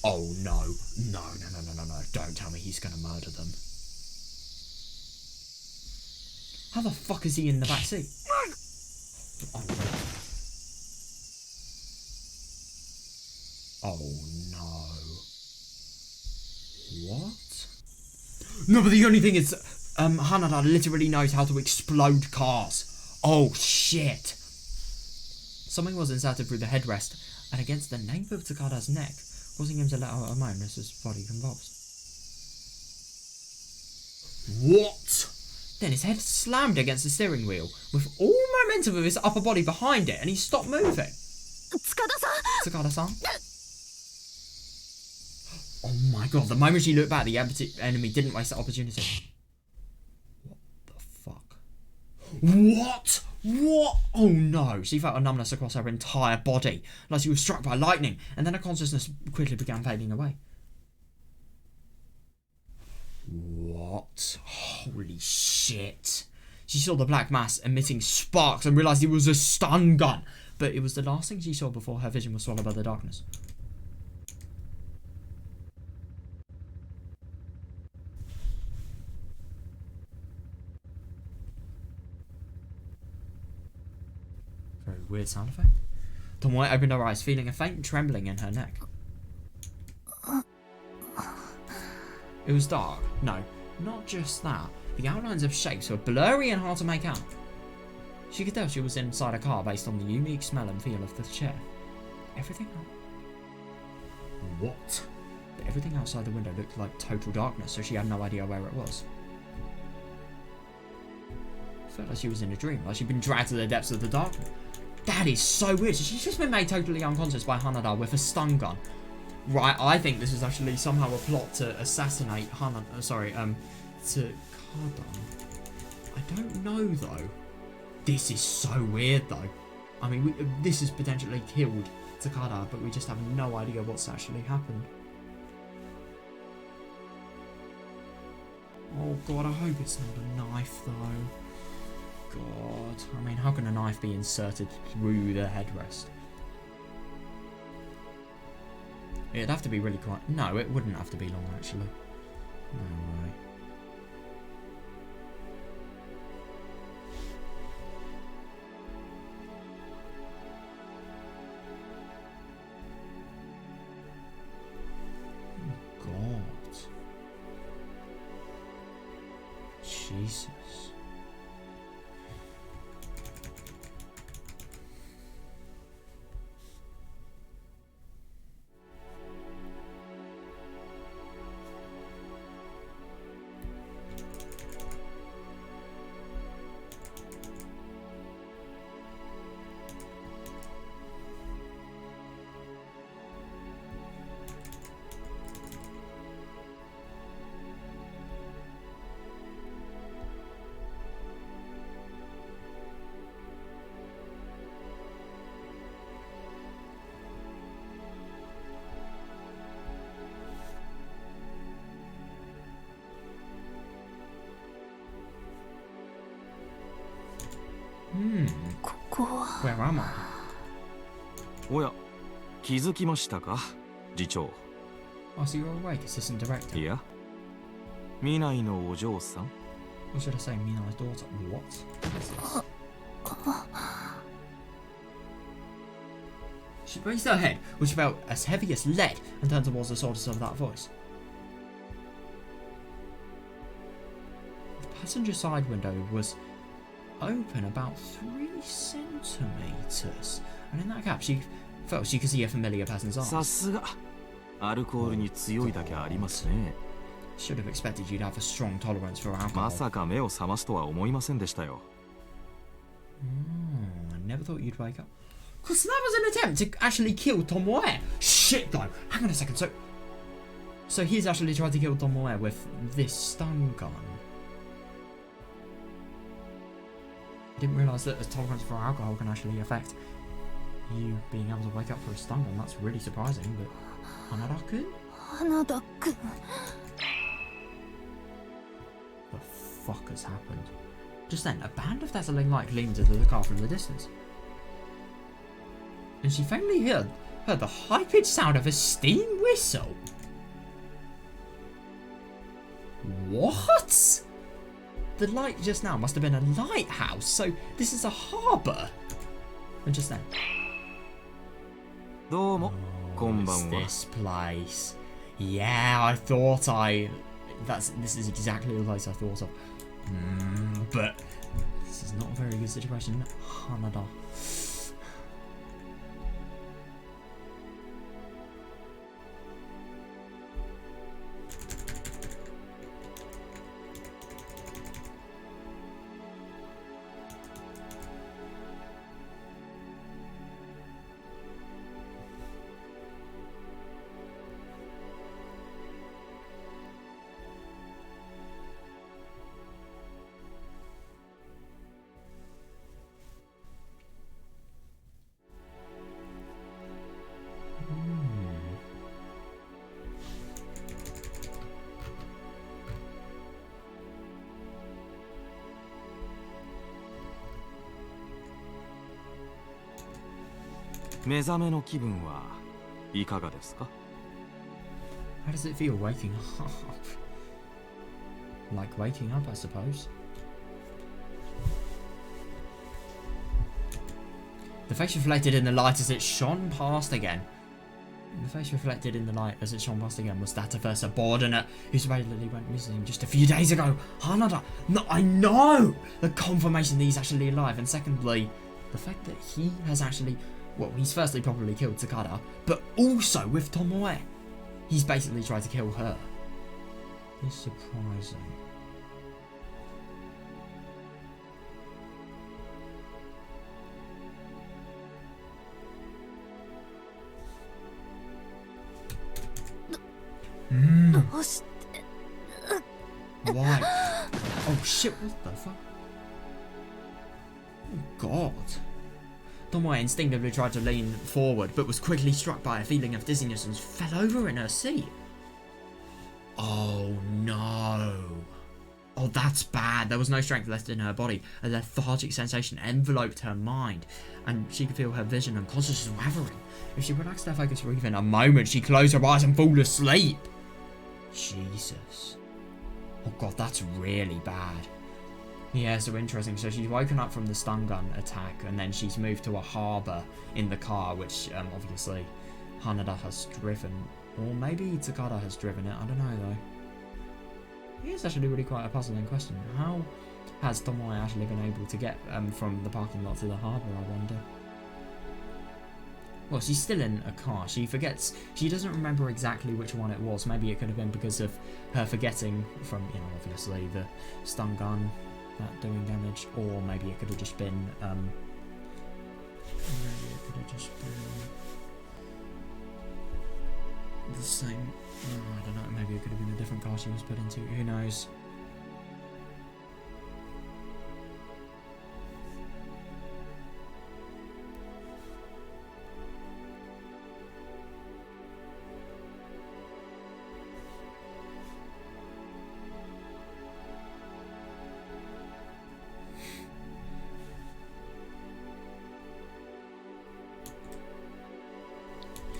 Oh no. No. Don't tell me he's gonna murder them. How the fuck is he in the back seat? Oh no. What? No, but the only thing is, Hanada literally knows how to explode cars. Oh shit. Something was inserted through the headrest and against the nape of Tsukada's neck, causing him to let out a moan as his body convulsed. What? Then his head slammed against the steering wheel, with all momentum of his upper body behind it, and he stopped moving. Tsukada-san? Oh my god, the moment she looked back, the enemy didn't waste the opportunity. What the fuck? What? What? Oh no, she felt a numbness across her entire body, like she was struck by lightning, and then her consciousness quickly began fading away. What? What? Holy shit. She saw the black mass emitting sparks and realised it was a stun gun. But it was the last thing she saw before her vision was swallowed by the darkness. Very weird sound effect. Tomoe opened her eyes, feeling a faint trembling in her neck. It was dark. No, not just that. The outlines of shapes were blurry and hard to make out. She could tell she was inside a car based on the unique smell and feel of the chair. Everything... What? But everything outside the window looked like total darkness, so she had no idea where it was. Felt like she was in a dream, like she'd been dragged to the depths of the darkness. That is so weird. So she's just been made totally unconscious by Hanada with a stun gun. Right, I think this is actually somehow a plot to assassinate Tsukada. I don't know though. This is so weird though. I mean, this has potentially killed Tsukada, but we just have no idea what's actually happened. Oh god, I hope it's not a knife though. God, I mean, how can a knife be inserted through the headrest? It'd have to be really quite... No, it wouldn't have to be long, actually. No way. Oh, God. Jesus. Where am I? おや、気づきましたか、次長。Oh, so you're awake, assistant director. いや、未来のお嬢さん。Or should I say Mina's daughter? What? What is this? She raised her head, which felt as heavy as lead, and turned towards the source of that voice. The passenger side window was open about 3 centimeters, and in that gap she felt she could see a familiar person's eyes. さすが、アルコールに強いだけありますね。Should have expected you'd have a strong tolerance for alcohol. まさか目を覚ますとは思いませんでしたよ。I never thought you'd wake up. Because that was an attempt to actually kill Tomoe. Shit though. Hang on a second. So he's actually tried to kill Tomoe with this stun gun. I didn't realise that a tolerance for alcohol can actually affect you being able to wake up for a stun gun. That's really surprising, but... Hanada-kun? Hanada-kun. The fuck has happened? Just then, a band of dazzling light gleamed into the car from the distance. And she faintly heard the high-pitched sound of a steam whistle. What? The light just now must have been a lighthouse, so this is a harbour. And just then... Domo, it's this place. Yeah, I thought this is exactly the place I thought of. But this is not a very good situation. Hanada. 目覚めの気分はいかがですか？ How does it feel waking up? Like waking up, I suppose. The face reflected in the light as it shone past again. The face reflected in the light as it shone past again was that of her subordinate who supposedly went missing just a few days ago. Hanada! No, I know! The confirmation that he's actually alive, and secondly, the fact that he has actually... Well, he's firstly probably killed Tsukada, but also with Tomoe. He's basically tried to kill her. It's surprising. Why? Oh shit, what the fuck? Oh god. Tomoe instinctively tried to lean forward, but was quickly struck by a feeling of dizziness and fell over in her seat. Oh no. Oh, that's bad. There was no strength left in her body. A lethargic sensation enveloped her mind, and she could feel her vision and consciousness wavering. If she relaxed her focus for even a moment, she closed her eyes and fell asleep. Jesus. Oh god, that's really bad. Yeah, so interesting. So she's woken up from the stun gun attack, and then she's moved to a harbour in the car, which obviously Hanada has driven. Or maybe Tsukada has driven it, I don't know though. It is actually really quite a puzzling question. How has Tomoe actually been able to get from the parking lot to the harbour, I wonder? Well, she's still in a car. She forgets. She doesn't remember exactly which one it was. Maybe it could have been because of her forgetting from, you know, obviously the stun gun doing damage, or maybe it could have just been. Maybe it could have just been the same. Oh, I don't know. Maybe it could have been a different car she was put into. Who knows?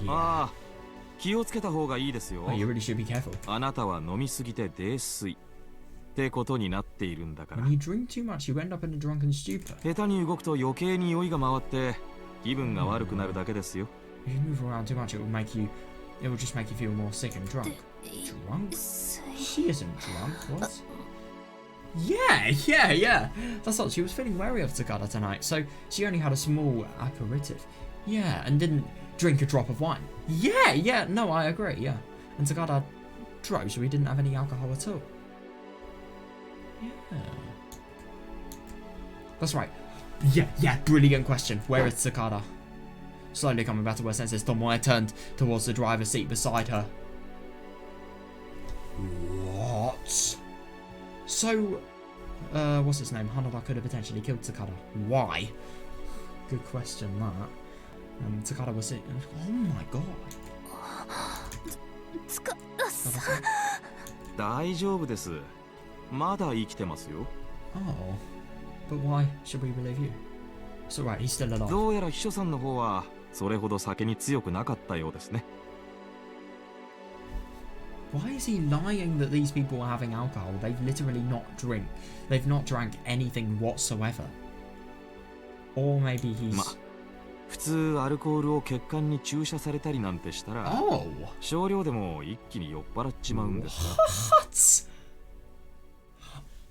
ああ、気をつけた方がいいですよ。Oh, you really should be careful. あなたは飲みすぎて泥酔ってことになっているんだから。 When you drink too much, you end up in a drunken stupor. 下手に動くと余計に酔いが回って気分が悪くなるだけですよ。 If you move around too much, it will just make you feel more sick and drunk. Drunk? She isn't drunk. What? Yeah. That's what she was feeling wary of Tsukada tonight. So she only had a small aperitif. Yeah, and didn't drink a drop of wine. Yeah. No, I agree. Yeah, and Tsukada drove, so he didn't have any alcohol at all. Yeah, that's right. Yeah. Brilliant question. Where is Tsukada? Slowly coming back to her senses, Tomoe turned towards the driver's seat beside her. What? So, what's his name? Hanada could have potentially killed Tsukada. Why? Good question, that. Tsukada was sitting. Oh my god. 大丈夫です。まだ生きてますよ。 Oh, but why should we believe you? It's alright, he's still alive. どうやら秘書さんの方はそれほど酒に強くなかったようですね。 Why is he lying that these people are having alcohol? They've literally They've not drank anything whatsoever. Or maybe he's... ま、普通アルコールを血管に注射されたりなんてしたら、 Oh! 少量でも一気に酔っ払っちまうんですが。 What?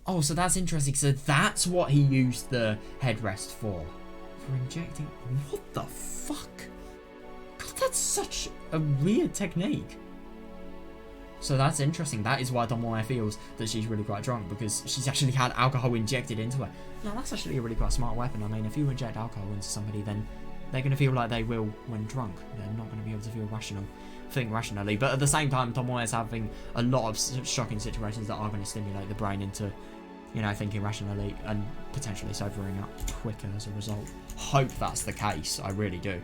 Oh, so that's interesting. So that's what he used the headrest for. For injecting... What the fuck? God, that's such a weird technique. So that's interesting. That is why Tomoe feels that she's really quite drunk, because she's actually had alcohol injected into her. No, that's actually a really quite smart weapon. I mean, if you inject alcohol into somebody, then they're going to feel like they will when drunk. They're not going to be able to think rationally. But at the same time, Tomoe is having a lot of shocking situations that are going to stimulate the brain into, you know, thinking rationally and potentially sobering up quicker as a result. Hope that's the case. I really do.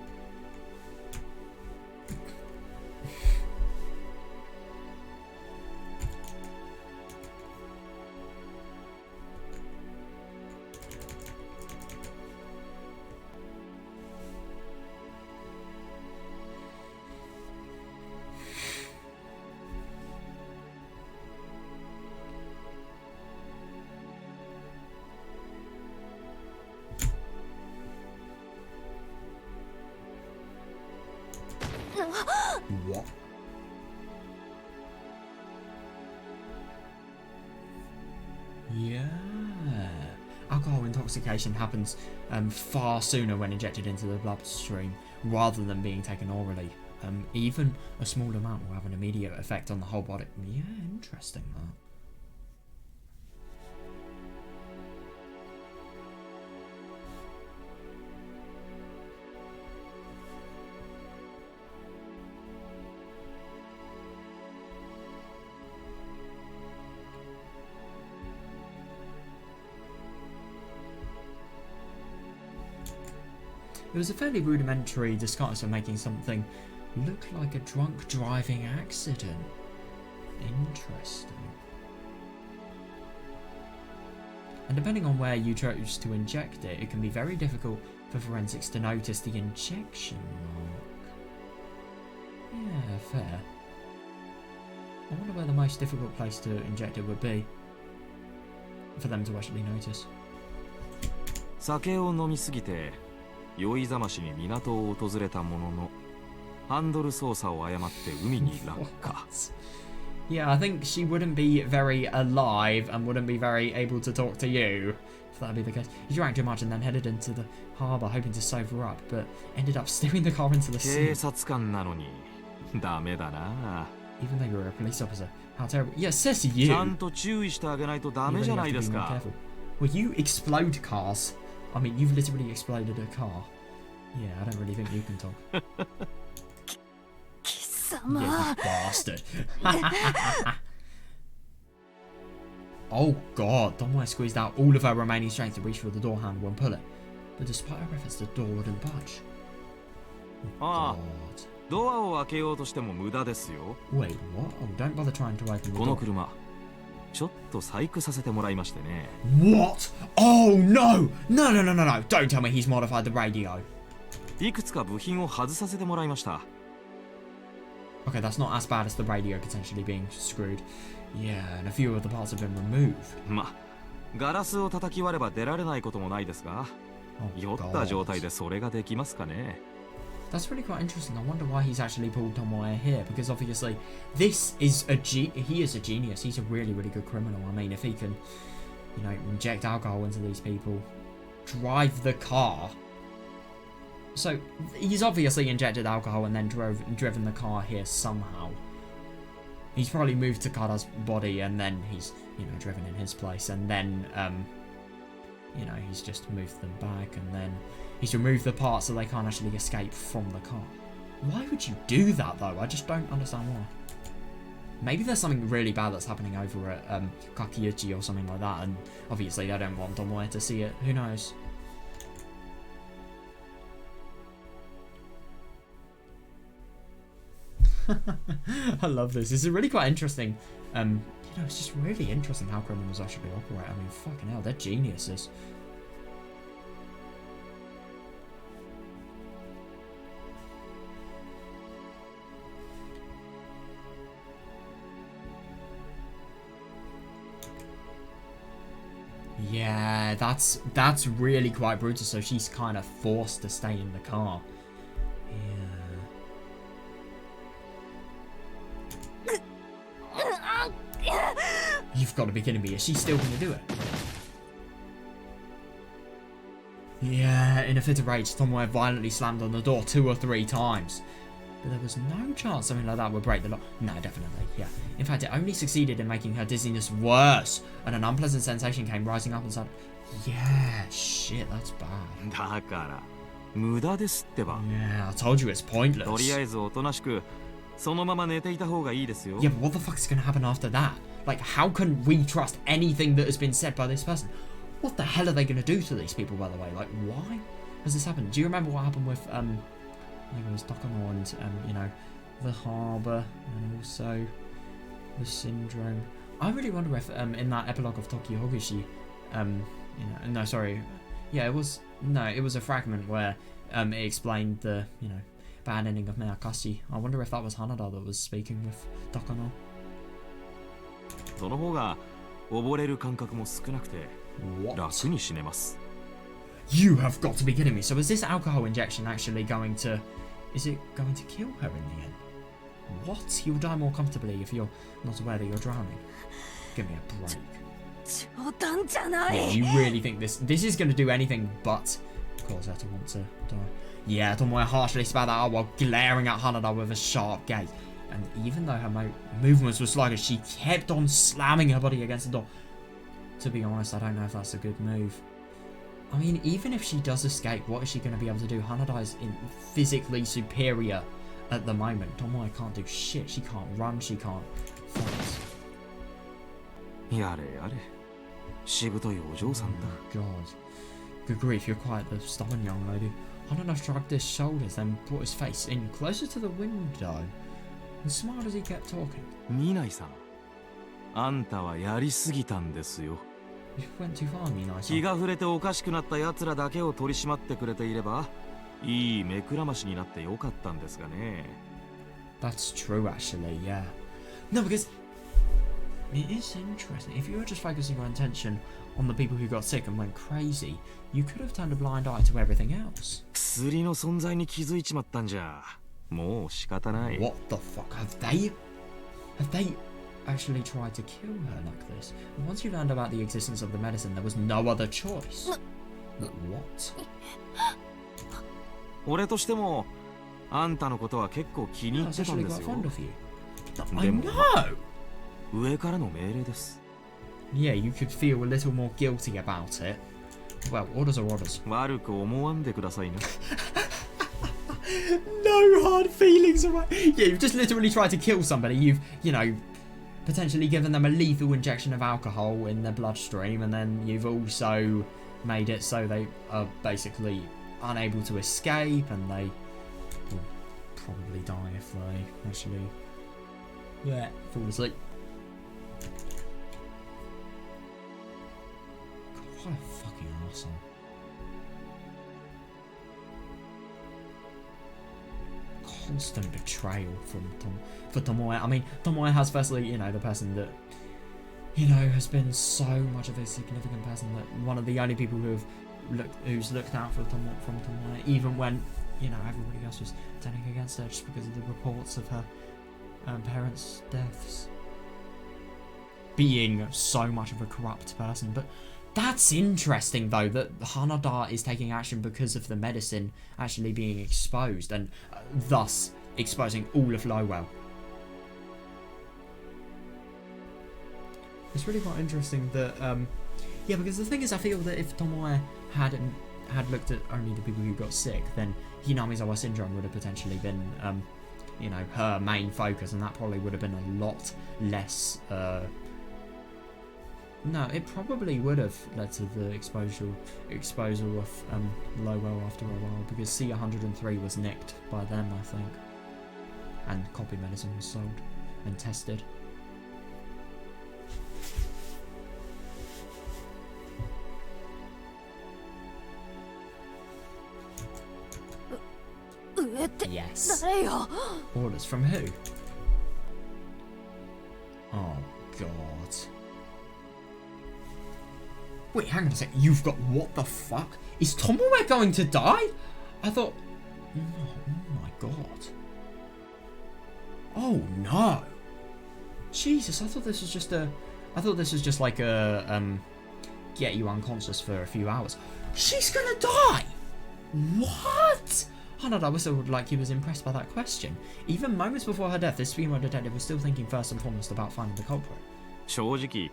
What? Yeah. Alcohol intoxication happens far sooner when injected into the bloodstream rather than being taken orally. Even a small amount will have an immediate effect on the whole body. Yeah, interesting that. It was a fairly rudimentary disguise for making something look like a drunk driving accident. Interesting. And depending on where you chose to inject it, it can be very difficult for forensics to notice the injection mark. Yeah, fair. I wonder where the most difficult place to inject it would be for them to actually notice. 酒を飲みすぎて酔いざましに港を訪れたもののハンドル操作を誤って海に落下。Yeah, I think she wouldn't be very alive and wouldn't be very able to talk to you, if that'd be the case. He drank too much and then headed into the harbour hoping to sober up, but ended up steering the car into the sea. 警察官なのにダメだな。 Even though you're a police officer, how terrible. Yeah, says you. ちゃんと注意してあげないとダメじゃないですか。 Well, you explode cars. I mean, you've literally exploded a car. Yeah, I don't really think you can talk. Yeah, you bastard. Oh god, Tomoe squeezed out all of her remaining strength to reach for the door handle and pull it. But despite her efforts, the door wouldn't budge. Oh, god. ドアを開けようとしても無駄ですよ。 Wait, what? Oh, don't bother trying to open the door. この車、ちょっと細工させてもらいましてね。 What? Oh no! No, no, no, no, no! Don't tell me he's modified the radio. いくつか部品を外させてもらいました。 Okay, that's not as bad as the radio potentially being screwed. Yeah, and a few of the parts have been removed. ま、ガラスを叩き割れば出られないこともないですが、酔った状態でそれができますかね。 That's really quite interesting. I wonder why he's actually pulled Tomoe here, because obviously this is he is a genius. He's a really, really good criminal. I mean, if he can, you know, inject alcohol into these people, drive the car. So he's obviously injected alcohol and then driven the car here somehow. He's probably moved Tsukada's body and then he's, you know, driven in his place, and then you know, he's just moved them back, and then he's removed the parts so they can't actually escape from the car. Why would you do that though? I just don't understand why. Maybe there's something really bad that's happening over at Kakiuchi or something like that, and obviously they don't want Tomoe to see it. Who knows? I love this. This is really quite interesting. You know, it's just really interesting how criminals actually operate. I mean, fucking hell, they're geniuses. Yeah, that's really quite brutal. So she's kind of forced to stay in the car. You've got to be kidding me. Is she still going to do it? Yeah, in a fit of rage, Tomoe violently slammed on the door 2 or 3 times. But there was no chance something like that would break the lock. No, definitely, yeah. In fact, it only succeeded in making her dizziness worse, and an unpleasant sensation came rising up inside. Yeah, shit, that's bad. だから無駄ですってば。 Yeah, I told you it's pointless. とりあえずおとなしくそのまま寝ていた方がいいですよ。 Yeah, but what the fuck is going to happen after that? Like, how can we trust anything that has been said by this person? What the hell are they going to do to these people, by the way? Like, why has this happened? Do you remember what happened with, I think it was Dokono and, you know, the harbour, and also the syndrome? I really wonder if, in that epilogue of Tokyo Higurashi, you know, no, sorry. Yeah, it was a fragment where, it explained the, you know, bad ending of Miotsukushi. I wonder if that was Hanada that was speaking with Dokono. その方が溺れる感覚も少なくて What? 楽に死ねます。 You have got to be kidding me. So is this alcohol injection actually going to... Is it going to kill her in the end? What? You'll die more comfortably if you're not aware that you're drowning. Give me a break. 冗談じゃな Yeah, い you really think this is going to do anything but cause her to want to die? Yeah, Tomoe harshly spat that out while glaring at Hanada with a sharp gaze. And even though her movements were sluggish, she kept on slamming her body against the door. To be honest, I don't know if that's a good move. I mean, even if she does escape, what is she going to be able to do? Hanada is physically superior at the moment. Tomoe can't do shit. She can't run, she can't fight. やれやれ。しぶといお嬢さんだ。 God. Good grief, you're quite the stubborn young lady. Hanada shrugged his shoulders, then brought his face in closer to the window and smiled as he kept talking. ミナイさん、あんたはやりすぎたんですよ。 You went too far, Minai-san. 気が触れておかしくなった奴らだけを取り締まってくれていれば、いい目くらましになってよかったんですがね。 That's true, actually, yeah. No, because it is interesting. If you were just focusing your attention on the people who got sick and went crazy, you could have turned a blind eye to everything else. 薬の存在に気づいちまったんじゃ、もう仕方ない。 What the fuck? Have they actually tried to kill her like this? Once you learned about the existence of the medicine, there was no other choice. What? 俺としても、あんたのことは結構気に入 I っ was てたん actually です quite よ。 fond of you. I でも know! 上からの命令です。 Yeah, you could feel a little more guilty about it. Well, orders are orders. 悪く思わんでくださいね。No hard feelings, alright? Yeah, you've just literally tried to kill somebody. You've, you know, potentially given them a lethal injection of alcohol in their bloodstream, and then you've also made it so they are basically unable to escape, and they will probably die if they actually fall asleep. God, what a fucking arsehole. Constant betrayal from Tomoe. I mean, Tomoe has firstly, you know, the person that, you know, has been so much of a significant person, that one of the only people who's looked out for Tomoe, even when, you know, everybody else was turning against her just because of the reports of her parents' deaths. Being so much of a corrupt person, but that's interesting though, that Hanada is taking action because of the medicine actually being exposed, and thus exposing all of Lowell. It's really quite interesting that, yeah, because the thing is, I feel that if Tomoe had looked at only the people who got sick, then Hinamizawa syndrome would have potentially been, you know, her main focus, and that probably would have been a lot less, no, it probably would have led to the exposure of Lowell after a while, because C103 was nicked by then, I think, and copy medicine was sold and tested. Yes. Orders from who? Oh God. Wait, hang on a sec. You've got what the fuck? Is Tomoe going to die? I thought. No, oh my God. Oh no. Jesus, I thought this was just a. I thought this was just like a get you unconscious for a few hours. She's gonna die. What? Hanada whistled like he was impressed by that question. Even moments before her death, this female detective was still thinking first and foremost about finding the culprit. 正直、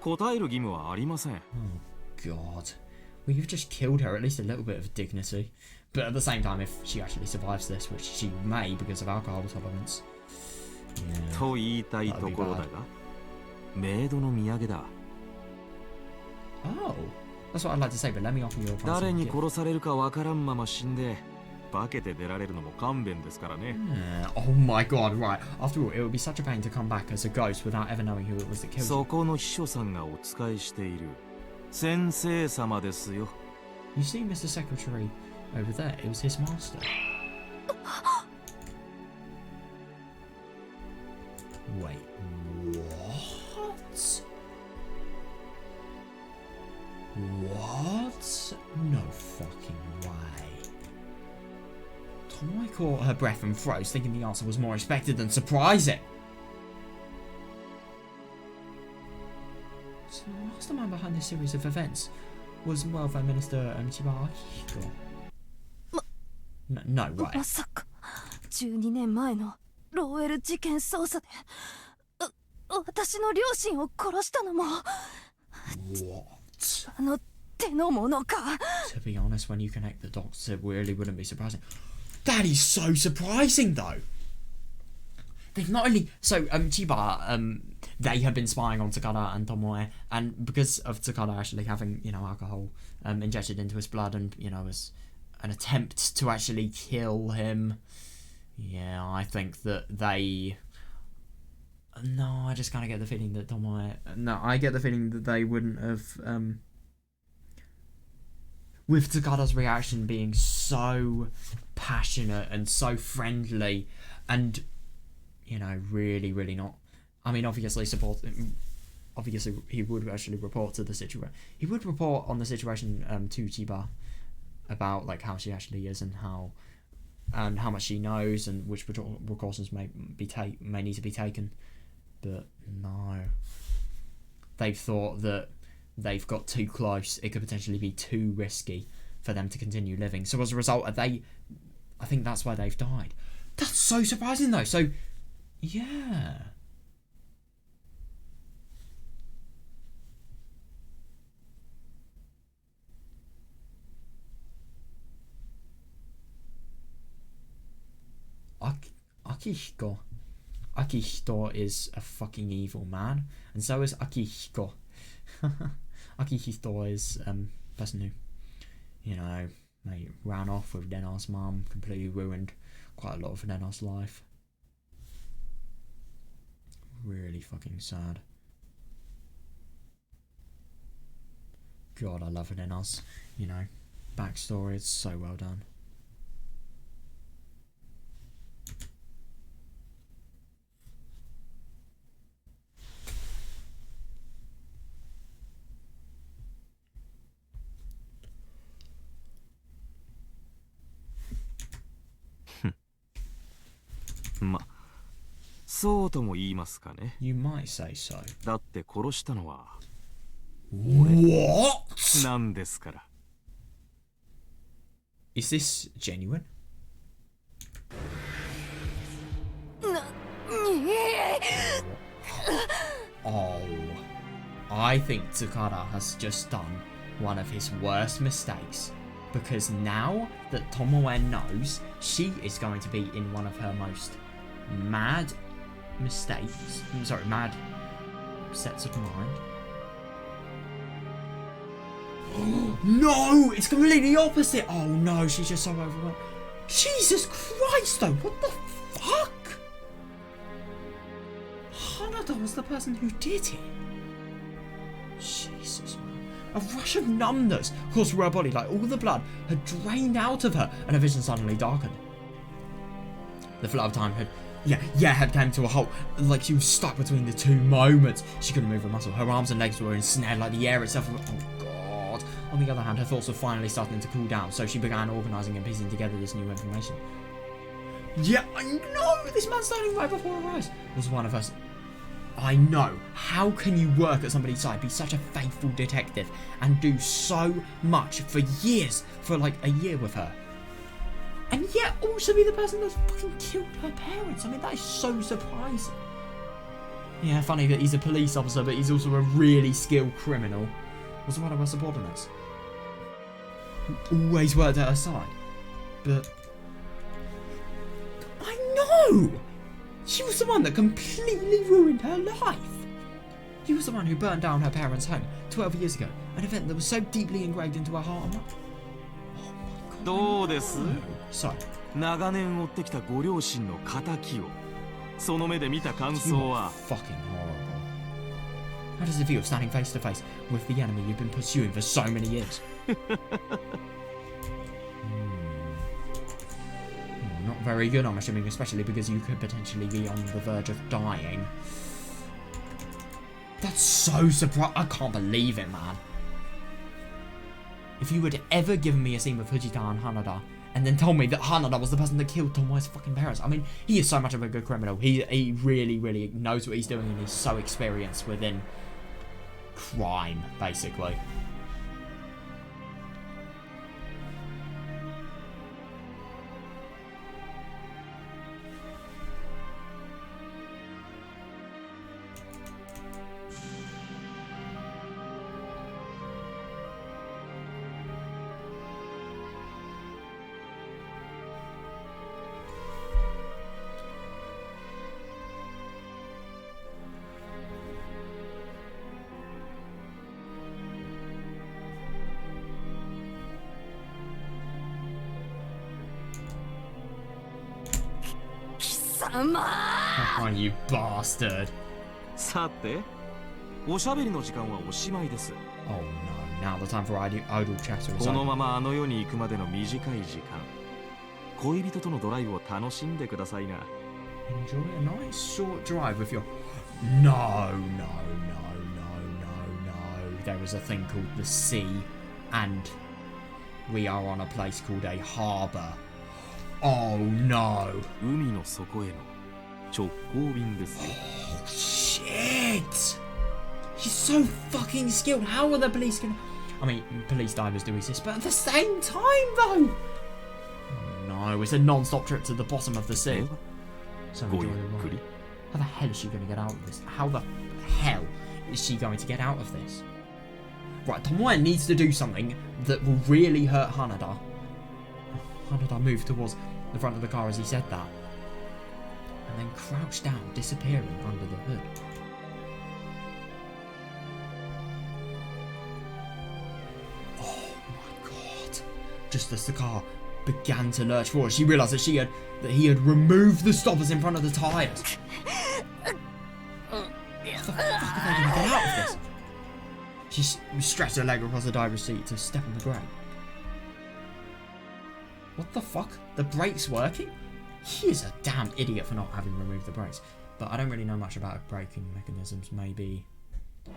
答える義務はありません。 Oh God. Well, you've just killed her, at least a little bit of dignity. But at the same time, if she actually survives this, which she may because of alcohol tolerance. Yeah, と言いたいところだが、メイドの土産だ。 Oh, that's what I'd like to say, but let me offer you a 誰 price. に殺されるかわからんまま死んで、化けて出られるのも勘弁ですからね。Oh my God, right. After all, it would be such a pain to come back as a ghost without ever knowing who it was that killed そ you. この秘書さんがお仕えしている先生様ですよ。 You see Mr. Secretary over there? It was his master. Wait, what? What? No fucking way. Tomoe caught her breath and froze, thinking the answer was more expected than surprising. So the mastermind behind this series of events was Welfare Minister Chiba Akihiko. No way. まさか12年前のローエル事件捜査で私の両親を殺したのも What? あの手の者か To be honest, when you connect the dots, it really wouldn't be surprising. That is so surprising, though. They've not only Chiba, they have been spying on Tsukada and Tomoe, and because of Tsukada actually having, you know, alcohol injected into his blood, and you know, as an attempt to actually kill him. Yeah, I think that they. No, I just kind of get the feeling that Tomoe. No, I get the feeling that they wouldn't have. With Tsukada's reaction being so passionate and so friendly, and you know, really, really not. I mean, obviously he would actually report to the situation. He would report on the situation to Chiba about like how she actually is and how much she knows and which precautions may need to be taken. But no, they've thought that they've got too close. It could potentially be too risky for them to continue living. So as a result, I think that's why they've died. That's so surprising though. So yeah. Akihito is a fucking evil man, and so is Akihiko. Akihito is person who, you know, ran off with Nena's mum, completely ruined quite a lot of Nena's life. Really fucking sad. God, I love Nena's, you know, backstory. It's so well done. You might say so. だって殺したのは What? なんですから。 Is this genuine? Oh, I think Tsukada has just done one of his worst mistakes, because now that Tomoe knows, she is going to be in one of her most mad sets of mind. No, it's completely opposite. Oh no, she's just so overwhelmed. Jesus Christ though, what the fuck? Hanada was the person who did it. Jesus, man. A rush of numbness coursed through her body like all the blood had drained out of her, and her vision suddenly darkened. The flow of time had come to a halt, like she was stuck between the two moments. She couldn't move her muscle. Her arms and legs were ensnared like the air itself. Oh God. On the other hand, her thoughts were finally starting to cool down, so she began organising and piecing together this new information. Yeah, I know! This man standing right before her eyes was one of us. I know. How can you work at somebody's side, be such a faithful detective, and do so much for years, for like a year with her? And yet also be the person that's fucking killed her parents. I mean, that is so surprising. Yeah, funny that he's a police officer, but he's also a really skilled criminal. Was one of her subordinates, who always worked at her side. But I know! She was the one that completely ruined her life. He was the one who burned down her parents' home 12 years ago. An event that was so deeply engraved into her heart and mind. Oh my God. どうです？ So, 長年追ってきたご両親の仇をその目で見た感想は fucking horrible. How does it feel standing face to face with the enemy you've been pursuing for so many years? Not very good, I'm assuming, especially because you could potentially be on the verge of dying. That's so surprising. I can't believe it, man. If you had ever given me a scene with Fujita and Hanada and then told me that Hanada was the person that killed Tomoe's fucking parents. I mean, he is so much of a good criminal. He really, really knows what he's doing, and he's so experienced within crime, basically. Oh, you bastard. さて、おしゃべりの時間はおしまいです。 Oh no, now the time for idle chatter is この over. ままあの世に行くまでの短い時間、恋人とのドライブを楽しんでくださいな。 Enjoy a nice short drive with your... No. There is a thing called the sea, and we are on a place called a harbour. Oh no. 海の底への直行便です。 Oh shit! He's so fucking skilled. How are the police gonna... I mean, police divers do exist, but at the same time though! Oh no, it's a non-stop trip to the bottom of the sea. So enjoy the ride. How the hell is she going to get out of this? How the hell is she going to get out of this? Right, Tomoe needs to do something that will really hurt Hanada. Hanada moved towards the front of the car as he said that. And then crouched down, disappearing under the hood. Oh my god. Just as the car began to lurch forward, she realised that he had removed the stoppers in front of the tyres. How the fuck are they going to get out of this? She stretched her leg across the driver's seat to step on the grate. What the fuck? The brake's working? He is a damn idiot for not having removed the brakes. But I don't really know much about braking mechanisms. Maybe the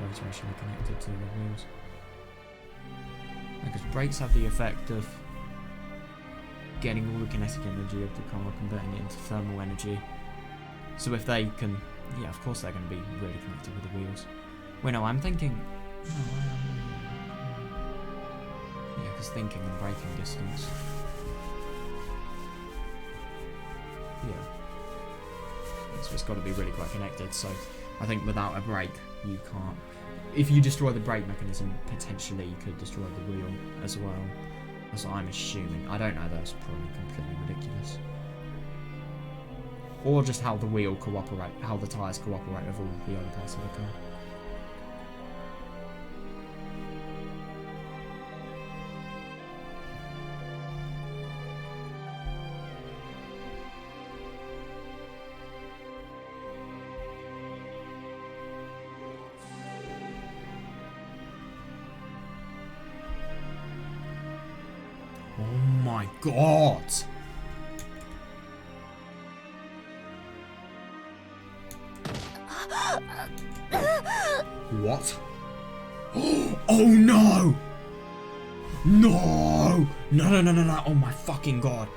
brakes are actually connected to the wheels. Because brakes have the effect of getting all the kinetic energy of the car, converting it into thermal energy. So if they can, yeah, of course they're going to be really connected with the wheels. Wait, no, I'm thinking... Yeah, because thinking and braking distance. Yeah. So it's got to be really quite connected, so I think without a brake, you can't... If you destroy the brake mechanism, potentially you could destroy the wheel as well. That's what I'm assuming. I don't know, that's probably completely ridiculous. Or just how the wheel cooperate, how the tyres cooperate with all the other parts of the car. Oh my god! What? Oh no! No! No! Oh my fucking god.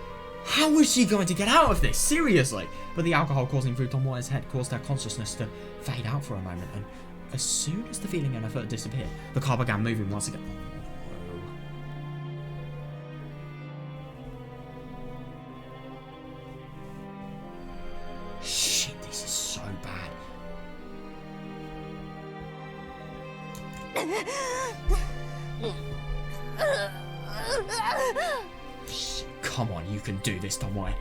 How is she going to get out of this? Seriously? But the alcohol coursing through Tomoe's head caused her consciousness to fade out for a moment, and as soon as the feeling in her foot disappeared, the car began moving once again. Shit, this is so bad. Come on, you can do this, Tomoe.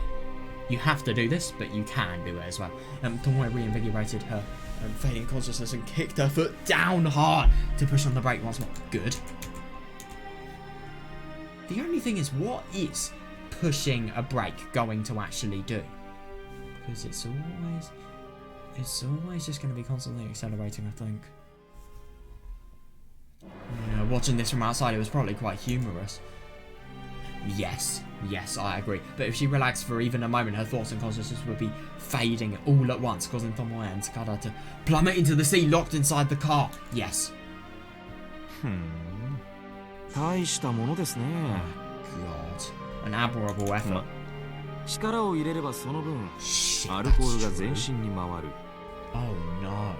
You have to do this, but you can do it as well. Tomoe reinvigorated her fading consciousness and kicked her foot down hard to push on the brake once more. Good. The only thing is, what is pushing a brake going to actually do? Because it's always just going to be constantly accelerating, I think. Yeah, watching this from outside, it was probably quite humorous. Yes, I agree. But if she relaxed for even a moment, her thoughts and consciousness would be fading all at once, causing Tomoe and Tsukada to plummet into the sea, locked inside the car. Yes. 大したものですね。God. An admirable effort. 力を入れればその分 Shit, アルコールが that's 全 true. 身に回る。 Oh no.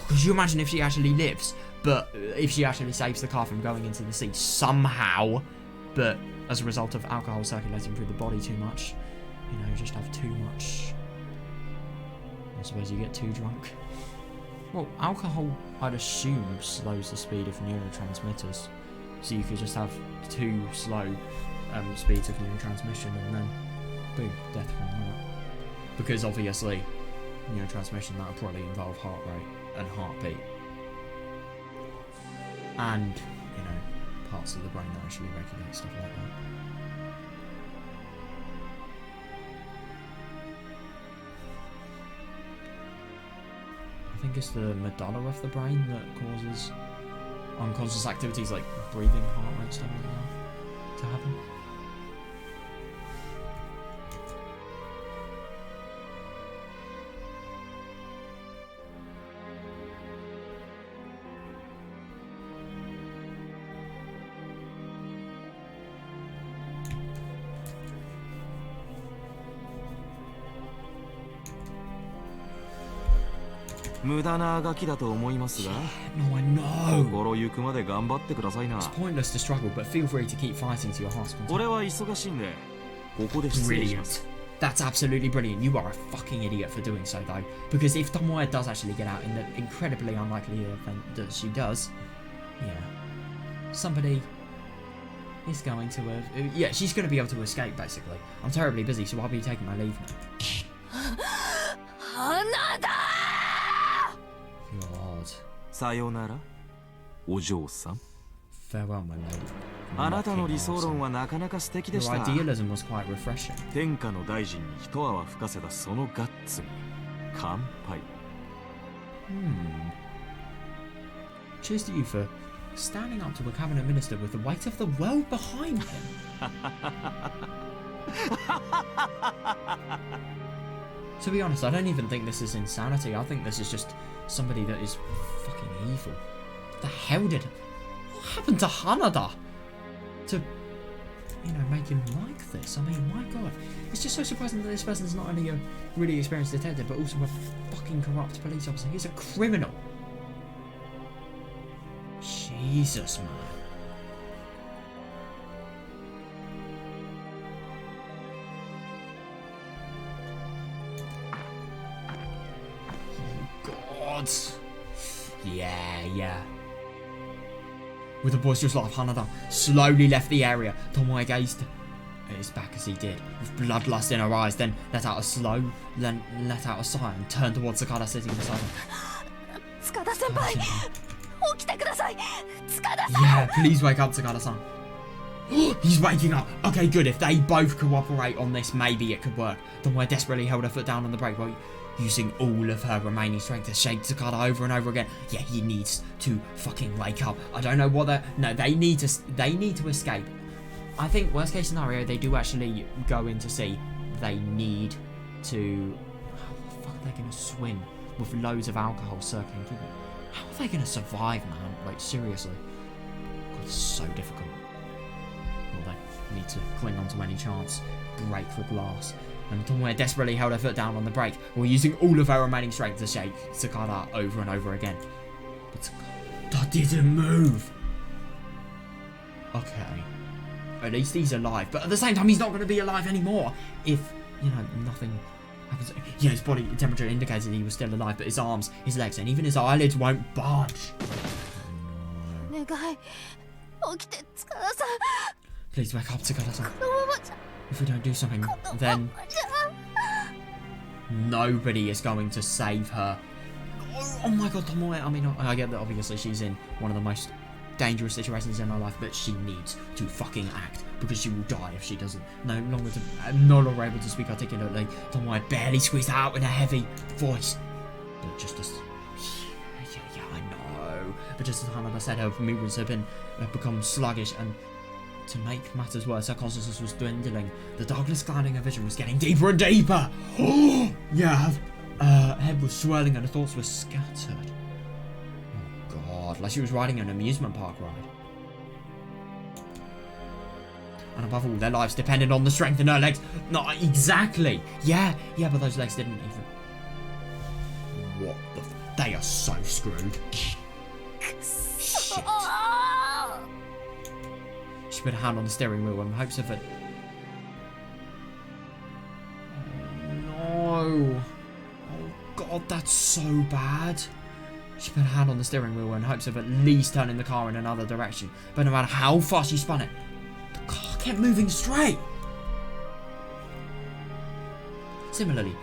Could you imagine if she actually lives, but if she actually saves the car from going into the sea somehow, but as a result of alcohol circulating through the body too much, you know, you just have too much. I suppose you get too drunk. Well, alcohol, I'd assume, slows the speed of neurotransmitters. So you could just have too slow speeds of neurotransmission and then, boom, death from that. Because obviously, neurotransmission, that would probably involve heart rate and heartbeat. And, you know, parts of the brain that actually regulate stuff like that. I think it's the medulla of the brain that causes unconscious activities like breathing, heart rate, stuff like that to happen. No, I know. 心ゆくまで頑張ってくださいな。 It's pointless to struggle, but feel free to keep fighting to your heart's content. 俺は忙しいんで、ここで失礼しま Brilliant. す。 That's absolutely brilliant. You are a fucking idiot for doing so, though. Because if Tomoe does actually get out in the incredibly unlikely event that she does, yeah, somebody is going to yeah, she's going to be able to escape, basically. I'm terribly busy, so I'll be taking my leave now. God. さよなら、お嬢さん。 Farewell, my lady. あなたの理想論はなかなか素敵でし Your た。 idealism was quite refreshing. 天下の大臣に一泡吹かせたそのガッツに乾杯。Cheers to you for standing up to a cabinet minister with the weight of the world behind him. To be honest, I don't even think this is insanity. I think this is just somebody that is fucking evil. What the hell did... What happened to Hanada? To, you know, make him like this? I mean, my god. It's just so surprising that this person's not only a really experienced detective, but also a fucking corrupt police officer. He's a criminal. Jesus, man. God. Yeah. With the boisterous laugh, Hanada slowly left the area. Tomoe gazed at his back as he did, with bloodlust in her eyes, then let out a sigh and turned towards Tsukada sitting beside her. Tsukada-senpai! Yeah, please wake up, Tsukada-san. He's waking up. Okay, good. If they both cooperate on this, maybe it could work. Tomoe desperately held her foot down on the brake while using all of her remaining strength to shake Tsukada over and over again. Yeah, he needs to fucking wake up. I don't know what they're... No, they need to escape. I think worst case scenario, they do actually go in to sea. They need to... How the fuck are they going to swim with loads of alcohol circling through them? How are they going to survive, man? Like, seriously. God, it's so difficult. Well, they need to cling on to any chance. Break the glass. And Tomoe desperately held her foot down on the brake while using all of her remaining strength to shake Tsukada over and over again. But Tsukada didn't move. Okay. At least he's alive. But at the same time, he's not going to be alive anymore if, you know, nothing happens. Yeah, his body temperature indicated he was still alive, but his arms, his legs, and even his eyelids won't budge. No. Please wake up, Tsukada-san. If we don't do something, then nobody is going to save her. Oh my god, Tomoe. I mean, I get that obviously she's in one of the most dangerous situations in her life, but she needs to fucking act because she will die if she doesn't. No longer able to speak articulately. Tomoe barely squeezed out in a heavy voice. But just as... Yeah, I know. But just as Hanada said, her movements have become sluggish, and to make matters worse, her consciousness was dwindling. The darkness clouding her vision was getting deeper and deeper. Oh, yeah. Her head was swirling and her thoughts were scattered. Oh god, like she was riding an amusement park ride. And above all, their lives depended on the strength in her legs. Not exactly. Yeah, but those legs didn't even... What the... They are so screwed. Shit. She put a hand on the steering wheel in hopes of it. Oh no. Oh god, that's so bad. She put a hand on the steering wheel in hopes of at least turning the car in another direction. But no matter how fast she spun it, the car kept moving straight. Similarly,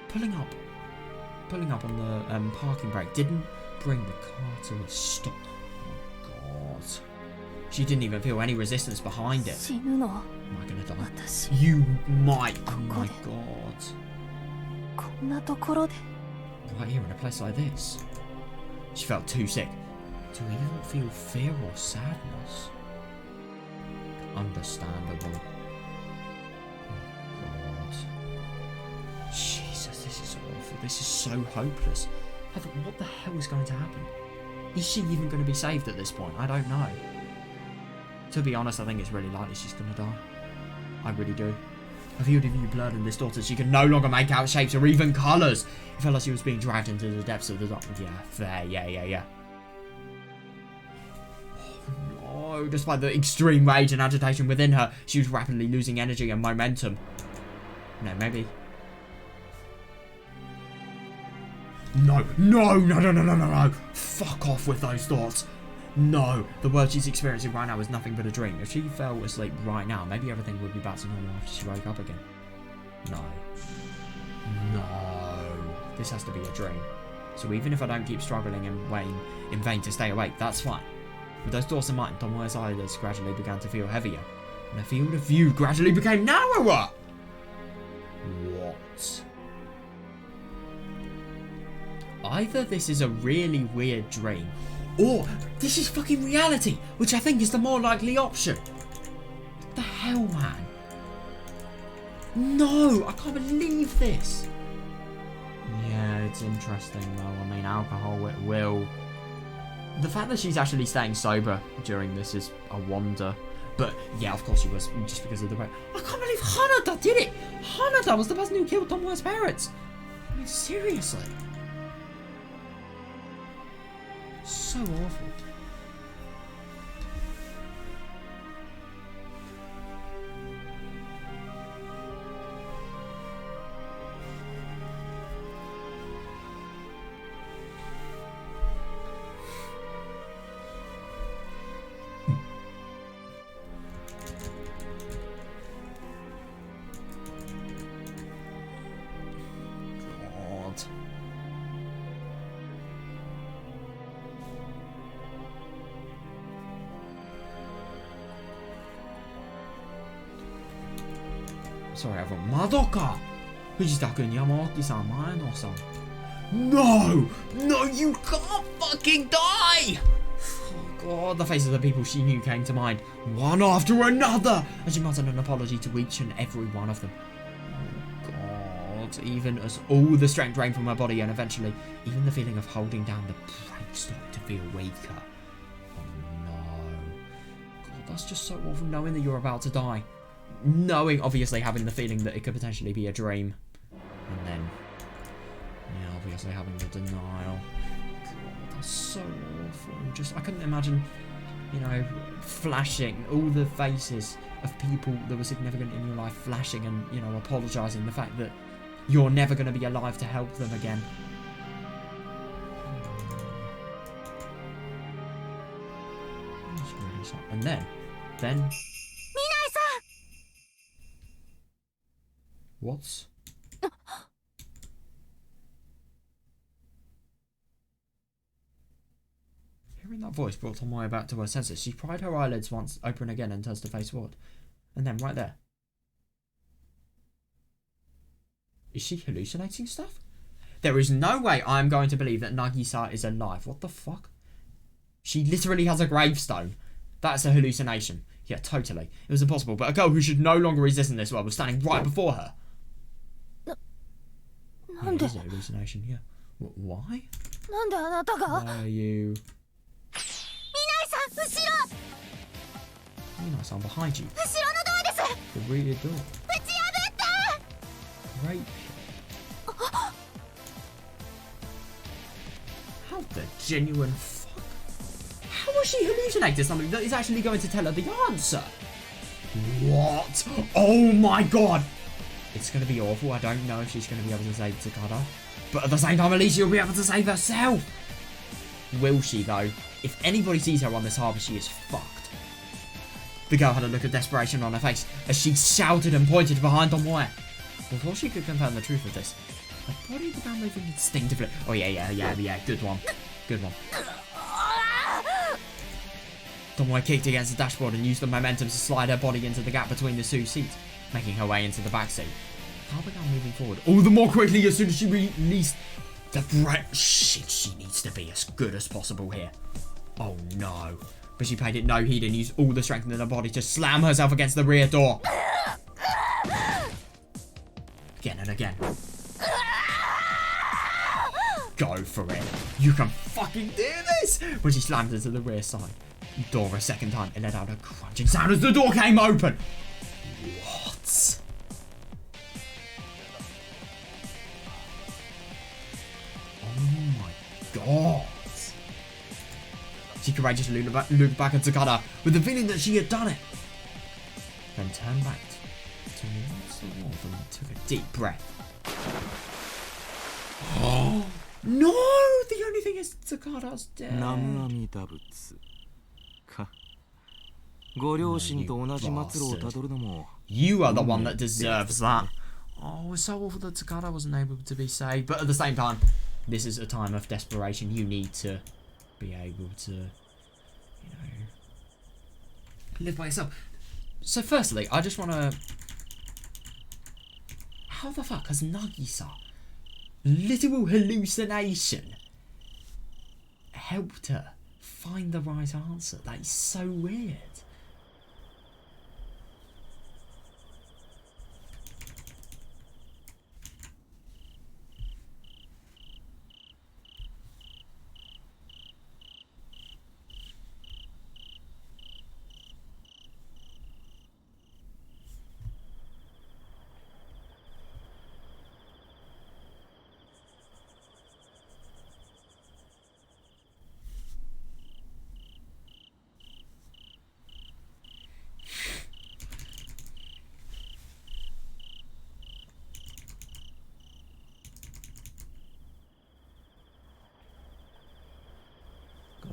pulling up on the parking brake didn't bring the car to a stop. Oh god. She didn't even feel any resistance behind it. Am I gonna die? You might. Oh my god. Right here in a place like this. She felt too sick to even feel fear or sadness. Understandable. Oh god. Jesus, this is awful. This is so hopeless. I thought, what the hell is going to happen? Is she even going to be saved at this point? I don't know. To be honest, I think it's really likely she's going to die. I really do. A field of new blood in this daughter, she could no longer make out shapes or even colours. It felt like she was being dragged into the depths of the dark. Yeah, fair, yeah. Oh no, despite the extreme rage and agitation within her, she was rapidly losing energy and momentum. No, maybe. No. Fuck off with those thoughts. No, the world she's experiencing right now is nothing but a dream. If she fell asleep right now, maybe everything would be back to normal after she woke up again. No. This has to be a dream. So even if I don't keep struggling and waiting in vain to stay awake, that's fine. With those thoughts in mind, Tomoe's eyelids gradually began to feel heavier, and her field of view gradually became narrower. What? Either this is a really weird dream, or this is fucking reality, which I think is the more likely option. What the hell, man? No, I can't believe this. Yeah, it's interesting though. I mean, alcohol, it will... The fact that she's actually staying sober during this is a wonder. But yeah, of course she was, just because of the way... I can't believe Hanada did it! Hanada was the person who killed Tomoe's parents! I mean, seriously. So awful. Sorry, everyone. Madoka! Fujita-kun, Yamaoki-san, Maeno-san. No! No, you can't fucking die! Oh god, the faces of the people she knew came to mind, one after another, and she muttered an apology to each and every one of them. Oh god, even as all the strength drained from her body, and eventually, even the feeling of holding down the brake started to feel weaker. Oh no. God, that's just so awful, knowing that you're about to die. Knowing, obviously, having the feeling that it could potentially be a dream. And then, yeah, obviously having the denial. God, that's so awful. Just, I couldn't imagine, you know, flashing all the faces of people that were significant in your life, flashing and, you know, apologising. The fact that you're never going to be alive to help them again. That's really sad. And then... What? Hearing that voice brought Tomoe back to her senses. She pried her eyelids once open again and turns to face forward. And then right there. Is she hallucinating stuff? There is no way I'm going to believe that Nagisa is alive. What the fuck? She literally has a gravestone. That's a hallucination. Yeah, totally. It was impossible. But a girl who should no longer exist in this world was standing right before her. Yeah, it is a hallucination, yeah. Why? Why are you... Minai-san behind you. The rear door. Great. How the genuine fuck? How was she hallucinating something that is actually going to tell her the answer? What? Oh my god! It's going to be awful. I don't know if she's going to be able to save Tsukada. But at the same time, at least she'll be able to save herself. Will she, though? If anybody sees her on this harbour, she is fucked. The girl had a look of desperation on her face as she shouted and pointed behind Tomoe. Before she could confirm the truth of this, her body began moving instinctively. Oh, yeah. Good one. Good one. Tomoe kicked against the dashboard and used the momentum to slide her body into the gap between the two seats, making her way into the back seat. The car began moving forward all the more quickly as soon as she released the breath. Shit, she needs to be as good as possible here. Oh no. But she paid it no heed and used all the strength in her body to slam herself against the rear door. Again and again. Go for it. You can fucking do this! When she slammed into the rear side door a second time, it let out a crunching sound as the door came open. What? Oh my god. She courageously looked back at Tsukada with the feeling that she had done it. Then turned back towards the wall and took a deep breath. Oh no! The only thing is Tsukada's dead. You are the one that deserves that. Oh, it's so awful that Tsukada wasn't able to be saved. But at the same time, this is a time of desperation. You need to be able to, you know, live by yourself. So firstly, I just want to... How the fuck has Nagisa, literal hallucination, helped her find the right answer? That is so weird.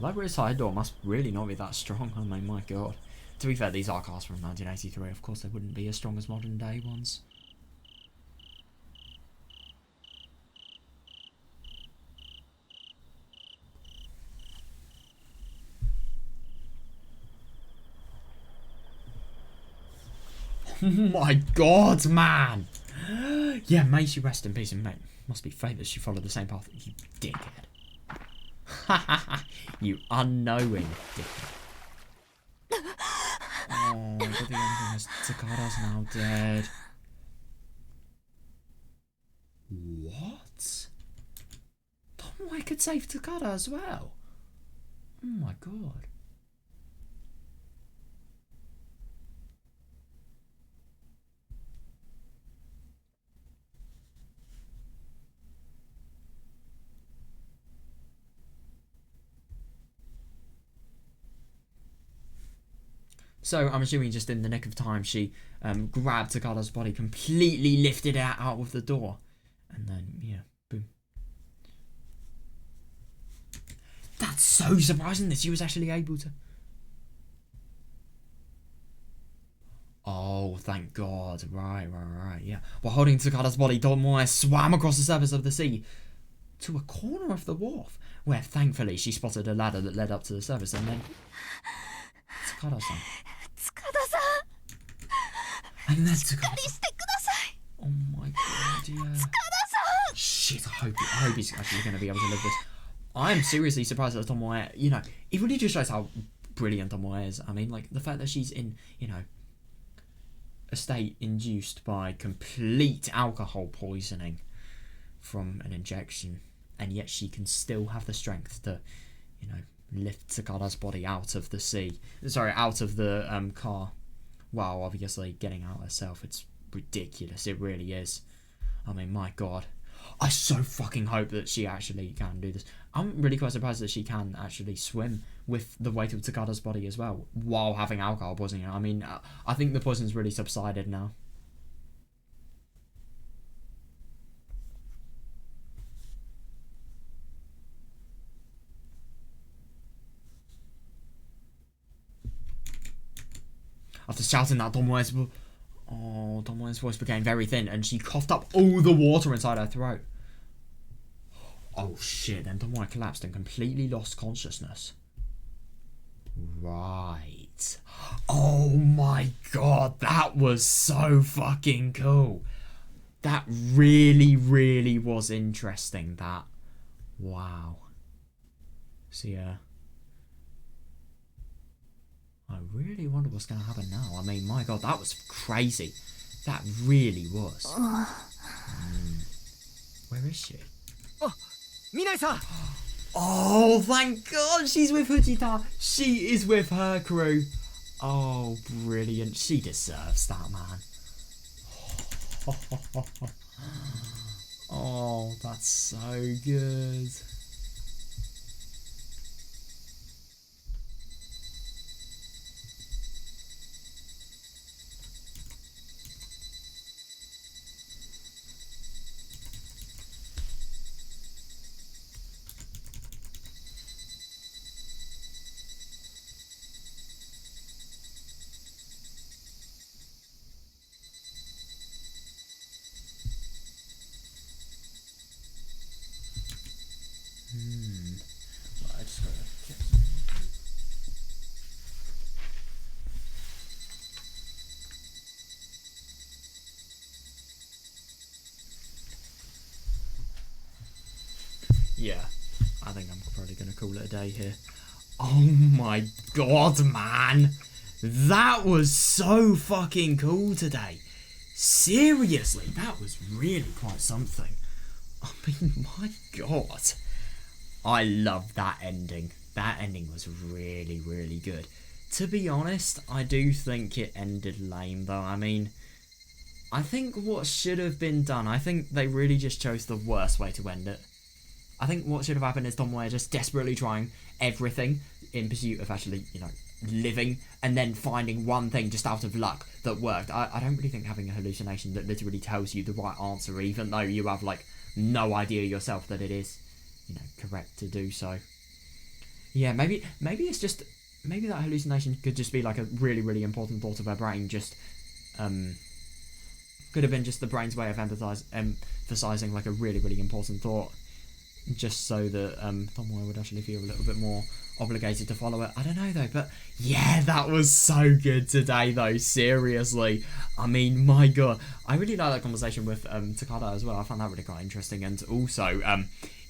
That rear side door must really not be that strong. I mean, my god. To be fair, these are cars from 1983. Of course, they wouldn't be as strong as modern day ones. Oh my god, man! Yeah, may she rest in peace, and mate, must be fate that she followed the same path. You dickhead. You unknowing dickhead. Oh, but the only thing is Tsukada's now dead. What? Tomoe could save Tsukada as well. Oh my god. So I'm assuming just in the nick of time she grabbed Tsukada's body, completely lifted it out of the door, and then, yeah, boom. That's so surprising that she was actually able to... Oh, thank God. Right, yeah. While holding Tsukada's body, Tomoe swam across the surface of the sea to a corner of the wharf, where thankfully she spotted a ladder that led up to the surface, and then... Tsukada-san. And then Tsukada. Oh my god, yeah. Shit, I hope he's actually going to be able to live this. I am seriously surprised that Tomoe, you know, it really just shows how brilliant Tomoe is. I mean, like, the fact that she's in, you know, a state induced by complete alcohol poisoning from an injection, and yet she can still have the strength to, you know, lift Tsukada's body out of the sea. Sorry, out of the car well, obviously getting out herself. It's ridiculous. It really is. I mean, my god. I so fucking hope that she actually can do this. I'm really quite surprised that she can actually swim with the weight of Tsukada's body as well, while having alcohol poisoning. I mean, I think the poison's really subsided now. After shouting that, Tomoe's voice became very thin, and she coughed up all the water inside her throat. Oh shit, then Tomoe collapsed and completely lost consciousness. Right. Oh my god, that was so fucking cool. That really, really was interesting, that. Wow. So yeah. I really wonder what's going to happen now. I mean, my god, that was crazy. That really was. Where is she? Oh, Minai-san! Oh, thank god, she's with Fujita. She is with her crew. Oh, brilliant. She deserves that, man. Oh, that's so good. Well, I just gotta get some. Yeah, I think I'm probably gonna call it a day here. Oh my god, man! That was so fucking cool today. Seriously, that was really quite something. I mean, my god. I love that ending. That ending was really, really good. To be honest, I do think it ended lame though. I mean, I think what should have been done, I think they really just chose the worst way to end it. I think what should have happened is Tomoe just desperately trying everything in pursuit of actually, you know, living, and then finding one thing just out of luck that worked. I don't really think having a hallucination that literally tells you the right answer, even though you have like no idea yourself that it is, you know, correct to do so. Yeah, maybe it's just, maybe that hallucination could just be like a really, really important thought of her brain, just could have been just the brain's way of emphasizing like a really, really important thought, just so that Tomoe would actually feel a little bit more obligated to follow it. I don't know though, but yeah, that was so good today though, seriously. I mean, my god, I really like that conversation with Tsukada as well. I found that really quite interesting, and also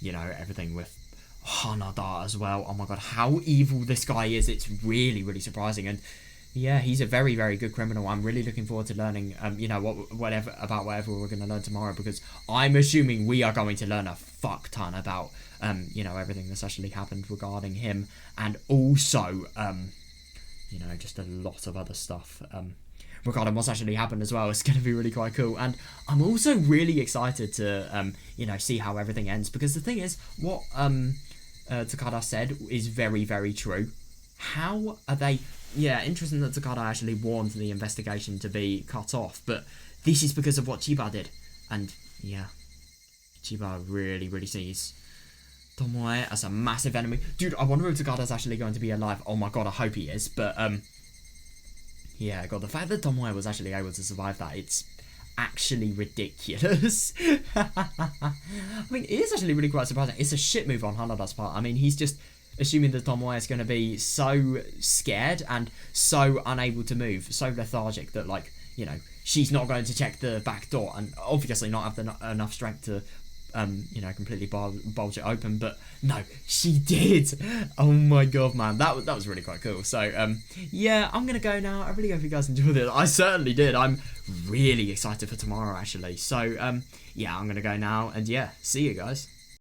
you know, everything with Hanada as well. Oh my god, how evil this guy is, it's really, really surprising. And yeah, he's a very, very good criminal. I'm really looking forward to learning, you know, whatever we're going to learn tomorrow, because I'm assuming we are going to learn a fuck ton about, you know, everything that's actually happened regarding him, and also, you know, just a lot of other stuff regarding what's actually happened as well. It's going to be really quite cool, and I'm also really excited to, you know, see how everything ends, because the thing is, what Tsukada said is very, very true. How are they... Yeah, interesting that Tsukada actually warned the investigation to be cut off, but this is because of what Chiba did. And yeah, Chiba really, really sees Tomoe as a massive enemy. Dude, I wonder if Tsukada's actually going to be alive. Oh my god, I hope he is. But yeah, god, the fact that Tomoe was actually able to survive that, it's actually ridiculous. I mean, it is actually really quite surprising. It's a shit move on Hanada's part. I mean, he's just assuming that Tomoe is going to be so scared and so unable to move, so lethargic that, like, you know, she's not going to check the back door, and obviously not have enough strength to, you know, completely bulge it open. But no, she did. Oh my god, man, that was really quite cool. So yeah, I'm gonna go now. I really hope you guys enjoyed it. I certainly did. I'm really excited for tomorrow, actually. So yeah, I'm gonna go now, and yeah, see you guys.